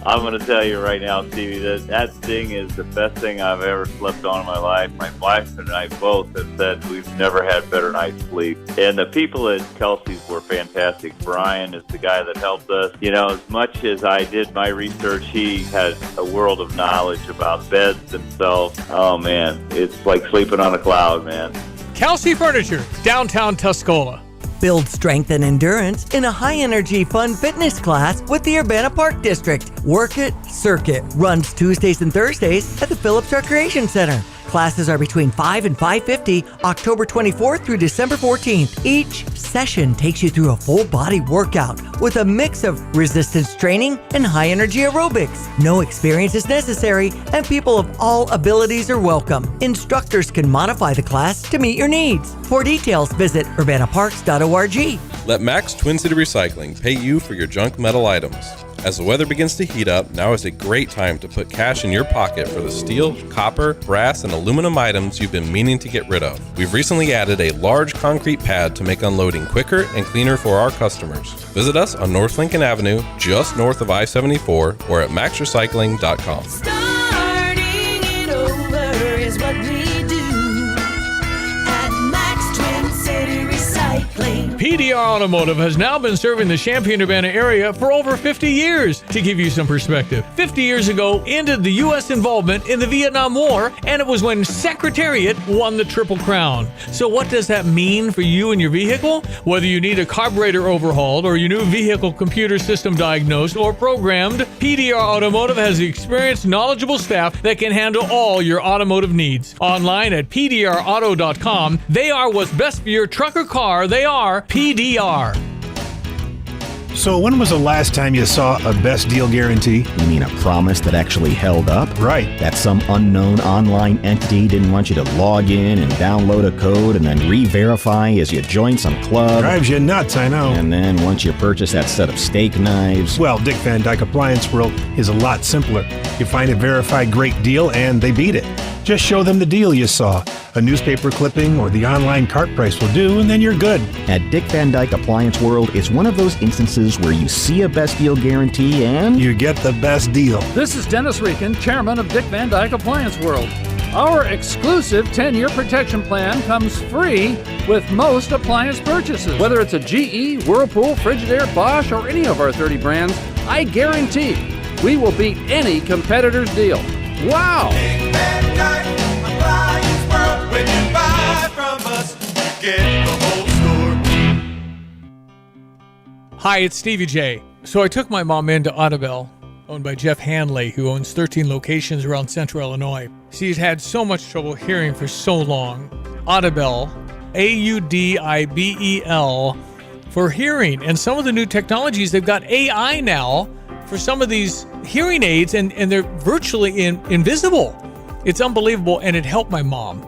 I'm going to tell you right now, Stevie, that thing is the best thing I've ever slept on in my life. My wife and I both have said we've never had better night's sleep. And the people at Kelsey's were fantastic. Brian is the guy that helped us. You know, as much as I did my research, he has a world of knowledge about beds themselves. Oh, man, it's like sleeping on a cloud, man. Kelsey Furniture, downtown Tuscola. Build strength and endurance in a high-energy, fun fitness class with the Urbana Park District. Work It Circuit runs Tuesdays and Thursdays at the Phillips Recreation Center. Classes are between 5 and 5:50, October 24th through December 14th. Each session takes you through a full-body workout with a mix of resistance training and high-energy aerobics. No experience is necessary, and people of all abilities are welcome. Instructors can modify the class to meet your needs. For details, visit urbanaparks.org. Let Max Twin City Recycling pay you for your junk metal items. As the weather begins to heat up, now is a great time to put cash in your pocket for the steel, copper, brass, and aluminum items you've been meaning to get rid of. We've recently added a large concrete pad to make unloading quicker and cleaner for our customers. Visit us on North Lincoln Avenue, just north of I-74, or at maxrecycling.com. Starting it over is what we do at Max Twin City Recycling. PDR Automotive has now been serving the Champaign-Urbana area for over 50 years. To give you some perspective, 50 years ago ended the U.S. involvement in the Vietnam War, and it was when Secretariat won the Triple Crown. So what does that mean for you and your vehicle? Whether you need a carburetor overhauled or your new vehicle computer system diagnosed or programmed, PDR Automotive has the experienced, knowledgeable staff that can handle all your automotive needs. Online at pdrauto.com, they are what's best for your truck or car. They are PDR. So when was the last time you saw a best deal guarantee? You mean a promise that actually held up? Right. That some unknown online entity didn't want you to log in and download a code and then re-verify as you join some club. Drives you nuts, I know. And then once you purchase that set of steak knives... Well, Dick Van Dyke Appliance World is a lot simpler. You find a verified great deal and they beat it. Just show them the deal you saw. A newspaper clipping or the online cart price will do, and then you're good. At Dick Van Dyke Appliance World, it's one of those instances where you see a best deal guarantee and... you get the best deal. This is Dennis Rieken, chairman of Dick Van Dyke Appliance World. Our exclusive 10-year protection plan comes free with most appliance purchases. Whether it's a GE, Whirlpool, Frigidaire, Bosch, or any of our 30 brands, I guarantee we will beat any competitor's deal. Wow! Dick Van Dyke Appliance World. When you buy from us, you get the whole store. Hi, it's Stevie Jay. So I took my mom into Audibel, owned by Jeff Hanley, who owns 13 locations around central Illinois. She's had so much trouble hearing for so long. Audibel, Audibel, for hearing. And some of the new technologies, they've got AI now for some of these hearing aids, and they're virtually invisible. It's unbelievable, and it helped my mom.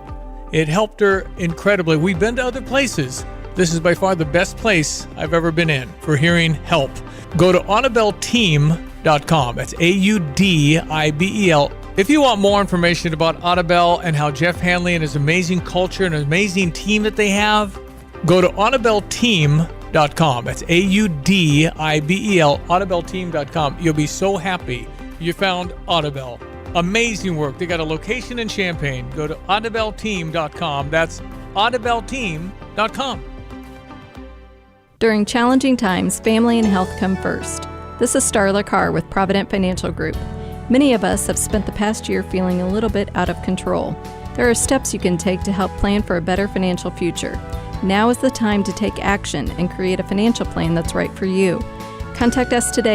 It helped her incredibly. We've been to other places. This is by far the best place I've ever been in for hearing help. Go to audibelteam.com. That's Audibel. If you want more information about Audibel and how Jeff Hanley and his amazing culture and amazing team that they have, go to audibelteam.com. That's Audibel, audibelteam.com. You'll be so happy you found Audibel. Amazing work. They got a location in Champaign. Go to audibelteam.com. That's audibelteam.com. During challenging times, family and health come first. This is Starla Carr with Provident Financial Group. Many of us have spent the past year feeling a little bit out of control. There are steps you can take to help plan for a better financial future. Now is the time to take action and create a financial plan that's right for you. Contact us today